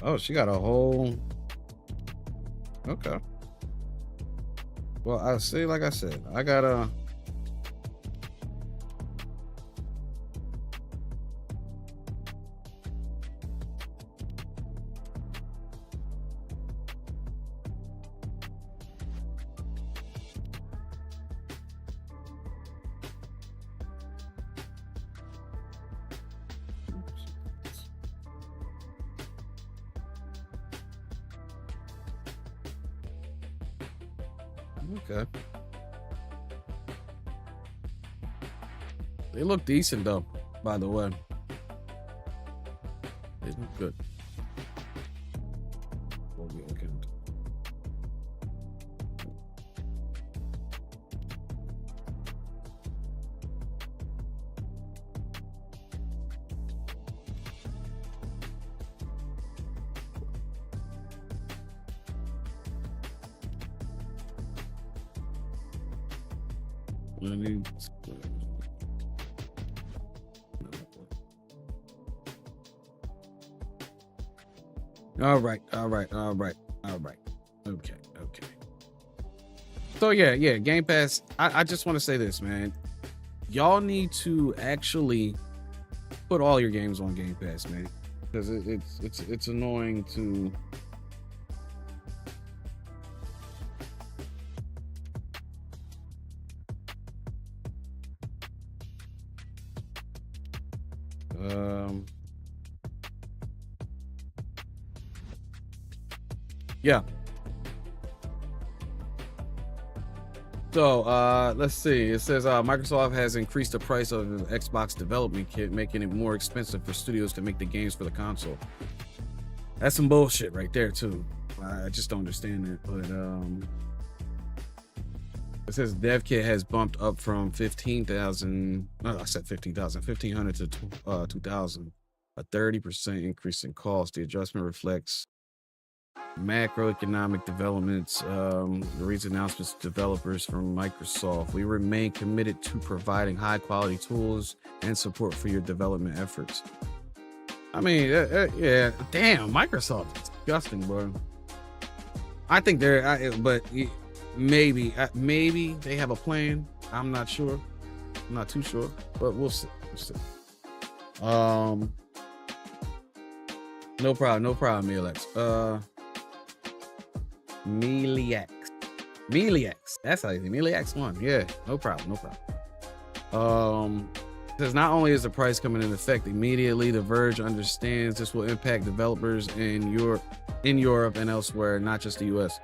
Oh, she got a whole. Okay. Well, I see. Like I said, I got a. Okay. They look decent though, by the way. They look good. be okay. All right. Okay. So yeah, Game Pass. I just want to say this, man. Y'all need to actually put all your games on Game Pass, man, because it's annoying to. Yeah. So let's see. It says Microsoft has increased the price of the Xbox development kit, making it more expensive for studios to make the games for the console. That's some bullshit right there too. I just don't understand it. But it says dev kit has bumped up from 15,000. No, I said 15,000, 1,500 to 2,000. A 30% increase in cost. The adjustment reflects macroeconomic developments, the recent announcements to developers from Microsoft. We remain committed to providing high quality tools and support for your development efforts. I mean, yeah, damn, Microsoft is disgusting, bro. I think but maybe they have a plan. I'm not sure. I'm not too sure, but we'll see. No problem, Melex. Meliax. That's how you say Meliax 1. Yeah, no problem. Says not only is the price coming into effect immediately, The Verge understands this will impact developers in Europe and elsewhere, not just the US.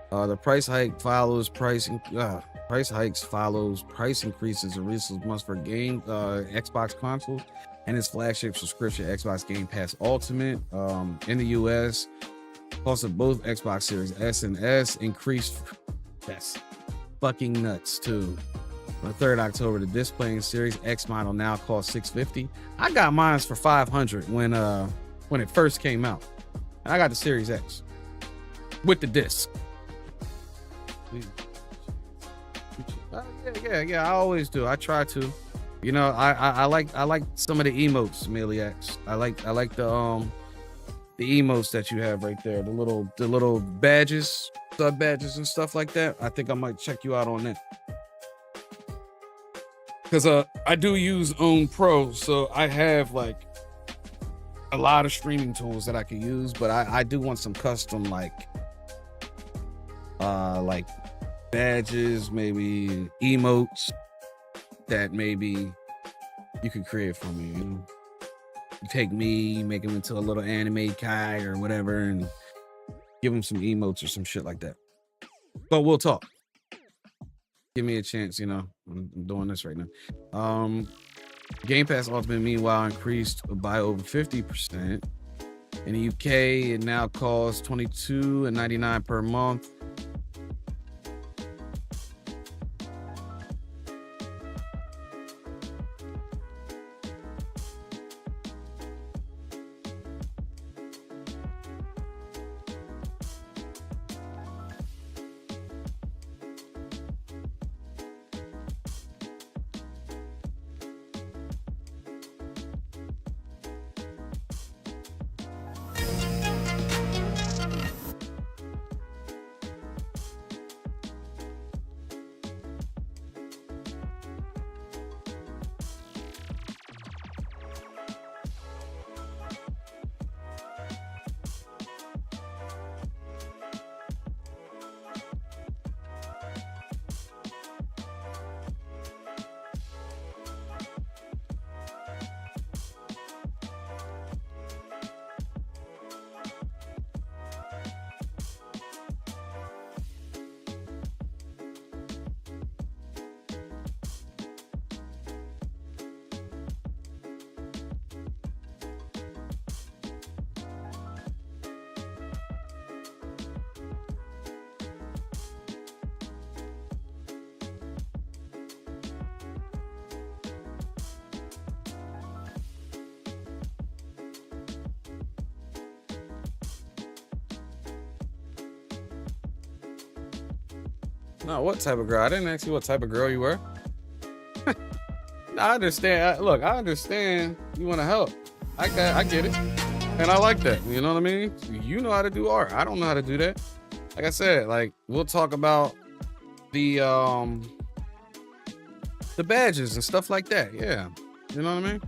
The price hike follows price increases in recent months for Xbox consoles and its flagship subscription Xbox Game Pass Ultimate. In the US, cost of both Xbox Series S and S increased. That's fucking nuts too. On the 3rd October, the display and Series X model now costs $650. I got mine for $500 when it first came out. I got the Series X with the disc. Yeah. I always do. I try to. You know, I like some of the emotes, Meliax. I like the emotes that you have right there, the little badges, sub badges and stuff like that. I think I might check you out on that, because I do use Own Pro, so I have like a lot of streaming tools that I can use, but I do want some custom like badges, maybe emotes that maybe you could create for me. You know? You take me, make him into a little anime guy or whatever, and give him some emotes or some shit like that. But we'll talk. Give me a chance, you know. I'm doing this right now. Game Pass Ultimate, meanwhile, increased by over 50%. In the UK, it now costs $22.99 per month. No, what type of girl? I didn't ask you what type of girl you were. I understand. Look, I understand you want to help. I get it. And I like that. You know what I mean? You know how to do art. I don't know how to do that. Like I said, like we'll talk about the badges and stuff like that. Yeah. You know what I mean?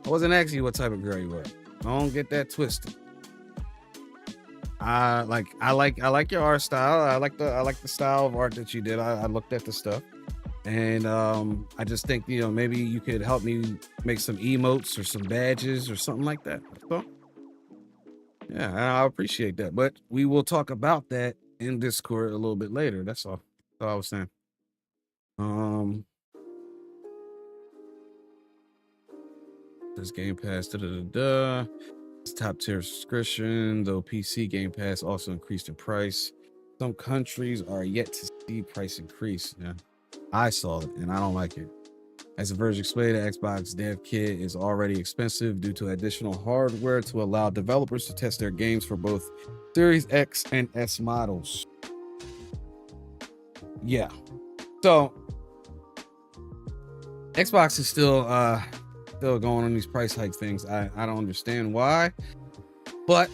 I wasn't asking you what type of girl you were. Don't get that twisted. I like your art style. I like the style of art that you did. I looked at the stuff. And I just think, you know, maybe you could help me make some emotes or some badges or something like that. So, yeah, I appreciate that. But we will talk about that in Discord a little bit later. That's all. That's all I was saying. This Game Pass, It's top tier subscription, though PC Game Pass also increased in price. Some countries are yet to see price increase. Yeah, I saw it and I don't like it. As the Verge explained, the Xbox Dev Kit is already expensive due to additional hardware to allow developers to test their games for both Series X and S models. Yeah. So Xbox is still going on these price hike things. I don't understand why, but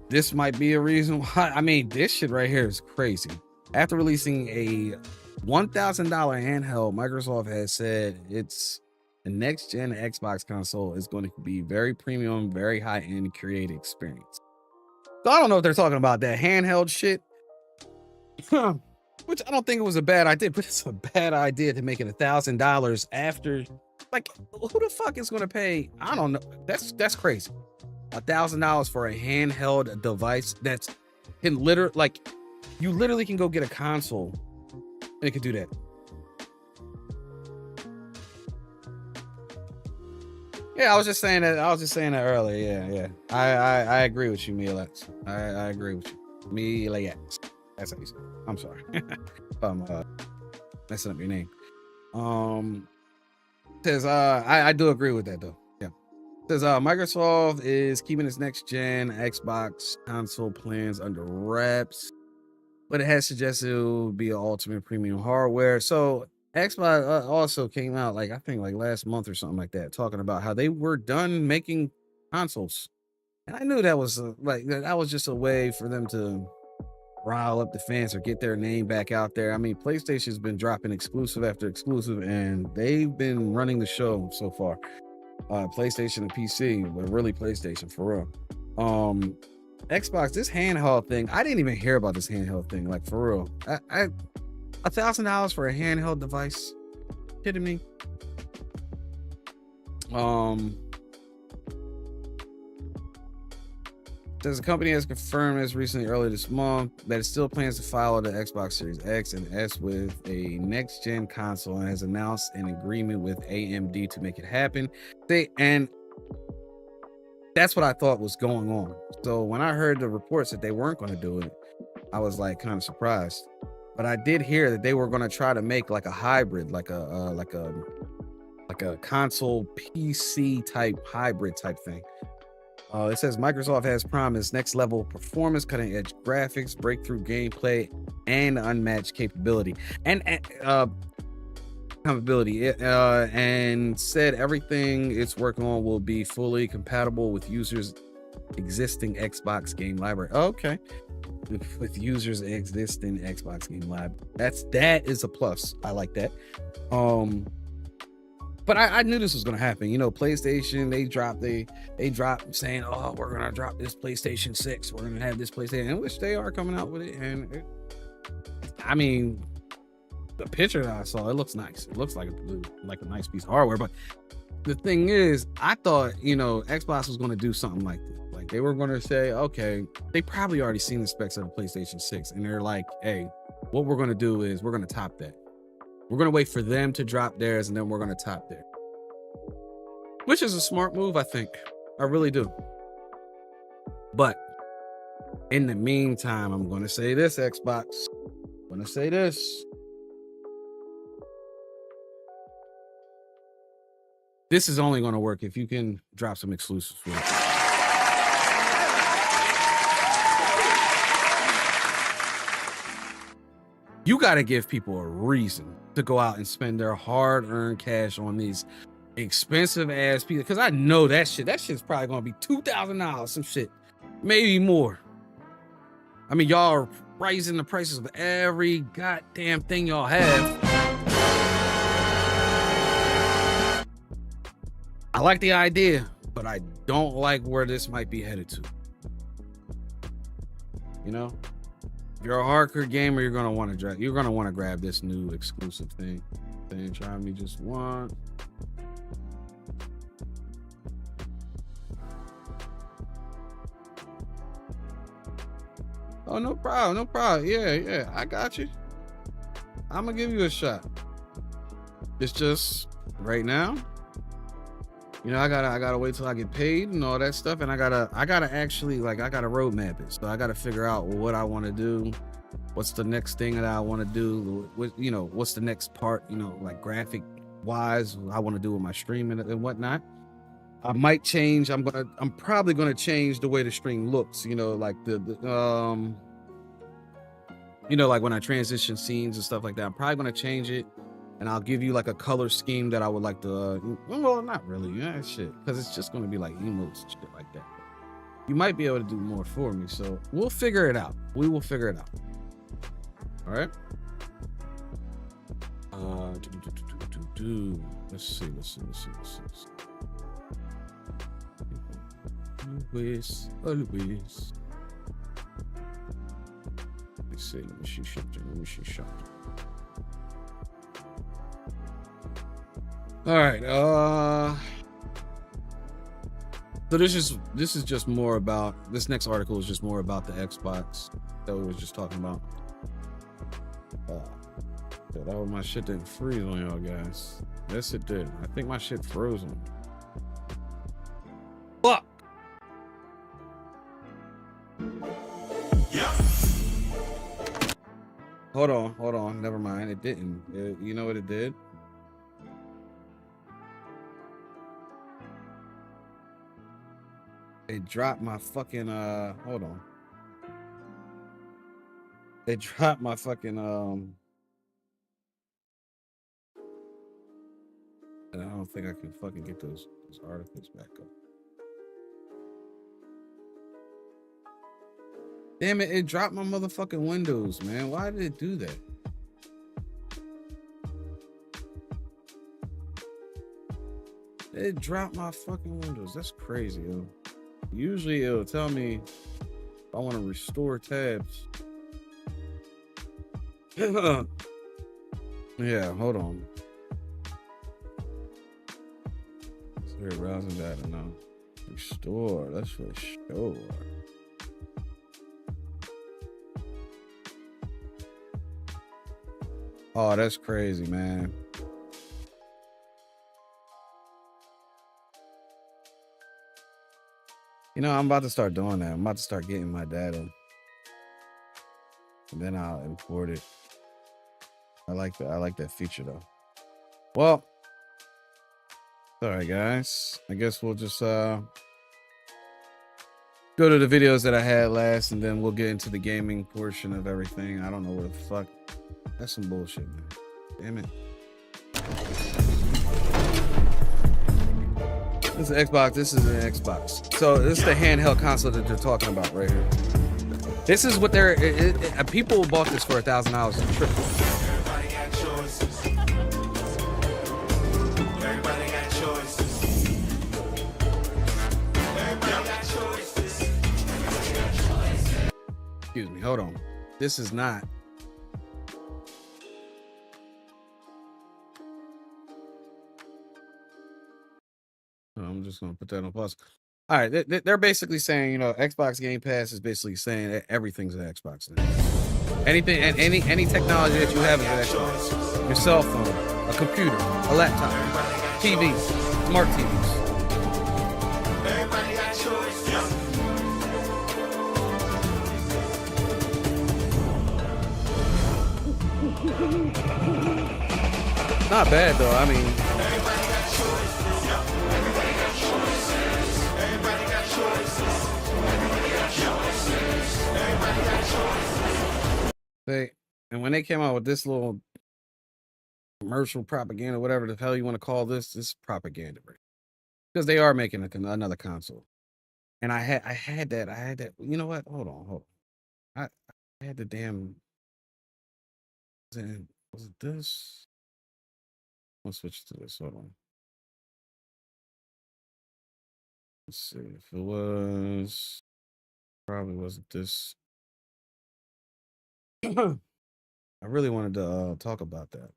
this might be a reason why. I mean, this shit right here is crazy. After releasing a $1,000 handheld, Microsoft has said it's the next gen Xbox console is going to be very premium, very high end curated experience. So I don't know if they're talking about that handheld shit, which I don't think it was a bad idea, but it's a bad idea to make it $1,000 after. Like, who the fuck is going to pay? I don't know. That's crazy. $1,000 for a handheld device that's can you literally can go get a console and it can do that. Yeah, I was just saying that earlier. Yeah. I agree with you, Mielex. I agree with you. Mielex. That's how you say it. I'm sorry. I'm messing up your name. Says I do agree with that though. Yeah. Says Microsoft is keeping its next gen Xbox console plans under wraps, but it has suggested it will be an ultimate premium hardware. So Xbox also came out I think last month or something like that, talking about how they were done making consoles, and I knew that was that was just a way for them to rile up the fans or get their name back out there. I mean, PlayStation's been dropping exclusive after exclusive, and they've been running the show so far. PlayStation and PC, but really PlayStation for real. Xbox, this handheld thing, I didn't even hear about this handheld thing, like for real. $1,000 for a handheld device? Kidding me? Says the company has confirmed as recently earlier this month that it still plans to follow the Xbox Series X and S with a next-gen console and has announced an agreement with AMD to make it happen. And that's what I thought was going on. So when I heard the reports that they weren't going to do it, I was like kind of surprised. But I did hear that they were going to try to make like a hybrid, like a console PC type hybrid type thing. It says Microsoft has promised next level performance, cutting edge graphics, breakthrough gameplay, and unmatched capability and compatibility. And said everything it's working on will be fully compatible with users' existing Xbox game library. Okay, with users' existing Xbox game library. That is a plus. I like that. But I knew this was gonna happen. You know, PlayStation, they dropped saying, oh, we're gonna drop this PlayStation 6. We're gonna have this PlayStation, which they are coming out with it. And I mean, the picture that I saw, it looks nice. It looks like a nice piece of hardware. But the thing is, I thought, you know, Xbox was gonna do something like this. Like they were gonna say, okay, they probably already seen the specs of the PlayStation 6, and they're like, hey, what we're gonna do is we're gonna top that. We're going to wait for them to drop theirs, and then we're going to top theirs. Which is a smart move, I think. I really do. But in the meantime, I'm going to say this, Xbox. I'm going to say this. This is only going to work if you can drop some exclusives with it. You got to give people a reason to go out and spend their hard-earned cash on these expensive ass pieces. Because I know that shit's probably gonna be $2,000, some shit, maybe more. I mean, y'all are raising the prices of every goddamn thing y'all have. I like the idea, but I don't like where this might be headed to. You know, if you're a hardcore gamer, you're gonna want to grab this new exclusive thing. Try me just one. Oh, no problem, no problem. Yeah, I got you. I'm gonna give you a shot. It's just right now, you know, I gotta wait till I get paid and all that stuff, and I gotta actually, like, I gotta roadmap it. So I gotta figure out what I want to do. What's the next thing that I want to do? You know, what's the next part? You know, like graphic wise, I want to do with my stream and whatnot. I might change. I'm probably gonna change the way the stream looks. You know, like the you know, like when I transition scenes and stuff like that. I'm probably gonna change it, and I'll give you like a color scheme that I would like to. Well, not really, yeah, shit, because it's just gonna be like emotes and shit like that. You might be able to do more for me, so we'll figure it out. We will figure it out. All right. Let's see. Always. Let me see. Let me see something. All right. So this is just more about, this next article is just more about the Xbox that we was just talking about. I hope my shit didn't freeze on y'all guys. Yes, it did. I think my shit froze on. Fuck. Hold on. Never mind. It didn't. You know what it did? It dropped my fucking hold on. It dropped my fucking and I don't think I can fucking get those articles back up. Damn it, it dropped my motherfucking windows, man. Why did it do that? It dropped my fucking windows. That's crazy, yo. Usually it'll tell me if I want to restore tabs. Yeah, hold on. Here, browsing data now. Restore. Let's restore. Oh, that's crazy, man. You know, I'm about to start doing that. I'm about to start getting my data. And then I'll import it. I like that feature though. Well, all right, guys. I guess we'll just go to the videos that I had last, and then we'll get into the gaming portion of everything. I don't know where the fuck. That's some bullshit, man. Damn it. This is an Xbox. This is an Xbox. So this is the handheld console that they're talking about right here. This is what they're. People bought this for $1,000 a trip. Everybody got choices. Everybody got choices. Everybody got choices. Excuse me. Hold on. This is not. I'm just gonna put that on pause. All right, they're basically saying, you know, Xbox Game Pass is basically saying that everything's an Xbox now. Anything and any technology that you have is an Xbox. Your cell phone, a computer, a laptop, TVs, smart TVs. Everybody got choices. Not bad though. I mean. Everybody got choices. Everybody got choices. Everybody got choices. Everybody got choices. Everybody got choices. And when they came out with this little commercial propaganda, whatever the hell you want to call this propaganda, right? Because they are making another console. And I had that. You know what? Hold on. I had the damn. Was it this? I'll switch to this. Hold on. Let's see if it was. Probably wasn't this. I really wanted to talk about that.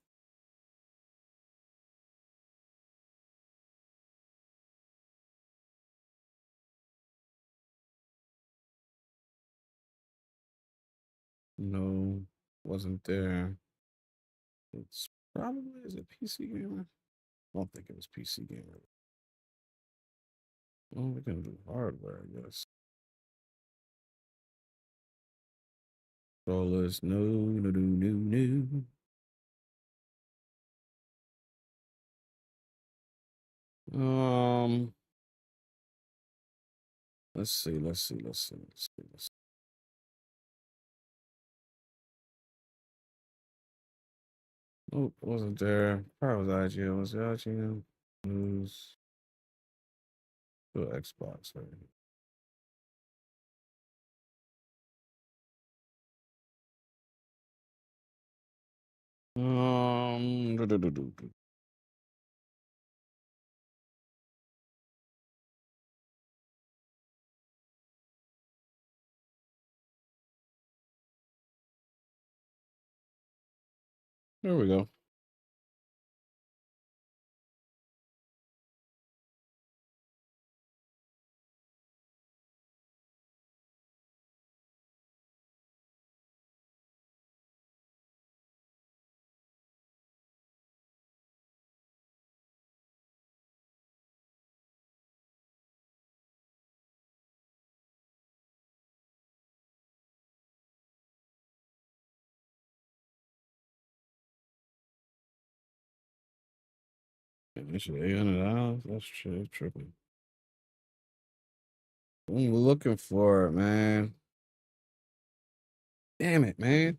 No, wasn't there. It's probably, is it PC Gamer? I don't think it was PC Gamer. Well, we can do hardware, I guess. Controllers, no. Let's see. Oh, wasn't there? Probably was IGN. Was it IGN? News. Oh, Xbox, right? Do. There we go. This shit $800. That's shit tripping. I'm looking for it, man. Damn it, man.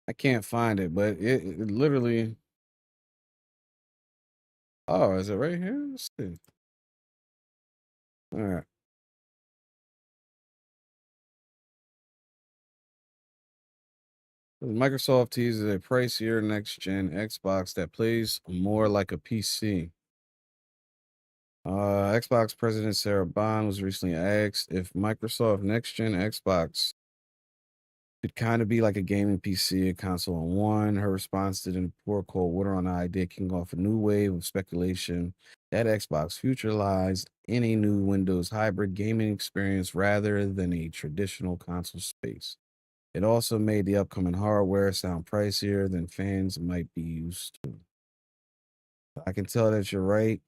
I can't find it, but it literally. Oh, is it right here? Let's see. All right. Microsoft teases a pricier next gen Xbox that plays more like a PC. Xbox President Sarah Bond was recently asked if Microsoft next gen Xbox could kind of be like a gaming PC, a console in one. Her response didn't pour cold water on the idea, kicking off a new wave of speculation that Xbox future lies in a new Windows hybrid gaming experience rather than a traditional console space. It also made the upcoming hardware sound pricier than fans might be used to. I can tell that you're right.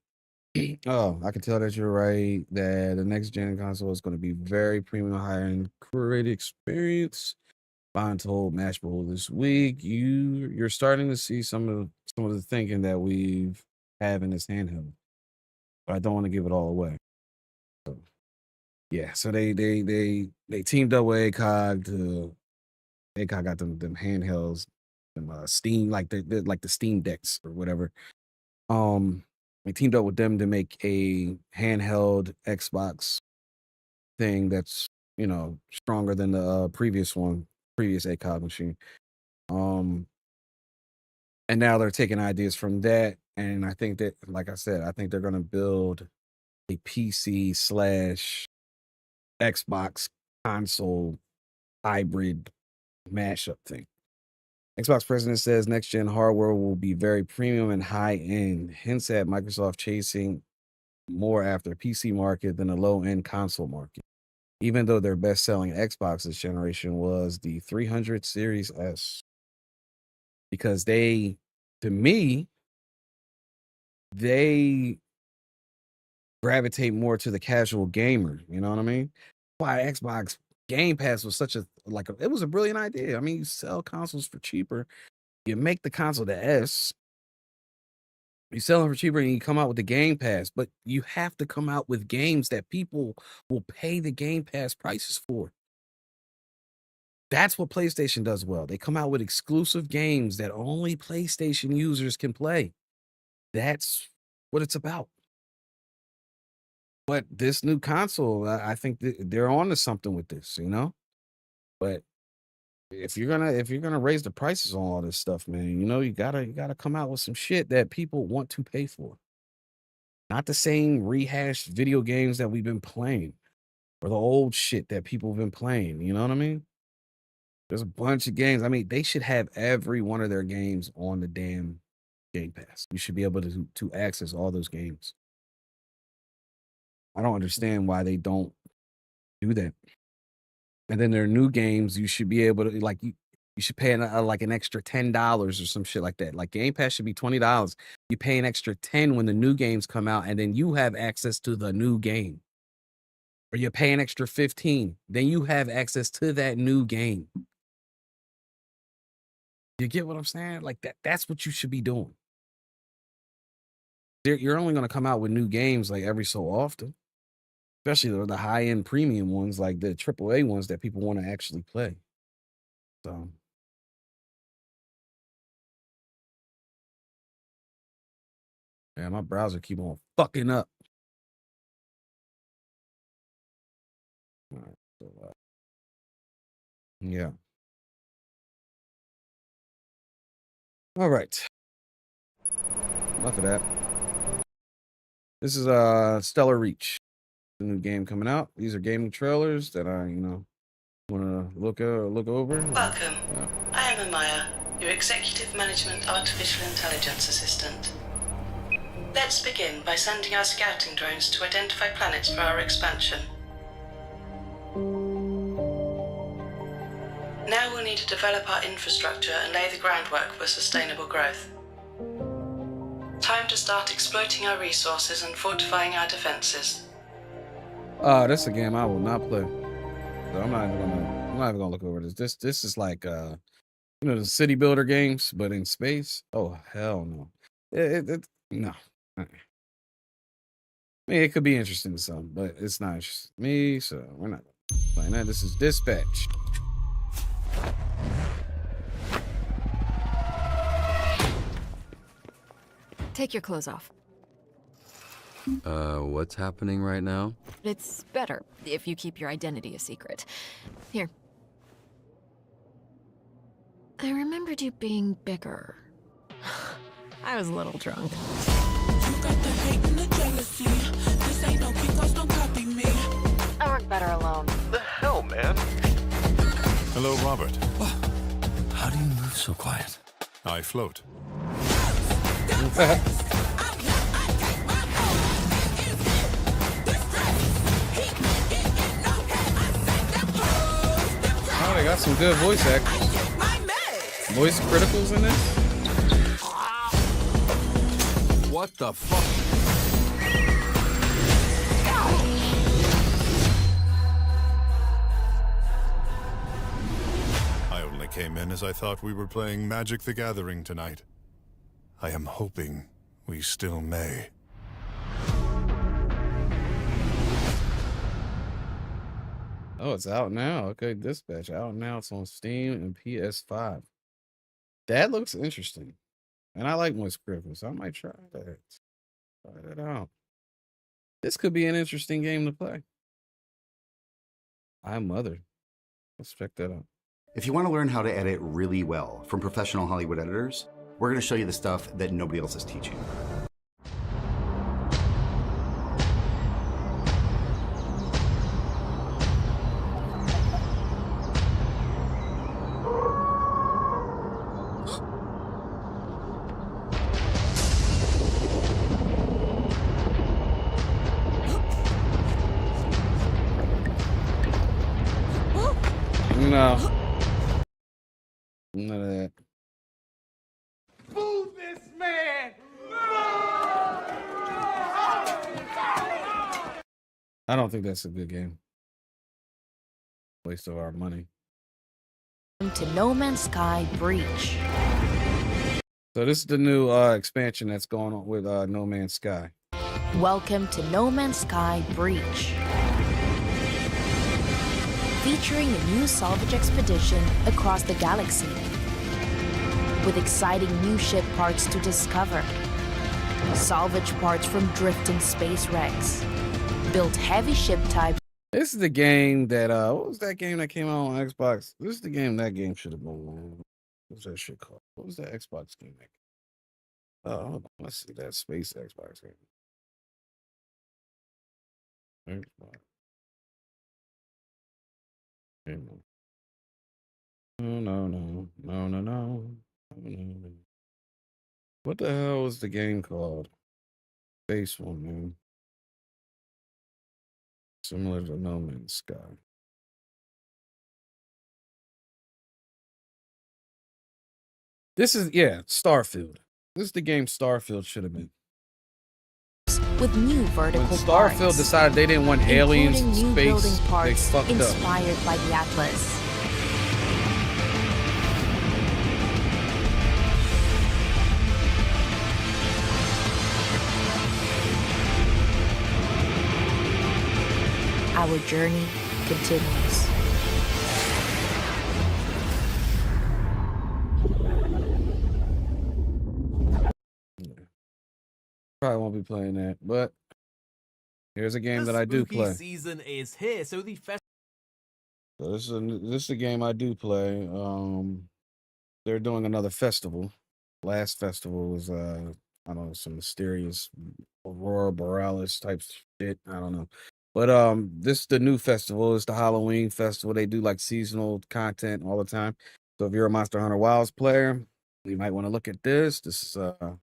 I can tell that you're right that the next gen console is going to be very premium, high end, curated experience. Bond told Mashable this week, you're starting to see some of the thinking that we've have in this handheld, but I don't want to give it all away. So, yeah, so they teamed up with ACOG to ACOG got them handhelds, them Steam like the Steam decks or whatever. We teamed up with them to make a handheld Xbox thing that's stronger than the previous ACOG machine. And now they're taking ideas from that, and I think that, like I said, I think they're gonna build a PC slash Xbox console hybrid mashup thing. Xbox president says next gen hardware will be very premium and high end, hints at Microsoft chasing more after PC market than a low end console market. Even though their best selling Xbox this generation was the 300 Series S. Because to me, they gravitate more to the casual gamer. You know what I mean? Why Xbox Game Pass was it was a brilliant idea. I mean, you sell consoles for cheaper. You make the console the S. You sell them for cheaper and you come out with the Game Pass, but you have to come out with games that people will pay the Game Pass prices for. That's what PlayStation does well. They come out with exclusive games that only PlayStation users can play. That's what it's about. But this new console, I think they're on to something with this, you know? But if you're gonna raise the prices on all this stuff, man, you know, you gotta come out with some shit that people want to pay for. Not the same rehashed video games that we've been playing or the old shit that people have been playing. You know what I mean? There's a bunch of games. I mean, they should have every one of their games on the damn Game Pass. You should be able to access all those games. I don't understand why they don't do that. And then there are new games you should be able to you should pay like an extra $10 or some shit like that. Like Game Pass should be $20. You pay an extra 10 when the new games come out, and then you have access to the new game. Or you pay an extra 15, then you have access to that new game. You get what I'm saying? Like that's what you should be doing. You're only going to come out with new games like every so often. Especially the high-end premium ones, like the AAA ones that people want to actually play. So yeah, my browser keep on fucking up. All right, so, yeah. All right. Enough of that. This is Stellar Reach, the new game coming out. These are gaming trailers that I, want to look over. Welcome. I am Amaya, your Executive Management Artificial Intelligence Assistant. Let's begin by sending our scouting drones to identify planets for our expansion. Now we'll need to develop our infrastructure and lay the groundwork for sustainable growth. Time to start exploiting our resources and fortifying our defenses. That's a game I will not play. So I'm not even gonna look over this. This is like the city builder games, but in space. Oh hell no. No. I mean, it could be interesting to some, but it's not interesting to me, so we're not playing that. This is Dispatch. Take your clothes off. What's happening right now? It's better if you keep your identity a secret. Here. I remembered you being bigger. I was a little drunk. I work better alone. The hell, man? Hello, Robert. How do you move so quiet? I float. Oh, they got some good voice actors. Voice criticals in this? What the fuck? I only came in as I thought we were playing Magic the Gathering tonight. I am hoping we still may. Oh, it's out now. Okay, Dispatch out now. It's on Steam and PS5. That looks interesting. And I like voice criticals, so I might try that. Try that out. This could be an interesting game to play. I'm Mother. Let's check that out. If you want to learn how to edit really well from professional Hollywood editors, we're going to show you the stuff that nobody else is teaching. No. None of that. Boo this man! I don't think that's a good game. Waste of our money. To No Man's Sky Breach. So this is the new expansion that's going on with No Man's Sky. Welcome to No Man's Sky Breach. Featuring a new salvage expedition across the galaxy. With exciting new ship parts to discover. Salvage parts from drifting space wrecks. Build heavy ship type. This is the game that what was that game that came out on Xbox? This is the game that game should have been. What's that shit called? What was that Xbox game? Hold on, let's see that space Xbox game. Xbox. No. What the hell was the game called? Space one, man. Similar to No Man's Sky. This is, Starfield. This is the game Starfield should have been. With new vertical When Starfield parts, decided they didn't want aliens in including new building space, they parts fucked up. inspired by the Atlas. Our journey continues. Probably won't be playing that, but here's a game that I do Spooky play. season is here, so the So this is a game I do play. They're doing another festival. Last festival was I don't know, some mysterious Aurora Borealis type shit. I don't know. But this is the new festival. It's the Halloween festival. They do like seasonal content all the time. So if you're a Monster Hunter Wilds player, you might want to look at this. This is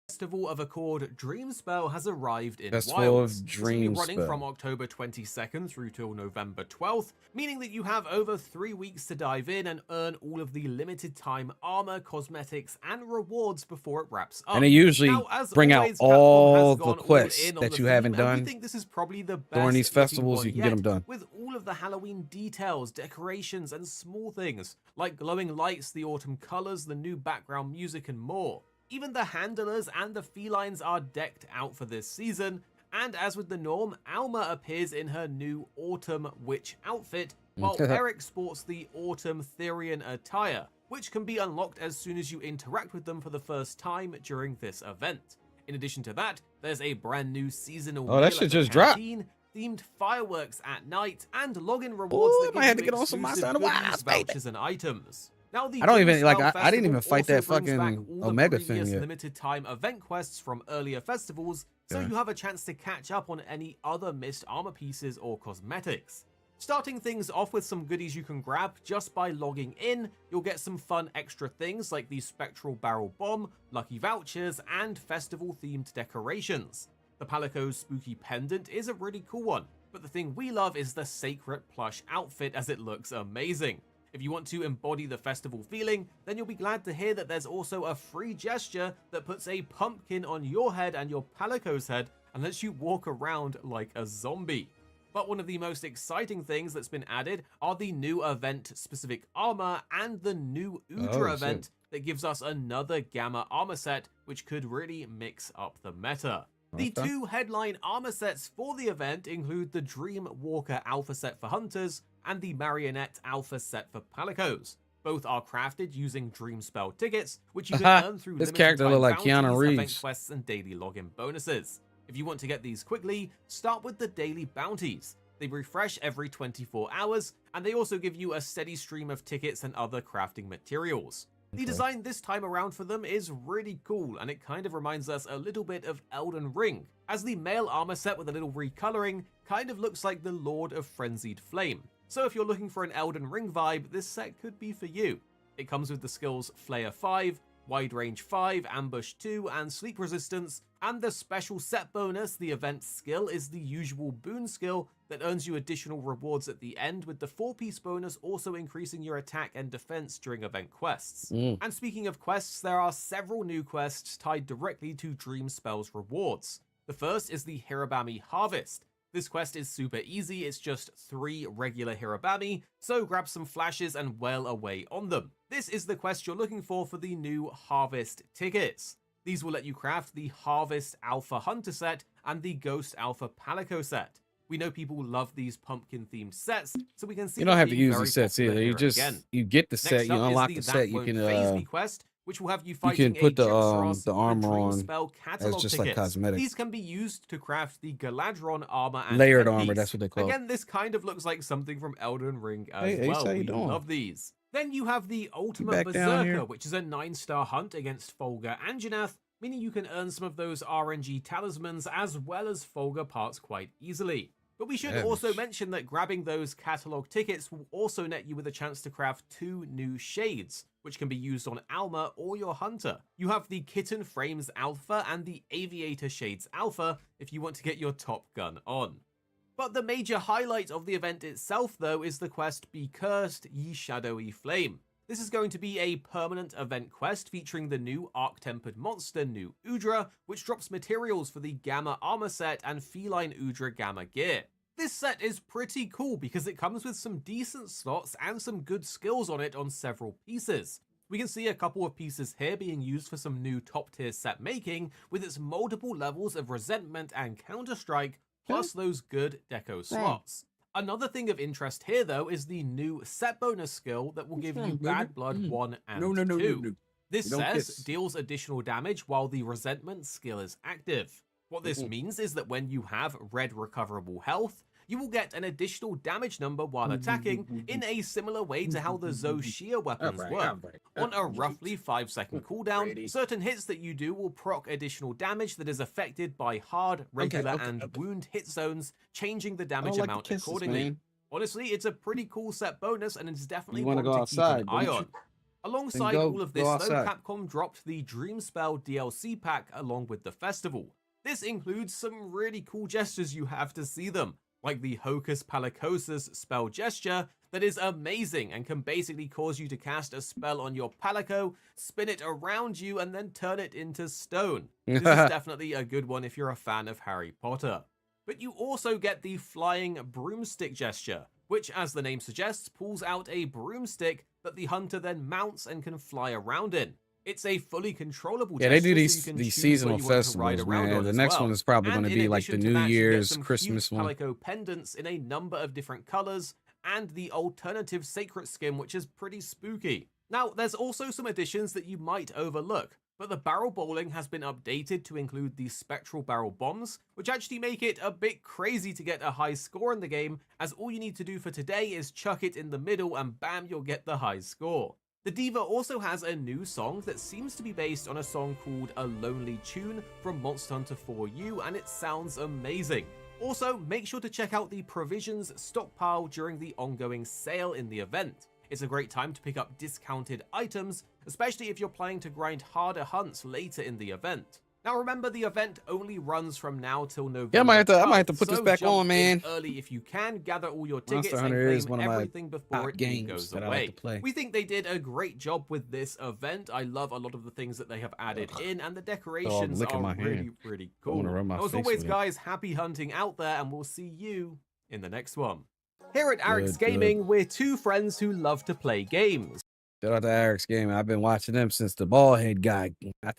Festival of Accord Dreamspell has arrived in Festival Wilds. of This will be running Dreamspell. from October 22nd through till November 12th, meaning that you have over 3 weeks to dive in and earn all of the limited time armor, cosmetics, and rewards before it wraps up. And they usually Now, as bring out always, Capcom all has the gone quests in on that the you haven't theme, and done we think this is probably the best during these looking festivals. one You can get them yet, done. with all of the Halloween details, decorations, and small things like glowing lights, the autumn colors, the new background music, and more. Even the handlers and the felines are decked out for this season, and as with the norm, Alma appears in her new Autumn Witch outfit, while Eric sports the Autumn Therian attire, which can be unlocked as soon as you interact with them for the first time during this event. In addition to that, there's a brand new seasonal Oh, that meal shit at the just dropped. canteen, themed fireworks at night, and login rewards Ooh, that might give have to you get on some Monster exclusive Hunter goodies, Wilds, baby. vouchers, and items. Now, the I don't even like. Dreamspell I didn't even Festival fight that also brings back fucking all the Omega previous thing yet. limited time event quests from earlier festivals, so Yeah. you have a chance to catch up on any other missed armor pieces or cosmetics. Starting things off with some goodies you can grab just by logging in, you'll get some fun extra things like the Spectral Barrel Bomb, lucky vouchers, and festival-themed decorations. The Palico's Spooky Pendant is a really cool one, but the thing we love is the Sacred Plush outfit as it looks amazing. If you want to embody the festival feeling, then you'll be glad to hear that there's also a free gesture that puts a pumpkin on your head and your Palico's head and lets you walk around like a zombie. But one of the most exciting things that's been added are the new event-specific armor and the new Udra Oh, event shit. that gives us another Gamma armor set, which could really mix up the meta. The Okay. two headline armor sets for the event include the Dream Walker Alpha set for Hunters and the Marionette Alpha set for Palicos. Both are crafted using Dreamspell tickets, which you can earn through This limited character time look like bounties, Keanu event Reeves. quests, and daily login bonuses. If you want to get these quickly, start with the daily bounties. They refresh every 24 hours, and they also give you a steady stream of tickets and other crafting materials. The design this time around for them is really cool, and it kind of reminds us a little bit of Elden Ring, as the male armor set with a little recoloring kind of looks like the Lord of Frenzied Flame. So if you're looking for an Elden Ring vibe, this set could be for you. It comes with the skills Flayer 5, Wide Range 5, Ambush 2, and Sleep Resistance, and the special set bonus, the event skill, is the usual boon skill that earns you additional rewards at the end, with the 4-piece bonus also increasing your attack and defense during event quests. And speaking of quests, there are several new quests tied directly to Dreamspell's rewards. The first is the Hirabami Harvest. This quest is super easy, it's just 3 regular Hirabami, so grab some flashes and wail away on them. This is the quest you're looking for the new Harvest tickets. These will let you craft the Harvest Alpha Hunter set and the Ghost Alpha Palico set. We know people love these pumpkin-themed sets, so we can see You don't them have to being use the very sets popular either. You here just again. you get the set, Next you up unlock is the the set, That you Won't can Faze Me quest, which will have you you fighting can put a Gypsros the with armor on Dreamspell as catalog just tickets. like cosmetic. These can be used to craft the Galadron armor and Layered headpiece. armor, that's what they call it. Again, this kind of looks like something from Elden Ring as Hey Ace, well. how you We doing? love these. Then you have the Ultimate back down here? Berserker, which is a 9-star hunt against Folga Anjanath, meaning you can earn some of those RNG talismans as well as Folga parts quite easily. But we should also mention that grabbing those catalog tickets will also net you with a chance to craft 2 new shades, which can be used on Alma or your hunter. You have the Kitten Frames Alpha and the Aviator Shades Alpha if you want to get your Top Gun on. But the major highlight of the event itself, though, is the quest Be Cursed, Ye Shadowy Flame. This is going to be a permanent event quest featuring the new Arc-Tempered monster, New Udra, which drops materials for the Gamma armor set and Feline Udra Gamma gear. This set is pretty cool because it comes with some decent slots and some good skills on it on several pieces. We can see a couple of pieces here being used for some new top tier set making with its multiple levels of resentment and counter-strike, plus those good deco slots. Another thing of interest here, though, is the new set bonus skill that will give you Bad Blood 1 and 2. This says deals additional damage while the resentment skill is active. What this means is that when you have red recoverable health, you will get an additional damage number while attacking in a similar way to how the Zoshia weapons work. On a roughly 5-second cooldown, certain hits that you do will proc additional damage that is affected by hard, regular, and wound hit zones, changing the damage amount accordingly. Honestly, it's a pretty cool set bonus and it's definitely one to keep an eye on. Alongside all of this, though, Capcom dropped the Dreamspell DLC pack along with the festival. This includes some really cool gestures you have to see them, like the Hocus Palicosus spell gesture that is amazing and can basically cause you to cast a spell on your Palico, spin it around you, and then turn it into stone. This is definitely a good one if you're a fan of Harry Potter. But you also get the Flying Broomstick gesture, which, as the name suggests, pulls out a broomstick that the hunter then mounts and can fly around in. It's a fully controllable gesture, they do so these seasonal festivals, man. The next one is probably going to be like the New Year's, Christmas one. Calico pendants in a number of different colors, and the alternative sacred skin, which is pretty spooky. Now, there's also some additions that you might overlook, but the barrel bowling has been updated to include the spectral barrel bombs, which actually make it a bit crazy to get a high score in the game, as all you need to do for today is chuck it in the middle and bam, you'll get the high score. The Diva also has a new song that seems to be based on a song called A Lonely Tune from Monster Hunter 4U, and it sounds amazing. Also, make sure to check out the provisions stockpile during the ongoing sale in the event. It's a great time to pick up discounted items, especially if you're planning to grind harder hunts later in the event. Now remember, the event only runs from now till November. Yeah, I might have to put so this back jump on, man. in early if you can, gather all your tickets Monster and Hunter is claim one of my everything before top it games goes that I away. like to play. We think they did a great job with this event. I love a lot of the things that they have added in, and the decorations are really cool. Now, as always, guys, happy hunting out there, and we'll see you in the next one. Here at Arix Gaming, we're two friends who love to play games. Shout out to Arix Gaming. I've been watching them since the baldhead guy. I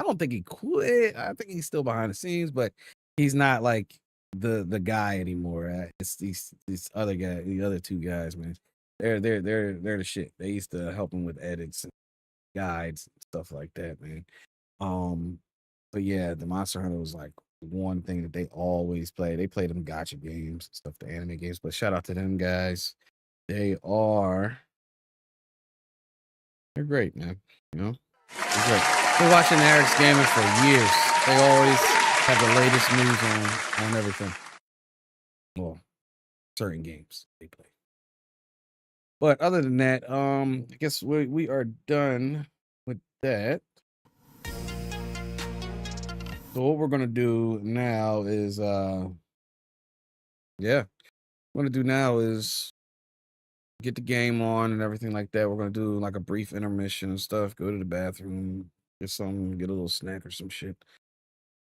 don't think he quit. I think he's still behind the scenes, but he's not like the guy anymore. It's these other guys, the other two guys, man. They're the shit. They used to help him with edits and guides and stuff like that, man. But yeah, the Monster Hunter was like one thing that they always play. They play them gacha games, stuff, the anime games. But shout out to them guys. They're great, man. You know, they're great. Been watching Arix Gaming for years. They always have the latest news on everything. Well, certain games they play. But other than that, I guess we are done with that. So what we're gonna do now is get the game on and everything like that. We're gonna do like a brief intermission and stuff, go to the bathroom, get something, get a little snack or some shit.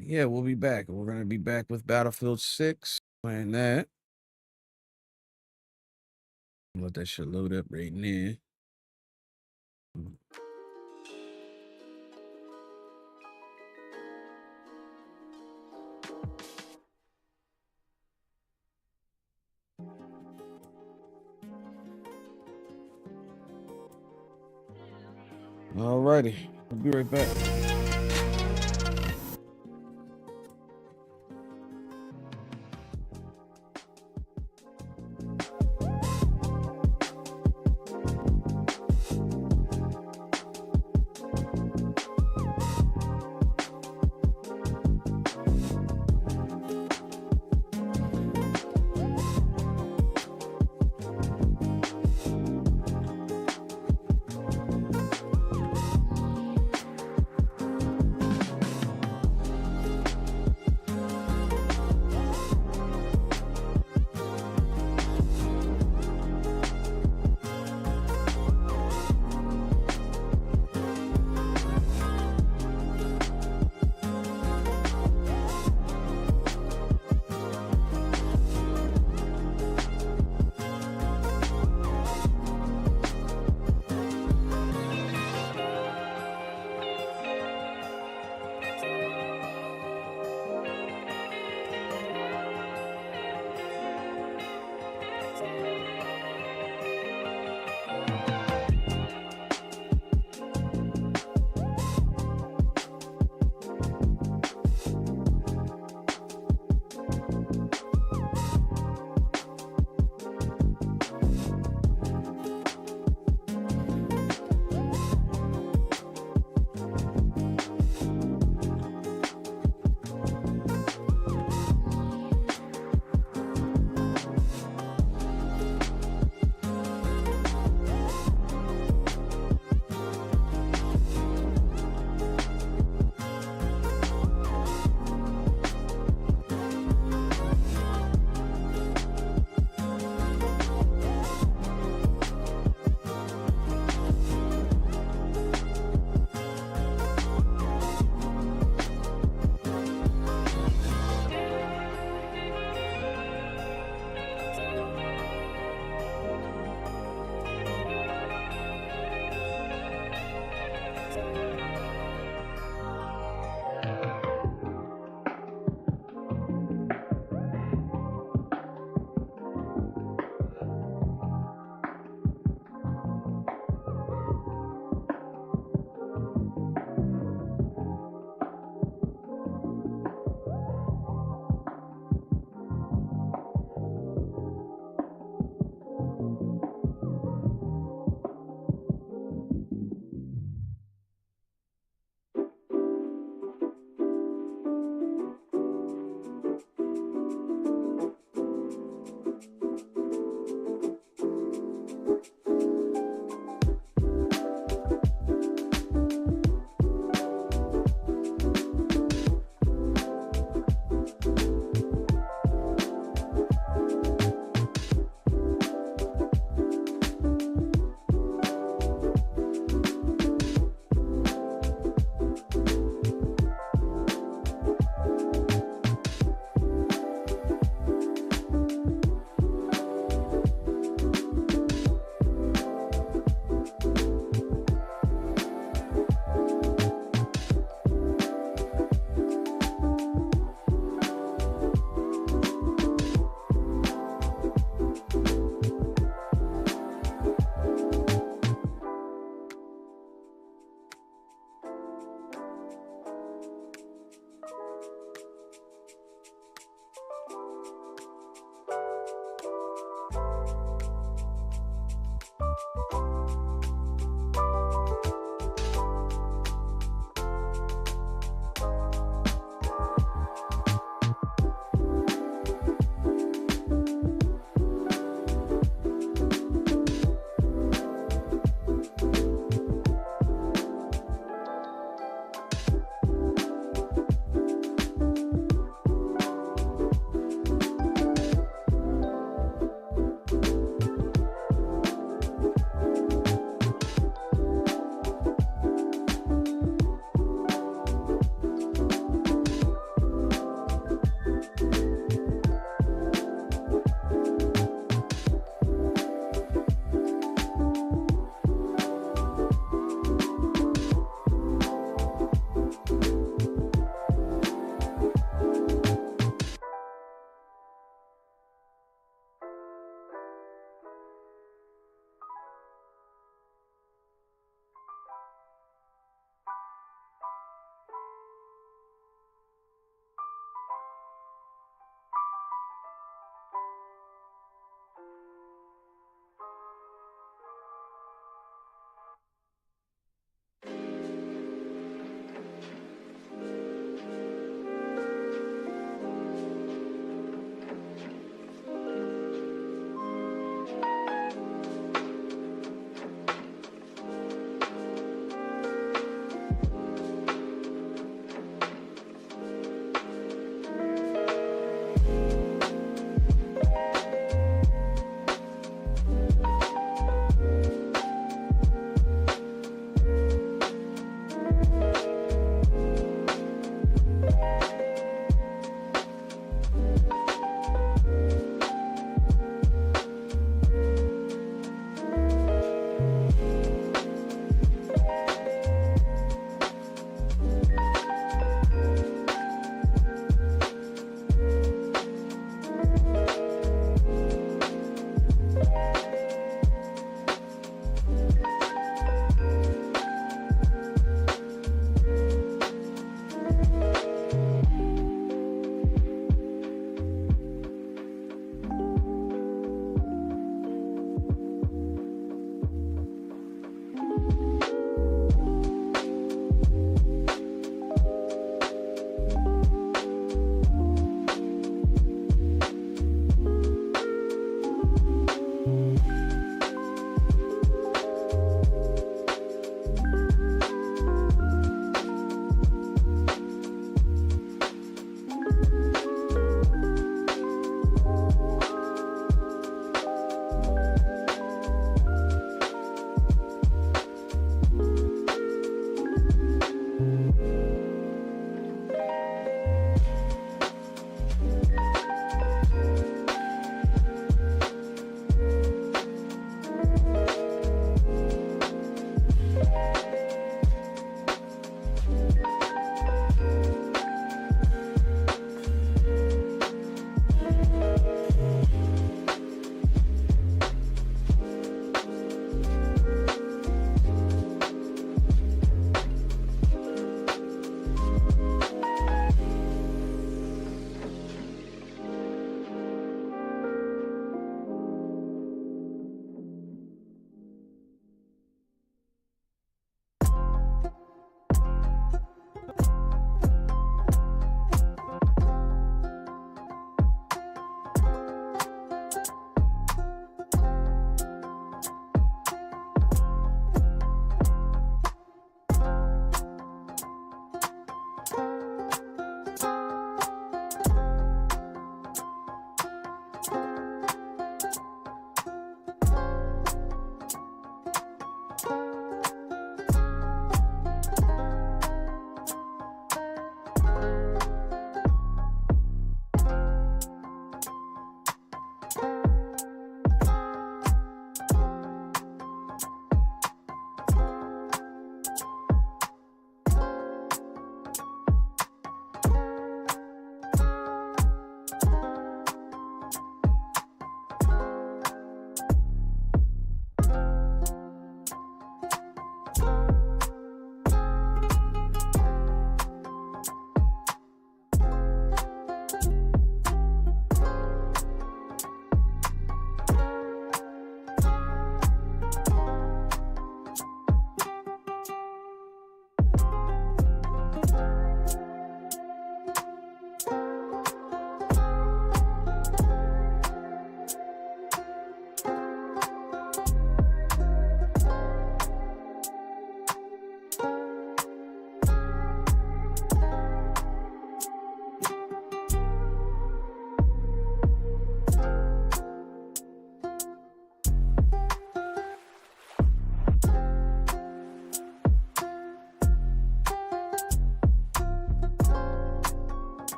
Yeah, we'll be back. We're gonna be back with Battlefield 6, playing that. Let that shit load up right now. Alrighty, I'll be right back.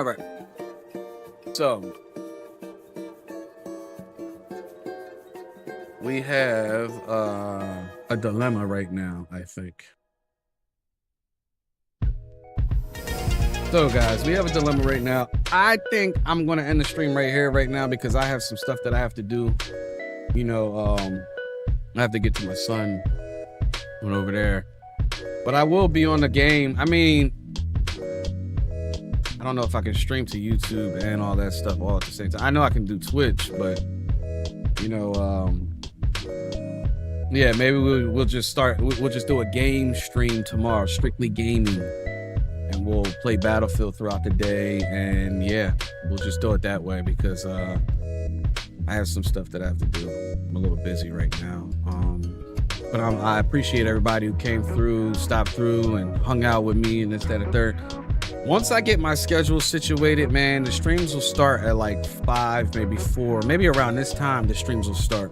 All right. So we have a dilemma right now, I think. So guys, we have a dilemma right now. I think I'm gonna end the stream right here right now because I have some stuff that I have to do. You know, I have to get to my son over there. But I will be on the game. I mean, I don't know if I can stream to YouTube and all that stuff all at the same time. I know I can do Twitch, but you know, yeah, maybe we'll just do a game stream tomorrow, strictly gaming. And we'll play Battlefield throughout the day, and yeah, we'll just do it that way because I have some stuff that I have to do. I'm a little busy right now, but I appreciate everybody who came through, stopped through, and hung out with me and this, that, and third. Once I get my schedule situated, man, the streams will start at like 5, maybe 4, maybe around this time. The streams will start,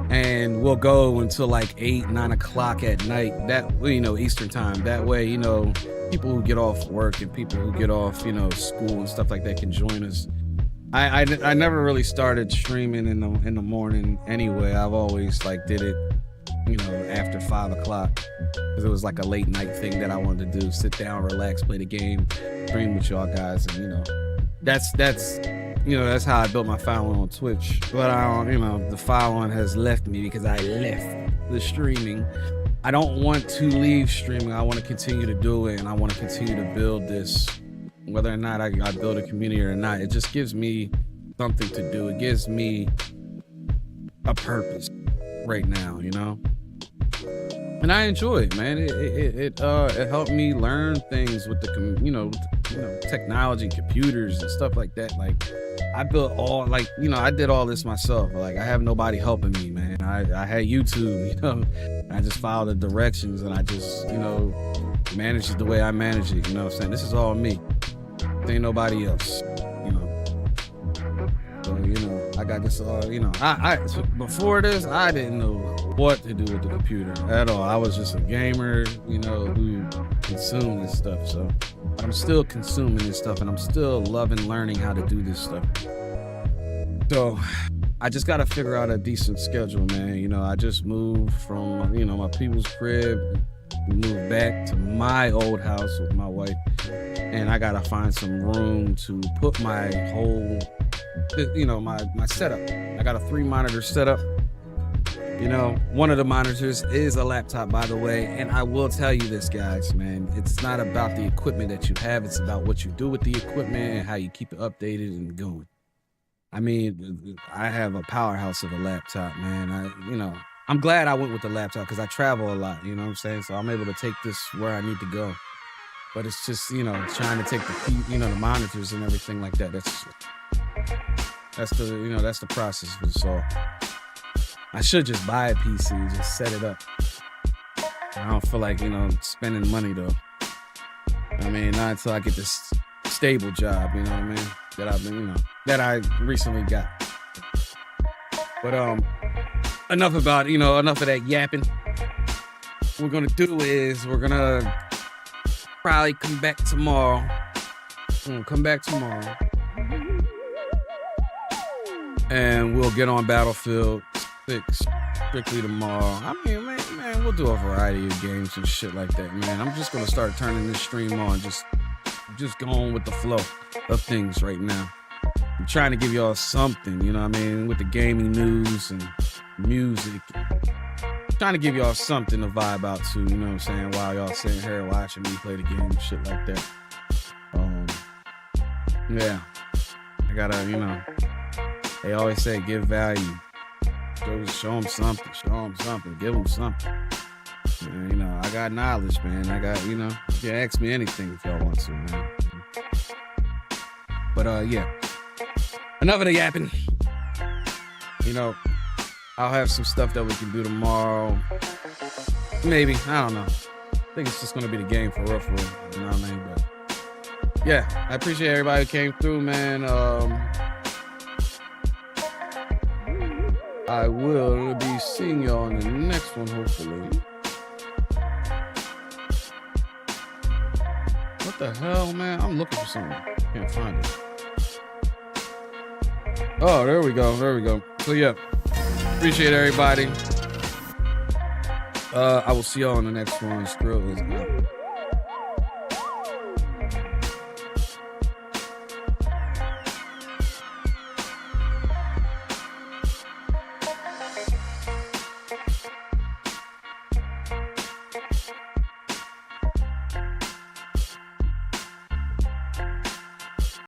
and we'll go until like 8, 9 o'clock at night. That, you know, Eastern time. That way, you know, people who get off work and people who get off, you know, school and stuff like that can join us. I never really started streaming in the morning anyway. I've always like did it, you know, after 5 o'clock because it was like a late night thing that I wanted to do. Sit down, relax, play the game, stream with y'all guys, and you know, that's you know, that's how I built my following on Twitch. But I don't, you know, the following has left me because I left the streaming. I don't want to leave streaming. I want to continue to do it, and I want to continue to build this. Whether or not I build a community or not, it just gives me something to do. It gives me a purpose right now, you know? And I enjoy it, man. It helped me learn things with the, you know, technology, computers and stuff like that. Like, I built all, like, you know, I did all this myself. Like, I have nobody helping me, man. I had YouTube, you know, I just followed the directions and I just, you know, managed it the way I manage it. You know what I'm saying? This is all me. There ain't nobody else, you know. So, you know, I got this all, you know, so before this, I didn't know what to do with the computer at all. I was just a gamer, you know, who consumed this stuff. So I'm still consuming this stuff and I'm still loving learning how to do this stuff. So I just got to figure out a decent schedule, man. You know, I just moved from, you know, my people's crib, moved back to my old house with my wife, and I got to find some room to put my whole, you know, my setup. I got a 3-monitor setup. You know, one of the monitors is a laptop, by the way, and I will tell you this, guys, man, it's not about the equipment that you have, it's about what you do with the equipment and how you keep it updated and going. I mean, I have a powerhouse of a laptop, man. You know, I'm glad I went with the laptop because I travel a lot, you know what I'm saying? So I'm able to take this where I need to go. But it's just, you know, trying to take the, you know, the monitors and everything like that. That's the, you know, that's the process for this all. I should just buy a PC, just set it up. I don't feel like, you know, spending money though. I mean, not until I get this stable job, you know what I mean? That I've been, you know, that I recently got. But enough about, you know, enough of that yapping. What we're gonna do is we're gonna probably come back tomorrow. And we'll get on Battlefield 6 strictly tomorrow. I mean, man, we'll do a variety of games and shit like that, man. I'm just gonna start turning this stream on, just going with the flow of things right now. I'm trying to give y'all something, you know what I mean, with the gaming news and music. Trying to give y'all something to vibe out to, you know what I'm saying, while y'all sitting here watching me play the game and shit like that. Yeah, I gotta, you know, they always say give value. Show them something, give them something. And, you know, I got knowledge, man. I got, you know, you can ask me anything if y'all want to, man. But yeah, enough of the yapping. You know, I'll have some stuff that we can do tomorrow. Maybe, I don't know. I think it's just gonna be the game for real, you know what I mean? But yeah, I appreciate everybody who came through, man. I will be seeing y'all on the next one, hopefully. What the hell, man? I'm looking for something. Can't find it. Oh, there we go. There we go. So yeah, appreciate everybody. I will see y'all on the next one. Skrill is out.